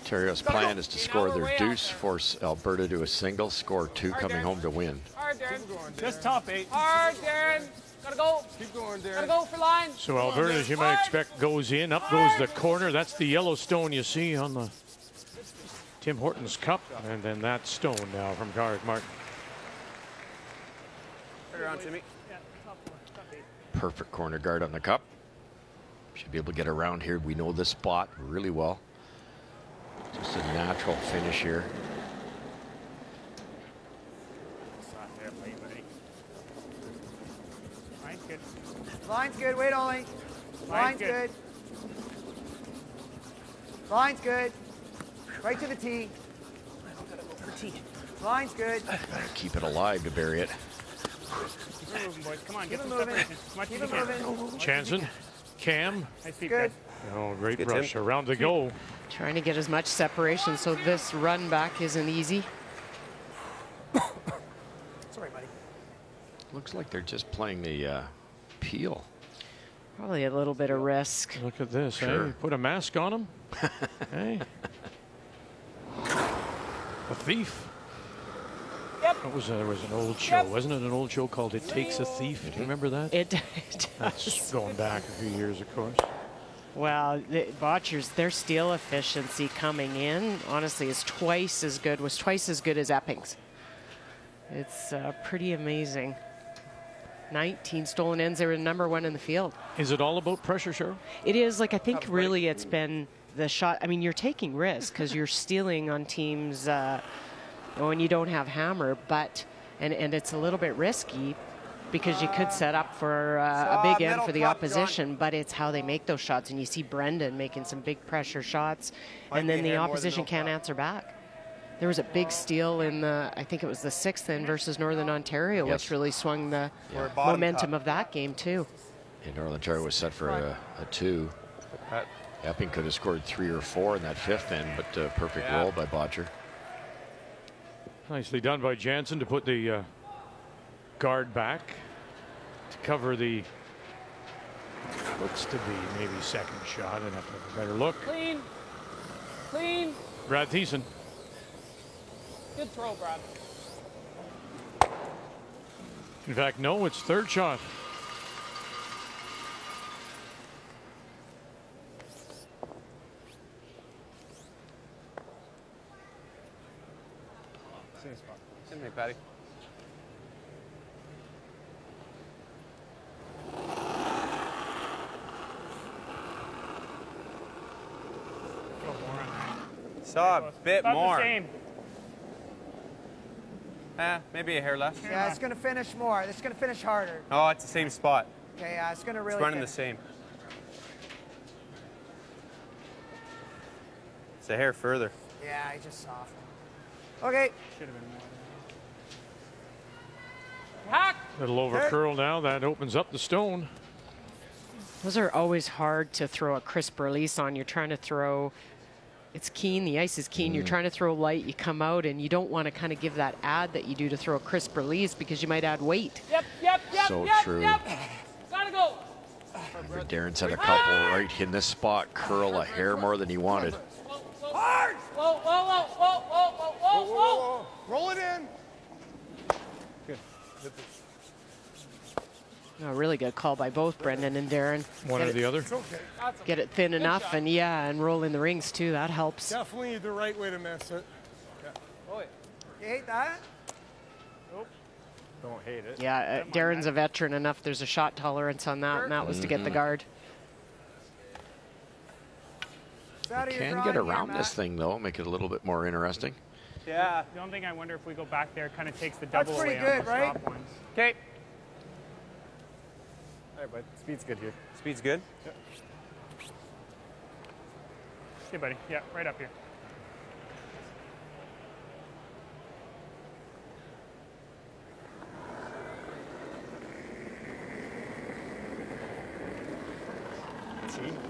Ontario's plan is to score their deuce, force Alberta to a single, score 2 coming home to win. Hard, Darren. Just top 8. Hard, Darren. Gotta go. Keep going, Darren. Gotta go for line. So Alberta, as you might expect, goes in. Up goes the corner. That's the yellow stone you see on the Tim Hortons Cup. And then that stone now from Garrett Martin. Right around, Timmy. Perfect corner guard on the cup. Should be able to get around here. We know this spot really well. Just a natural finish here. Line's good. Line's good. Wait, Ollie. Line's good. Line's good. Right to the tee. Line's good. Better keep it alive to bury it. Keep it moving, boys. Come on, get Keep some it moving. separation. Keep it moving. Jansen, Cam. Nice feet, Good. guys. Oh, great Good, brush. Tim. Around to go. Trying to get as much separation so this run back isn't easy. Sorry, buddy. Looks like they're just playing the peel. Probably a little bit of risk. Look at this. Sure. Hey, put a mask on him. Hey. A thief. What was there was an old show, wasn't it? An old show called "It Takes a Thief." Do you remember that? It That's does. going back a few years, of course. Well, the Bottcher's, their steal efficiency coming in, honestly, is twice as good as Epping's. It's pretty amazing. 19 stolen ends. They were #1 in the field. Is it all about pressure, Cheryl? It is. Like, I think really it's been the shot. I mean, you're taking risks because you're stealing on teams when you don't have hammer, but and it's a little bit risky because you could set up for a big end for the opposition, but it's how they make those shots. And you see Brendan making some big pressure shots, and then the opposition can't answer back. There was a big steal in the, I think it was the 6th end versus Northern Ontario, which really swung the momentum of that game too. And Northern Ontario was set for a 2. Epping could have scored 3 or 4 in that 5th end, but perfect roll by Bottcher. Nicely done by Jansen to put the guard back to cover the looks to be maybe second shot. I'd have to have a better look. Clean. Clean. Brad Thiessen. Good throw, Brad. In fact, no, it's third shot. Same spot. Same here, Patty. Saw a bit About more. the same. Maybe a hair less. Yeah, it's going to finish more. It's going to finish harder. Oh, it's the same spot. Okay, yeah, it's going to really It's running finish. the same. It's a hair further. Yeah, he just soft. Okay. Should have been more. Hack. Little over curl now. That opens up the stone. Those are always hard to throw a crisp release on. You're trying to throw, it's keen, the ice is keen. You're trying to throw light, you come out, and you don't want to kind of give that add that you do to throw a crisp release because you might add weight. Yep. So true. Gotta go. Remember Darren's had a couple right in this spot curl a hair more than he wanted. Hard. Whoa. Roll it in. Good. A really good call by both Brendan and Darren. One or the other. It's okay. Get it thin enough and roll in the rings too. That helps. Definitely the right way to miss it. You hate that? Don't hate it. Yeah, Darren's a veteran enough. There's a shot tolerance on that, and that was to get the guard. Can get around this thing though, make it a little bit more interesting. Yeah. The only thing I wonder if we go back there kind of takes the double That's pretty away on good, the right? stop ones. Okay. All right, bud. Speed's good here. Speed's good. Okay, buddy. Yeah, right up here.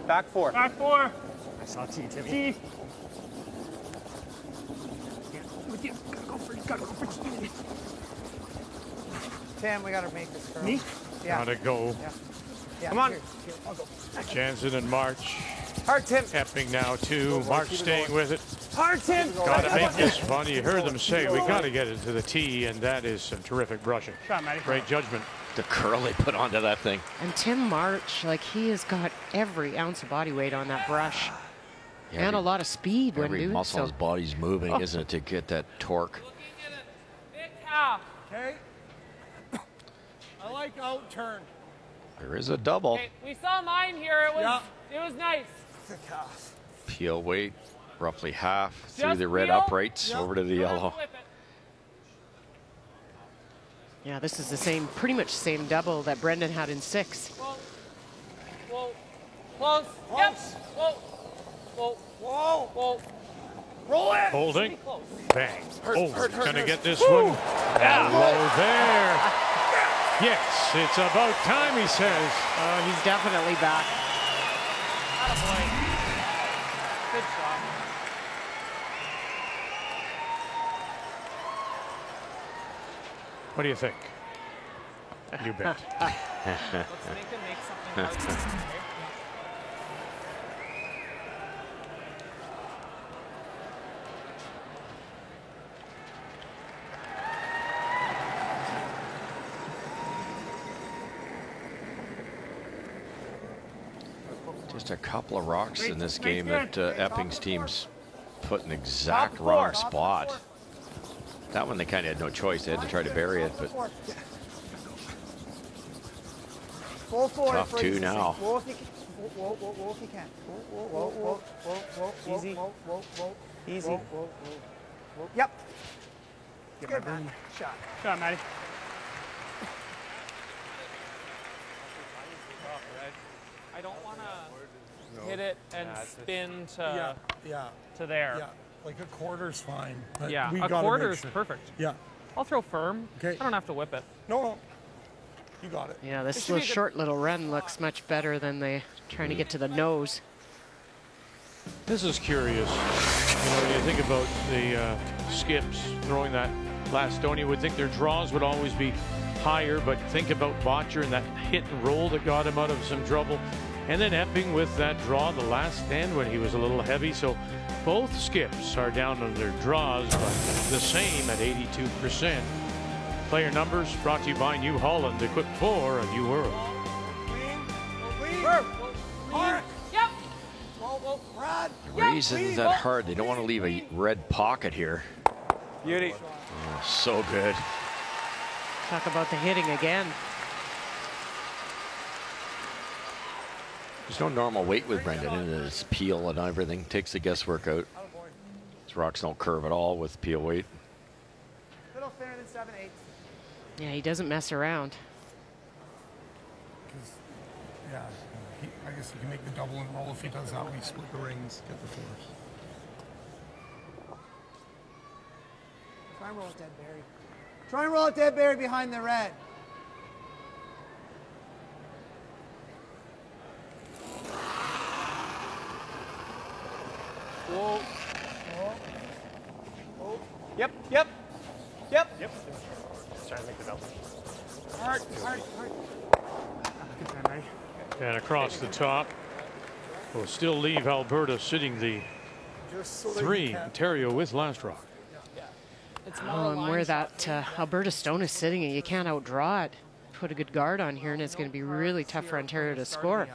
Back 4. Back 4. I saw T, Timmy. T. With you. Gotta go for T. Tim, we got to make this curl. Me? Yeah. Gotta go. Yeah. Come on. Here, I'll go. Jansen and March. Hard, Tim. Epping now too. March staying with it. Hard, Tim. Gotta make this fun. You heard them say we gotta get it to the tee, and that is some terrific brushing. Shot, Matty. Great judgment. The curl they put onto that thing. And Tim March, like he has got every ounce of body weight on that brush. Yeah, and a lot of speed when every doing muscle so. in his body's moving, isn't it, to get that torque? Big cow. Okay. I like out turn. There is a double. Okay, we saw mine here. It was nice. Peel weight, roughly half through Just the red peel. uprights over to the yellow. Flip it. Yeah, this is the same, pretty much same double that Brendan had in 6. Whoa. Close. Yep. Whoa. Roll it. Holding. Bang. He's going to get this one. Down low there. Yes, it's about time, he says. He's definitely back. Good shot. What do you think? You bet. Let's make him make something hard. Just a couple of rocks in this game that Epping's team's put in the exact wrong spot. That one they kind of had no choice. They had to try to bury it, but tough two now. Whoa, if you can. Whoa. Easy. Easy. Yep. Good, man. Shot. Shot, Matty. I don't want to hit it and spin to to there. Yeah, like a quarter's fine. But Yeah, we a gotta quarter make is sure. perfect. Yeah. I'll throw firm. Okay. I don't have to whip it. No. You got it. Yeah, this little short little run looks much better than the trying to get to the nose. This is curious. You know, when you think about the skips throwing that last stone, you would think their draws would always be higher, but think about Bottcher and that hit and roll that got him out of some trouble. And then Epping with that draw the last stand when he was a little heavy. So both skips are down on their draws, but the same at 82%. Player numbers brought to you by New Holland, equipped for a new world. Yep. Raising that hard. They don't want to leave a red pocket here. Beauty. Oh, so good. Talk about the hitting again. There's no normal weight with Brendan, and his peel and everything takes the guesswork out. His rocks don't curve at all with peel weight. Little thinner than 7/8. Yeah, he doesn't mess around. Yeah, I guess you can make the double and roll if he does that. We split the rings, get the fours. Try and roll it, Dead Barry. Try and roll it, Dead Barry, behind the red. Whoa. Yep. Just trying to make the belt. Hard. Good time, Matty. And across the top will still leave Alberta sitting the Just so that 3. you can't- Ontario with last rock. It's more Oh, a and line where shot. that Alberta stone is sitting, and you can't outdraw it. Put a good guard on here, and it's going to be really tough for Ontario to score.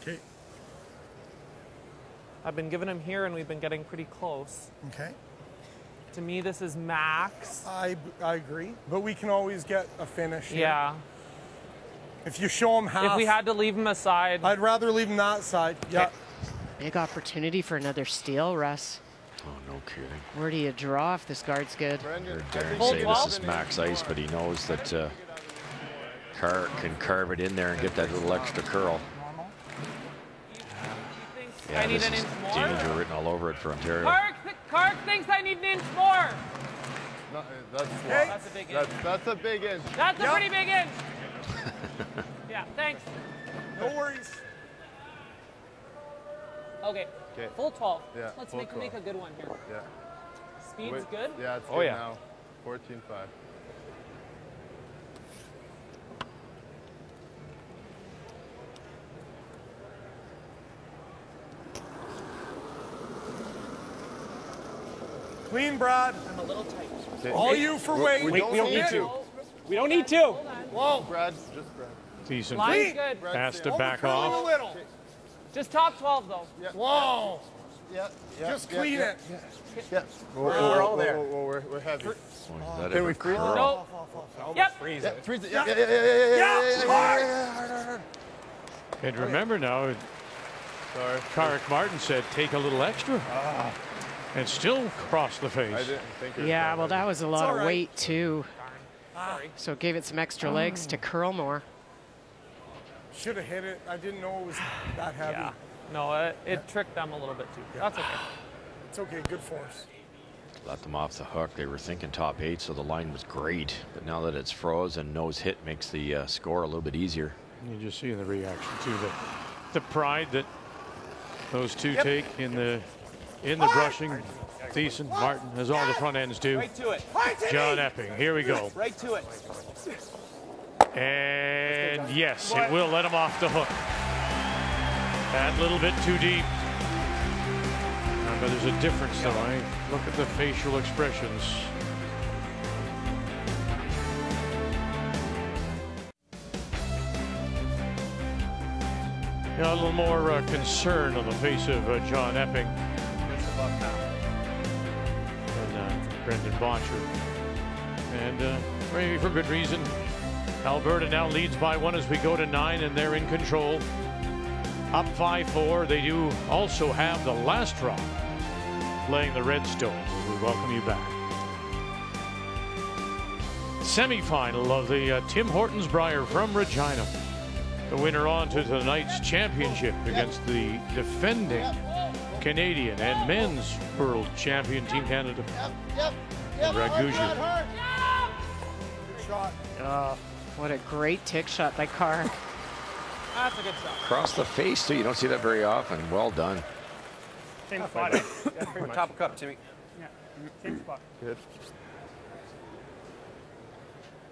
Okay. I've been giving him here, and we've been getting pretty close. Okay. To me, this is max. I agree, but we can always get a finish here. Yeah. If you show him half. If we had to leave him aside. I'd rather leave him that side. Yeah. Big opportunity for another steal, Russ. Oh, no kidding. Where do you draw if this guard's good? Heard Darren say this is max ice, but he knows that Carr can carve it in there and get that little extra curl. Yeah, I need this an is inch more? danger written all over it for Ontario. Kark thinks I need an inch more. No, that's That's a big inch. That's a big inch. That's a pretty big inch. Yeah, thanks. No worries. Okay. Okay. Full 12. Yeah, Let's full make 12. a good one here. Yeah. Speed's good? Yeah, it's Oh, good yeah. now. 14.5. Clean, Brad. I'm a little tight. Okay. All you for weight. We don't need to. We don't need to. Whoa. Brad, just Brad. Decent Line's good. pass to back Overcurling a off. little. Just top 12, though. Whoa. Yeah. Just clean it. Yeah. We're all there. We're heavy. That Can we ever freeze it? curl? No. Yep. Freeze it. Freeze it. And remember now, Sorry. Carrick Martin said take a little extra. And still cross the face. I didn't think it was Yeah, well, that was a lot all of right. weight, too. So it gave it some extra legs to curl more. Should have hit it. I didn't know it was that heavy. Yeah. No, it tricked them a little bit, too. That's okay. It's okay, good force. Let them off the hook. They were thinking top 8, so the line was great. But now that it's froze and nose hit makes the score a little bit easier. You just see the reaction to the pride that those two take in the brushing. Thiessen, Martin, as all the front ends do. Right to it. John Epping, here we go. Right to it. And yes, it will let him off the hook. That little bit too deep. But there's a difference, though. I look at the facial expressions. Yeah, a little more concern on the face of John Epping and Brendan Bottcher. And maybe for good reason. Alberta now leads by 1 as we go to 9, and they're in control. Up 5-4. They do also have the last drop playing the Redstones. We welcome you back. Semifinal of the Tim Hortons Brier from Regina. The winner on to tonight's championship against the defending Canadian and men's world champion Team Canada. Raguja. Good shot. What a great tick shot by Carr. That's a good shot. Across the face, too. You don't see that very often. Well done. Same spot. Yeah, pretty much. Top of cup, Timmy. Yeah, same spot. Good.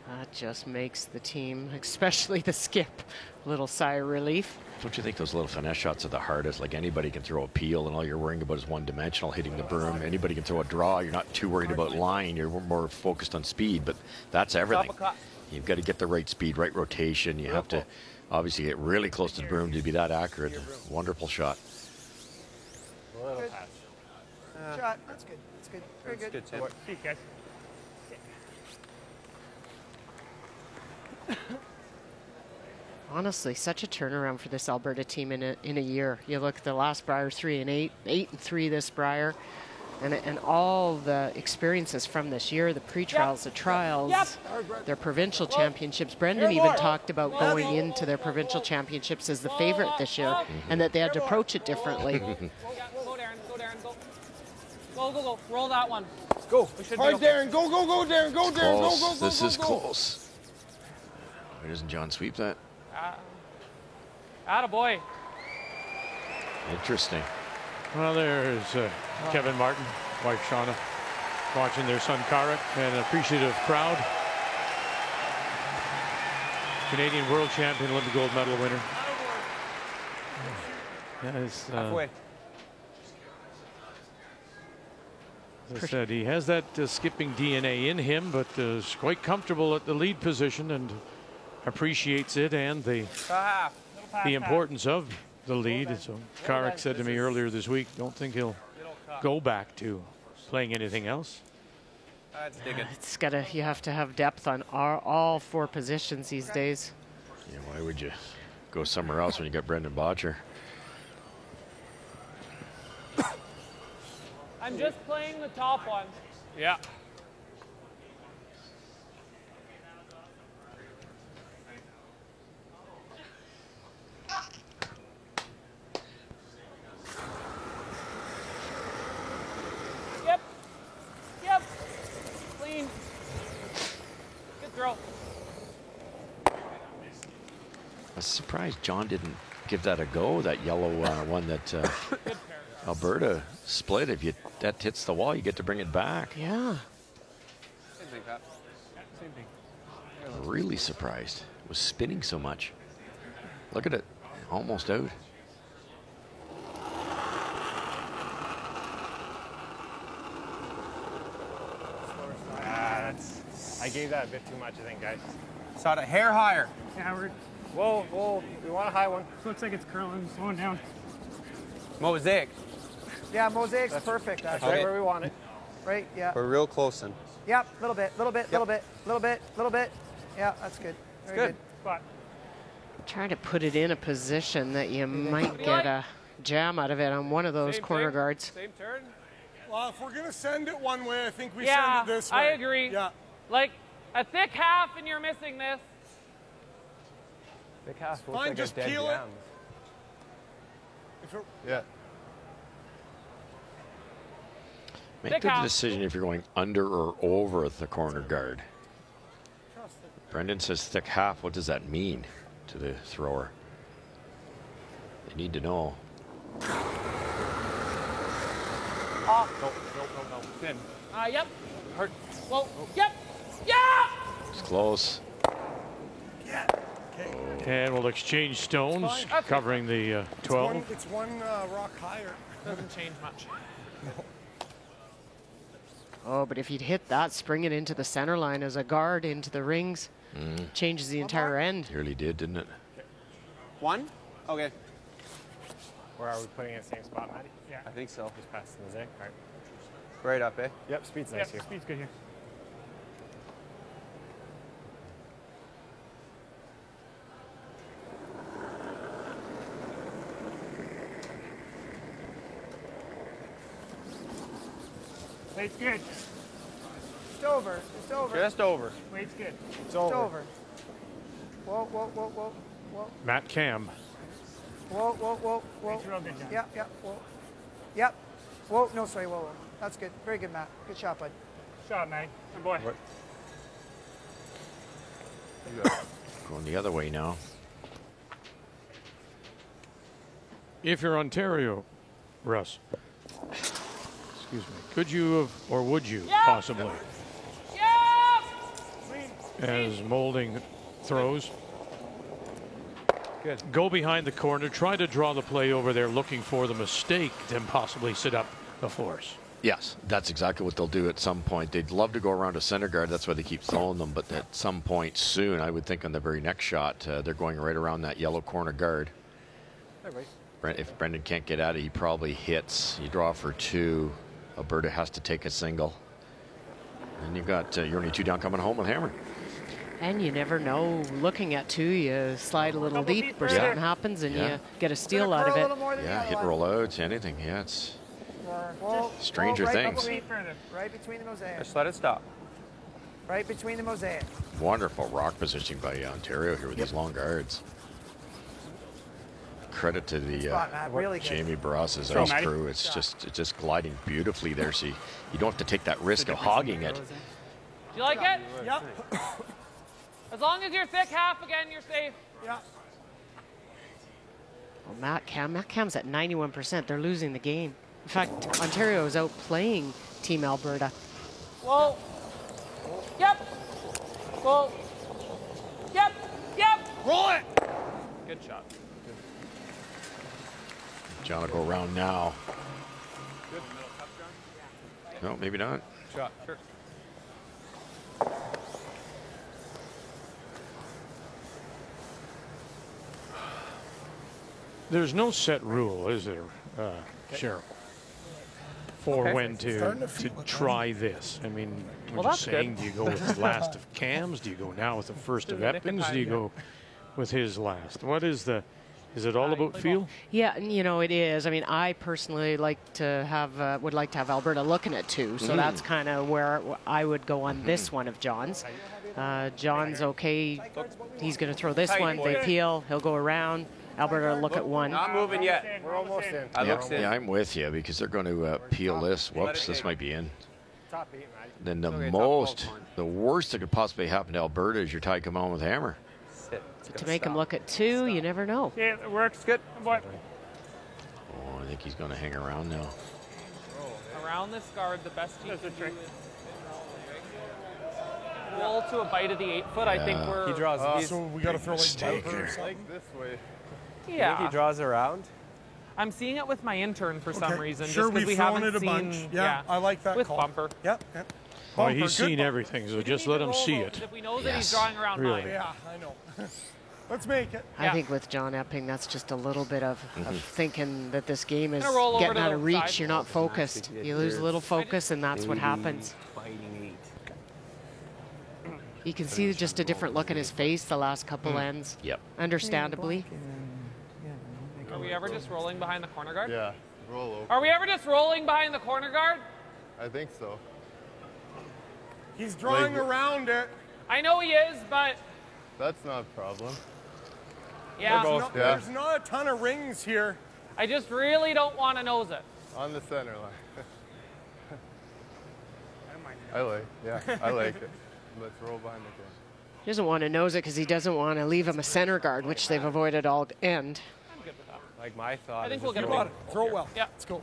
That just makes the team, especially the skip, a little sigh of relief. Don't you think those little finesse shots are the hardest? Like anybody can throw a peel and all you're worrying about is one-dimensional, hitting the broom. Anybody can throw a draw. You're not too worried about line. You're more focused on speed, but that's everything. You've got to get the right speed, right rotation. You have to obviously get really close to the broom to be that accurate. Wonderful shot. Good. Shot. That's good. That's good. Very good. Good, Tim. See you guys. Honestly, such a turnaround for this Alberta team in a year. You look at the last Brier 3-8, 8-3 this Brier, and all the experiences from this year, the pre-trials, the trials, their provincial championships. Brendan even talked about going into their provincial championships as the favorite this year, and that they had to approach it differently. Go, Darren. Go, Darren. Go. Go. Roll that one. Go. All right, Darren. Go, Darren. Go, Darren. Go. This is close. Why doesn't John sweep that? Attaboy. Interesting. Well, there's Kevin Martin, wife Shauna, watching their son Karek, and an appreciative crowd. Canadian world champion, Olympic gold medal winner. Halfway. As I said, he has that skipping DNA in him, but is quite comfortable at the lead position and appreciates it and the importance of the lead. So Karek said to me earlier this week, don't think he'll go back to playing anything else. You have to have depth on all 4 positions these days. Yeah, why would you go somewhere else when you got Brendan Bottcher? I'm just playing the top one. Yeah. Yep. Clean. Good throw. I was surprised John didn't give that a go, that yellow one that Alberta split. If that hits the wall, you get to bring it back. Yeah. Same thing, Pat. Same thing. Really surprised. It was spinning so much. Look at it. Almost out. I gave that a bit too much, I think, guys. Shot a hair higher. Howard. Whoa. We want a high one. Looks like it's curling, slowing down. Mosaic. Yeah, mosaic's perfect. That's Actually. right where we want it. Right, yeah. We're real close then. Yep, little bit. Yeah, that's good. Very good. Spot. Trying to put it in a position that you might get a jam out of it on one of those corner guards. Same turn. Well, if we're going to send it one way, I think we Yeah, send it this way. I agree. Yeah. Like a thick half and you're missing this. Big half looks Fine, like just a dead peel it. jam. If it. Yeah. Make the decision if you're going under or over the corner guard. Brendan says thick half. What does that mean to the thrower? They need to know. No. Thin. Yep. Hurt. Whoa. Yep. Yeah! It's close. And we'll exchange stones, covering the 12. It's one rock higher. Doesn't change much. Oh, but if he'd hit that, spring it into the center line as a guard into the rings, changes the entire end. Nearly did, didn't it? One? Okay. Where are we putting it? Same spot, Matty? Yeah. I think so. Just past the zig. Right. Right up, eh? Yep, speed's nice here. Speed's good here. Weight's good. Just over. Just over. Just over. Weight's good. It's over. Whoa, whoa, whoa, whoa, whoa. Matt Cam. Whoa, whoa, whoa, whoa. Weight's real good, John. Yeah, whoa. Yep. Whoa, no, sorry, whoa. That's good. Very good, Matt. Good shot, bud. Shot, Matty. Good boy. Going the other way now. If you're Ontario, Russ, excuse me, could you have, or would you possibly, as Molding throws, go behind the corner, try to draw the play over there, looking for the mistake, then possibly sit up the force? Yes, that's exactly what they'll do at some point. They'd love to go around a center guard. That's why they keep throwing them. But at some point soon, I would think on the very next shot, they're going right around that yellow corner guard. If Brendan can't get at it, he probably hits. You draw for two. Alberta has to take a single. And you've got, you're only two down coming home with hammer. And you never know. Looking at two, you slide a little deep or something happens and you get a steal out of it. Yeah, hit roll out, anything. Yeah, it's stranger things. Right between the mosaic. Just let it stop. Right between the mosaic. Wonderful rock positioning by Ontario here with these long guards. Credit to the really Jamie Barras' ice crew. It's just gliding beautifully there. So you don't have to take that risk of hogging it. Do you like it? Yep. As long as you're thick half again, you're safe. Yeah. Well, Matt Cam's at 91%. They're losing the game. In fact, Ontario is outplaying Team Alberta. Whoa. Yep. Whoa. Yep. Yep. Roll it. Good shot. John will go around now. Good middle cup, John. No, maybe not. Shot, sure. There's no set rule, is there, Cheryl, for when to try this? I mean, we're just saying, do you go with the last of Cam's? Do you go now with the first of Epping's? Do you go with his last? What is the... Is it all about feel? Yeah, you know, it is. I mean, I personally would like to have Alberta looking at two, so that's kind of where I would go on this one of John's. John's okay. He's going to throw this one. They peel. He'll go around. Alberta will look at one. Not moving yet. We're almost in. Yeah, I'm with you because they're going to peel this. Whoops, this might be in. Then the worst that could possibly happen to Alberta is your tie come on with hammer. To make him look at two, you never know. Yeah, it works. Good. Boy. Oh, I think he's going to hang around now. Around this guard, the best you can do is roll to a bite of the 8 foot. I think we're... He draws. So we got to throw like this way. Yeah. I think he draws around. I'm seeing it with my intern for some reason. Sure, just because we haven't it a seen, bunch. Yeah, I like that with call. Bumper. Yep. Oh, he's seen everything, so just let him see it. If we know that he's drawing around mine. Yeah, I know. Let's make it. I think with John Epping, that's just a little bit of thinking that this game is roll getting over out to of the reach. side. You're not focused. You lose a little focus, and that's what happens. You can see just a different look in his face the last couple ends. Yep. Understandably. Are we ever just rolling behind the corner guard? Yeah, roll over. Are we ever just rolling behind the corner guard? I think so. He's drawing around it. I know he is, but... That's not a problem. Yeah. There's not a ton of rings here. I just really don't want to nose it. On the center line. I like it. Let's roll behind the goal. He doesn't want to nose it because he doesn't want to leave him a center guard, which they've avoided all end. I'm good with that. Like my thought. I think is we'll if get you a want big. Throw it well. Yeah. Let's go.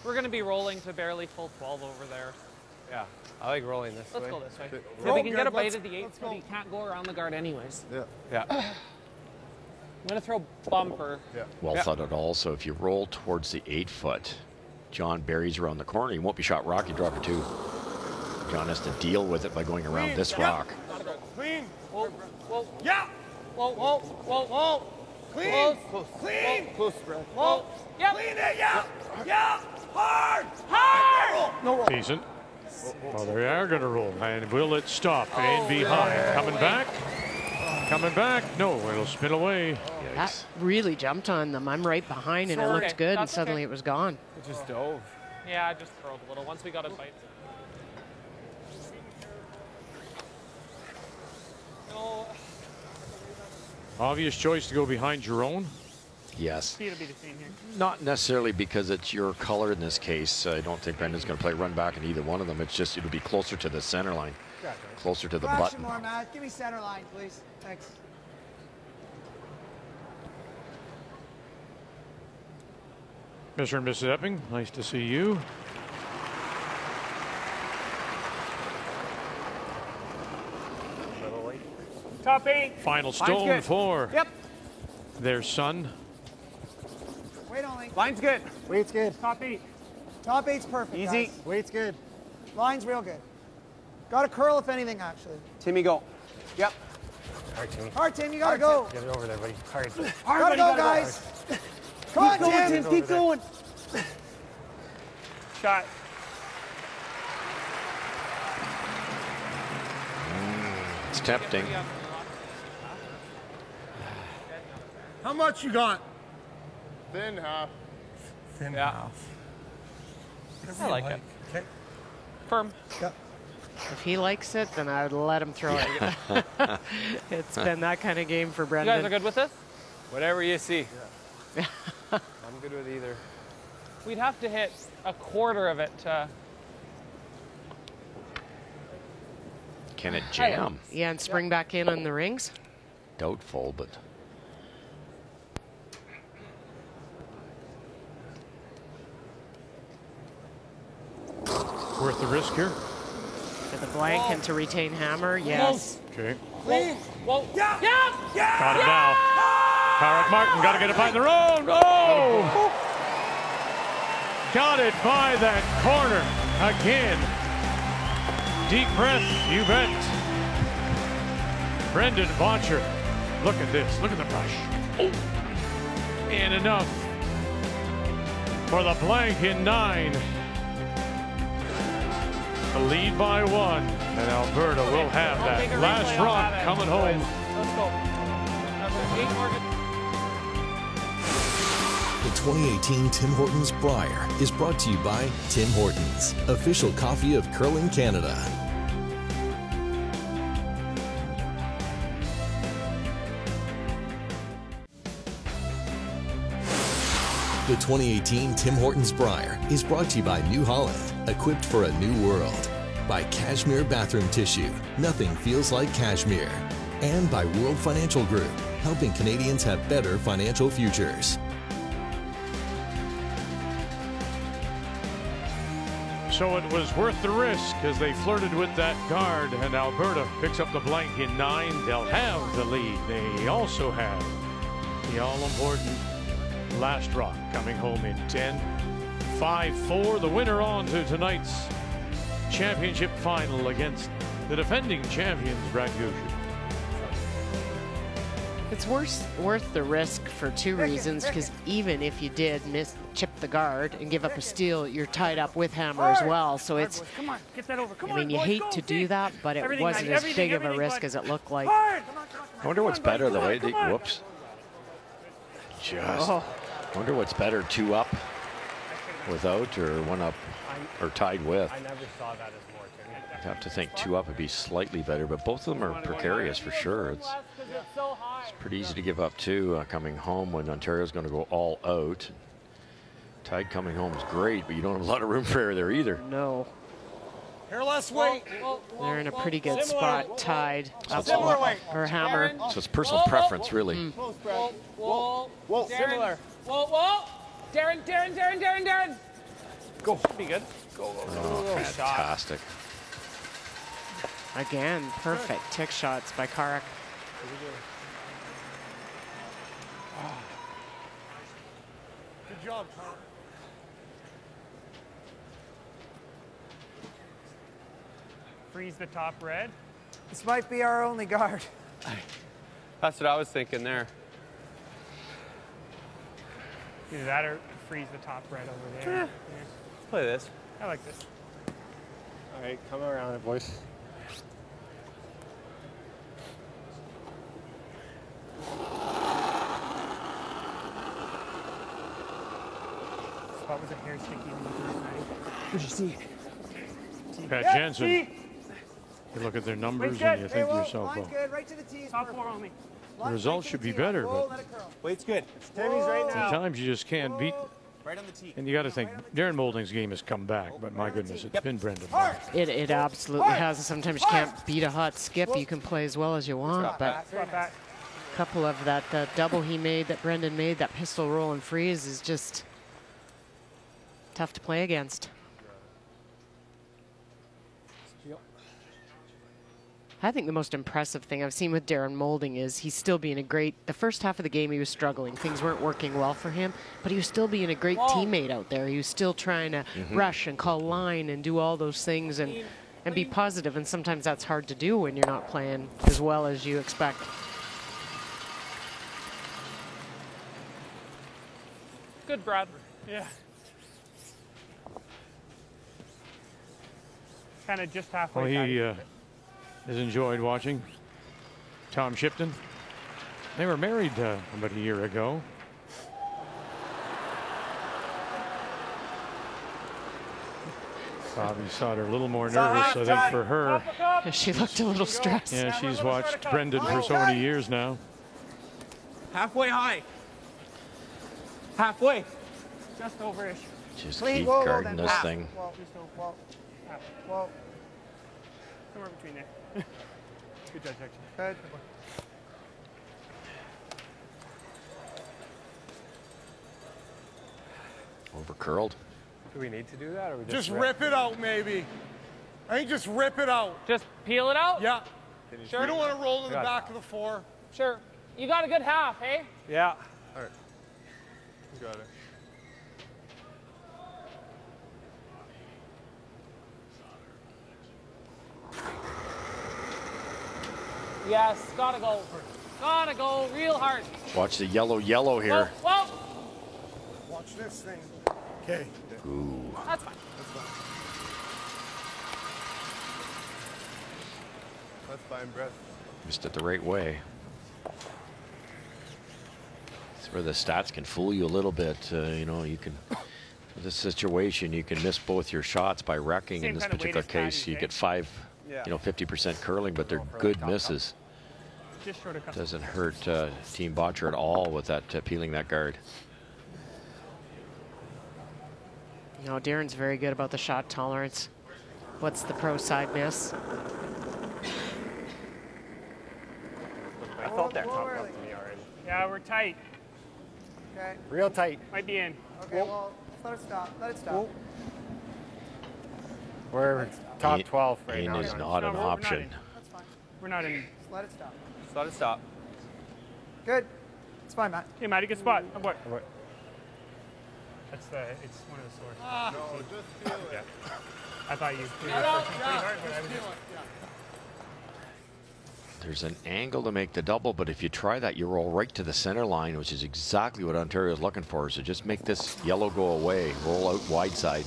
We're going to be rolling to barely full 12 over there. Yeah, I like rolling this way. Let's go this way. Okay. If we can get a bite at the 8, but he can't go around the guard anyways. Yeah. I'm going to throw bumper. Well thought out also. If you roll towards the 8-foot, John buries around the corner. He won't be shot rocky dropper too. John has to deal with it by going around this rock. Clean. Whoa, whoa. Yeah. Whoa, whoa, whoa, whoa. Clean. Close. Clean. Close spread. Whoa. Yep. Clean it. Yeah. Yeah. Hard. Hard. No roll. Decent. Well, they are going to roll. And will it stop? And behind. Coming back. Coming back. No, it'll spin away. That really jumped on them. I'm right behind, and it looked good, and suddenly it was gone. It just dove. Yeah, I just curled a little. Once we got a bite. No. Obvious choice to go behind your own. Yes. It'll be the same here. Not necessarily because it's your color in this case. I don't think Brendan's going to play run back in either one of them. It's just it'll be closer to the center line, closer to the Flash button. more, Matt. Give me center line, please. Thanks. Mr. and Mrs. Epping, nice to see you. Top 8. Final stone for their son. Wait only. Line's good. Weight's good. Top 8. Top 8's perfect. Easy. Guys. Weight's good. Line's real good. Got to curl if anything, actually. Timmy, go. Yep. Hard, Timmy. Hard, Tim. You got to go. Get it over there, buddy. Hard. Gotta go, guys. Come on, Tim. Keep going. Shot. It's tempting. How much you got? Thin half. Thin half. I like it. Okay. Firm. Yep. If he likes it, then I would let him throw it. It's been that kind of game for You Brendan. guys are good with this? Whatever you see. I'm good with either. We'd have to hit a quarter of it to... Can it jam? Yeah, and spring back in on the rings. Doubtful, but Worth the risk here. For the blank and to retain hammer, yes. Okay. Clean. Whoa. Yeah. Yeah. Yeah. Got it now. Tarek Martin got to get it by their own. Oh! Got it by that corner again. Deep breath, you bet. Brendan Bottcher. Look at this. Look at the brush. Oh. And enough for the blank in 9. The lead by 1, and Alberta will have that last rock coming home. Let's go. 8 more. The 2018 Tim Hortons Brier is brought to you by Tim Hortons, official coffee of curling Canada. The 2018 Tim Hortons Brier is brought to you by New Holland, equipped for a new world. By Cashmere Bathroom Tissue, nothing feels like cashmere. And by World Financial Group, helping Canadians have better financial futures. So it was worth the risk as they flirted with that guard, and Alberta picks up the blank in 9. They'll have the lead. They also have the all-important last rock coming home in 10. 5-4, the winner on to tonight's championship final against the defending champions, Brad Goucher. It's worth the risk for 2 reasons, because even if you did chip the guard and give up a steal, you're tied up with hammer as well. So it's, Come on, get that over. Come I mean, on, you boys, hate go, to team. do that, but it Everything, wasn't buddy, as everything, big of a everything, risk bud. as it looked like. Hard. I wonder what's better, the way they, whoops. Oh. Wonder what's better, 2 up without or 1 up or tied with. I never saw that as more, Timmy. I'd have to think 2 up would be slightly better, but both of them are precarious for sure. It's pretty easy to give up 2 coming home when Ontario's going to go all out. Tide coming home is great, but you don't have a lot of room for error there either. No. Here, less weight. They're in a pretty good spot, Tide. Similar weight. Or Hammer. So it's personal preference, really. Whoa. Whoa. Similar. Whoa. Darren. Go. Should be good. Go. Oh, fantastic. Again, perfect tick shots by Karak. Good job, Tom. Freeze the top red. This might be our only guard. That's what I was thinking there. Either that or freeze the top red over there. Let's play this. I like this. All right, come around it, boys. Spot was a hair sticky in the first night. What'd you see? Pat Yeah, Jansen. see? You look at their numbers Weight's and good. you think to yourself, Line's well, good, right to the tees. Top 4 only. the results should be better, but Weight's good. Timmy's right now. sometimes you just can't beat. Right on the tee. And you got to think, Darren Moulding's game has come back, but my goodness, it's been Brendan. It absolutely has. And sometimes you can't beat a hot skip. You can play as well as you want, but a couple of that double he made, that Brendan made, that pistol roll and freeze is just tough to play against. I think the most impressive thing I've seen with Darren Moulding is he's still being the first half of the game he was struggling. Things weren't working well for him, but he was still being a great teammate out there. He was still trying to rush and call line and do all those things and be positive, and sometimes that's hard to do when you're not playing as well as you expect. Good, Brad. Yeah. Kind of just halfway. Well, he has enjoyed watching Tom Shipton. They were married about a year ago. Bobby saw her a little more nervous, I think, for her. Yeah, she looked a little stressed. Yeah, she's watched Brendan for so many years now. Halfway high. Halfway. Just over-ish. Just keep guarding this thing. Well, somewhere between there. Good judge, actually. Good. Over curled. Do we need to do that, or we Just rip it out, maybe. I think just rip it out. Just peel it out? Yeah. Sure. We don't want to roll to the back of the 4. Sure. You got a good half, hey? Yeah. All right. You got it. Yes, gotta go. Gotta go real hard. Watch the yellow here. Whoa. Watch this thing. Okay. Ooh. That's fine. That's fine, Brett. Missed it the right way. It's where the stats can fool you a little bit. You know, you can, in this situation, you can miss both your shots by wrecking. In this particular case, you get 5, you know, 50% curling, but they're good misses. Just short of custom. Doesn't hurt Team Bottcher at all with that peeling that guard. You know, Darren's very good about the shot tolerance. What's the pro side miss? I felt that top up to me already. Yeah, we're tight. Okay. Real tight. Might be in. Okay, well, let it stop. Let it stop. We're top 12 right in now. is not an option. That's fine. We're not in. Just let it stop. Just let it stop. Good. It's fine, Matt. Hey, Matty, good spot. Oh, boy. That's it's one of the sores. No, just feel it. Yeah. I thought you. There's an angle to make the double, but if you try that, you roll right to the center line, which is exactly what Ontario is looking for. So just make this yellow go away. Roll out wide side.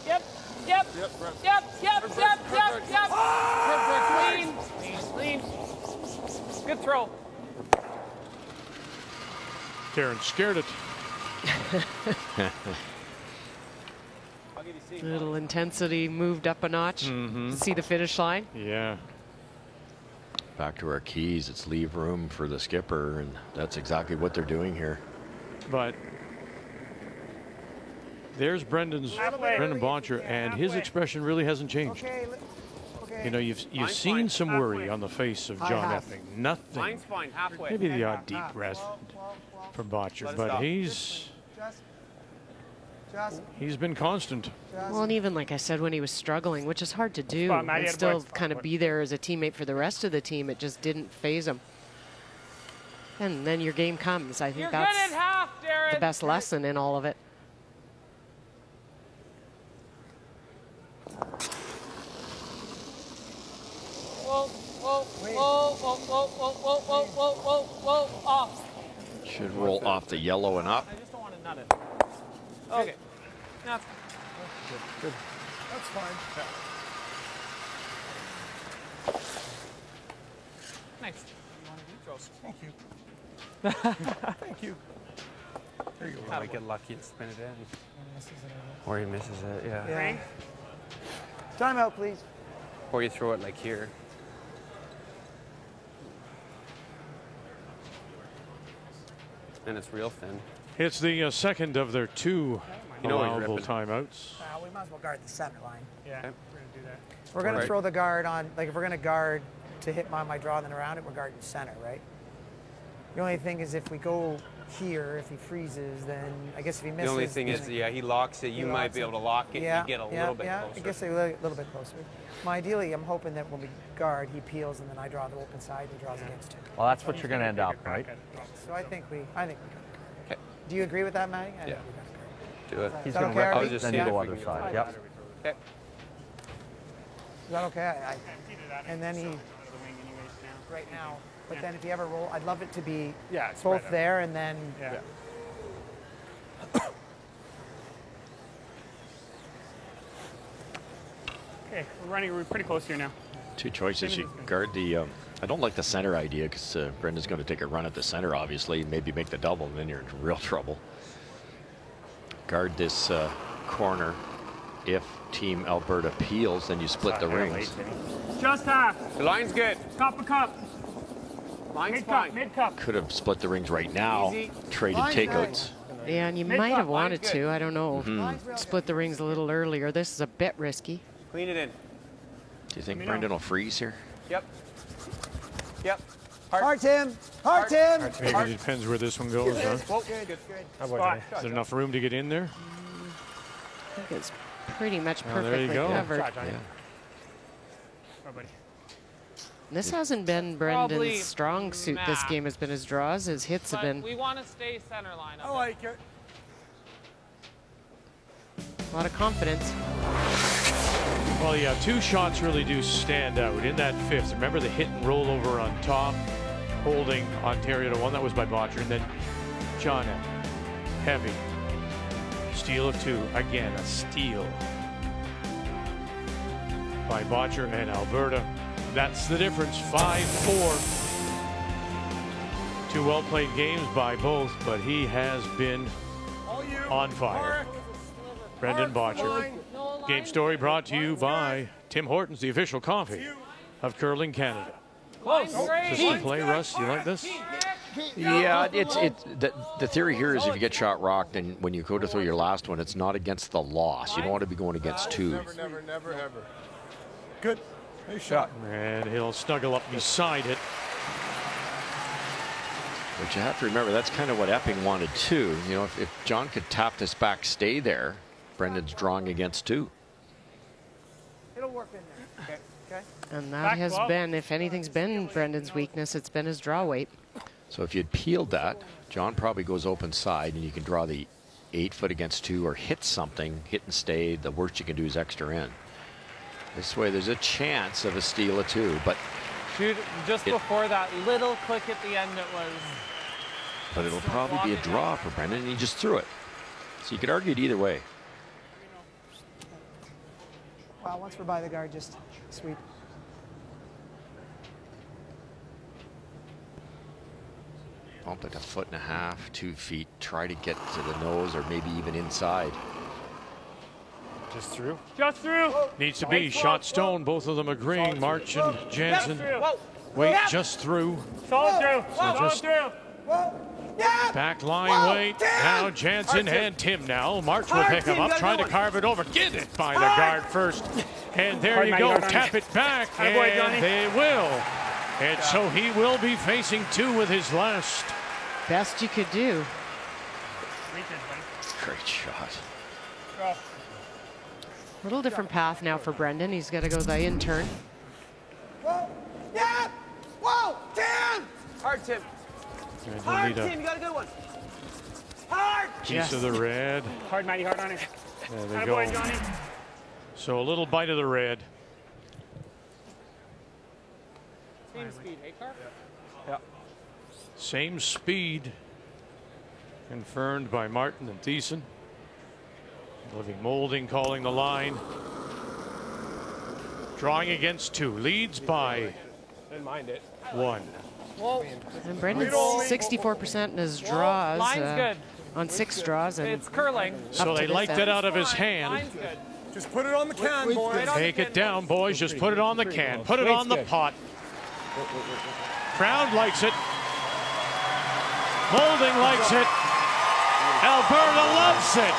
Yep. Clean. Good throw. Darren scared it. A little intensity moved up a notch. See the finish line? Yeah. Back to our keys. It's leave room for the skipper, and that's exactly what they're doing here. But There's Brendan Bottcher, and his expression really hasn't changed. You know, you've seen some worry on the face of John Epping. Nothing. Mine's fine, halfway. Maybe the odd deep breath from Bottcher, but he's been constant. Well, and even like I said, when he was struggling, which is hard to do, and still kind of be there as a teammate for the rest of the team, it just didn't faze him. And then your game comes. I think that's the best lesson in all of it. Off. Should roll off the yellow and up. I just don't want to nut it. Okay. That's good. That's fine. Nice. Thank you. Thank you. There you go. I might get lucky and spin it in. Or he misses it, yeah. Timeout, please. Or you throw it like here. And it's real thin. It's the second of their two allowable timeouts. We might as well guard the center line. Yeah, we're going to do that. We're going to throw the guard on, like if we're going to guard to hit my draw and then around it, we're guarding center, right? The only thing is if we go here, if he freezes, then I guess if he misses. The only thing is, he locks it. You might be able to lock it. Yeah, you get a little bit closer. I guess a little bit closer. Ideally, I'm hoping that when we guard, he peels and then I draw the open side and he draws against him. Well, that's what you're going to end up, right? So I think we got it. Do you agree with that, Matty? Yeah. Do it. He's going to rip it, then you go other side. Yep. Okay. Is that okay? And then he, right now, but then if you ever roll, I'd love it to be both there and then. Yeah. Okay, we're pretty close here now. Two choices. You guard the. I don't like the center idea because Brendan's going to take a run at the center, obviously, maybe make the double, and then you're in real trouble. Guard this corner. If Team Alberta peels, then you split the rings. Just half. The line's good. Cup. Line's fine. Mid-cup. Could have split the rings right now, traded takeouts. Yeah, and you might have wanted to. I don't know. Split the rings a little earlier. This is a bit risky. Clean it in. Do you think Brendan will freeze here? Yep. Yep. Hard, Tim. Hard, Tim. Maybe it depends where this one goes, huh? Whoa, good. Is there enough room to get in there? I think it's pretty much perfectly there you go. covered. This hasn't been Brendan's strong suit. This game has been his draws. His hits have been. We want to stay center line. I like it. A lot of confidence. Well, yeah, two shots really do stand out in that fifth. Remember the hit and roll over on top, holding Ontario to one. That was by Bottcher. And then John heavy. Steal of two. Again, a steal by Bottcher and Alberta. That's the difference. 5-4. Two well-played games by both, but he has been on fire. Brendan Bottcher. Game story brought to you by Tim Hortons, the official coffee of Curling Canada. Close. Is this the play, Russ? You like this? Yeah, the theory here is if you get shot rocked, and when you go to throw your last one, it's not against the loss. You don't want to be going against two. Never, ever. Good. Nice shot. And he'll snuggle up beside it. But you have to remember, that's kind of what Epping wanted too. You know, if John could tap this back, stay there, Brendan's drawing against two. It'll work in there. Okay. And that has been, if anything's been Brendan's weakness, it's been his draw weight. So if you'd peeled that, John probably goes open side, and you can draw the 8 foot against two or hit something, hit and stay. The worst you can do is extra in. This way, there's a chance of a steal of two, but shoot, just before that little click at the end, it was. But it'll probably be a draw for Brendan, and he just threw it. So you could argue it either way. Well, once we're by the guard, just sweep. Bump it 1.5 feet, 2 feet. Try to get to the nose or maybe even inside. Just through. Just through. Needs to be shot stone. Both of them agreeing. March and Jansen. Wait, just through. Solid through. So just Back line weight. Now Jansen and Tim now. March will pick him up, trying to carve it over. Get it by the guard first. And there you go. Tap it back. And they will. And so he will be facing 2 with his last. Best you could do. Great shot. Little different path now for Brendan. He's got to go the in turn. Whoa, Tim! Hard, Tim. Hard, Tim, you got a good one. Hard! Piece of the red. Hard, Matty, hard on it. There they go. Johnny. So a little bite of the red. Same speed, hey, Carp? Yeah. Same speed. Confirmed by Martin and Thiessen. Living Molding calling the line. Drawing against 2. Leads by Didn't mind it. 1. Whoa. And Brendan's 64% in his draws. Line's good. On 6 draws. And it's curling. So they liked it out of his hand. Line's good. Just put it on the can, boys. Take it down, boys. Just put it on the can. Put it on the pot. Crowd likes it. Molding likes it. Alberta loves it.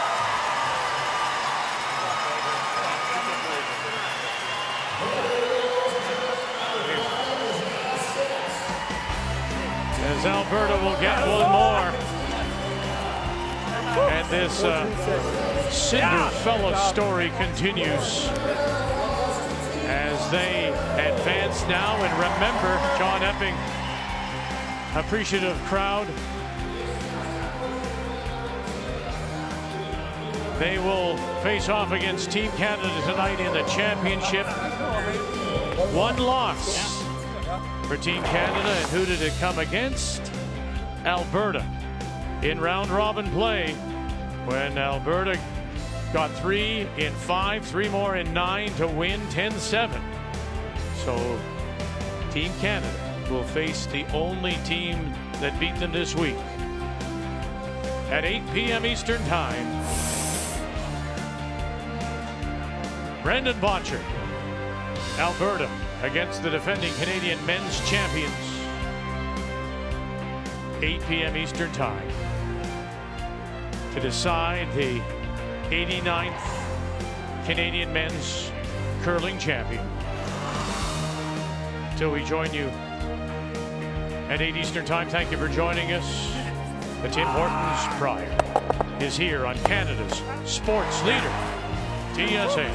As Alberta will get one more. And this Cinderfella story continues as they advance now. And remember, John Epping, appreciative crowd. They will face off against Team Canada tonight in the championship. 1 loss for Team Canada, and who did it come against? Alberta in round robin play, when Alberta got 3 in 5, 3 more in 9 to win 10-7. So Team Canada will face the only team that beat them this week at 8 p.m. Eastern Time. Brendan Bottcher, Alberta, against the defending Canadian men's champions. 8 p.m. Eastern Time to decide the 89th Canadian men's curling champion. Till we join you at 8 Eastern Time, thank you for joining us. The Tim Hortons Brier is here on Canada's sports leader, TSN.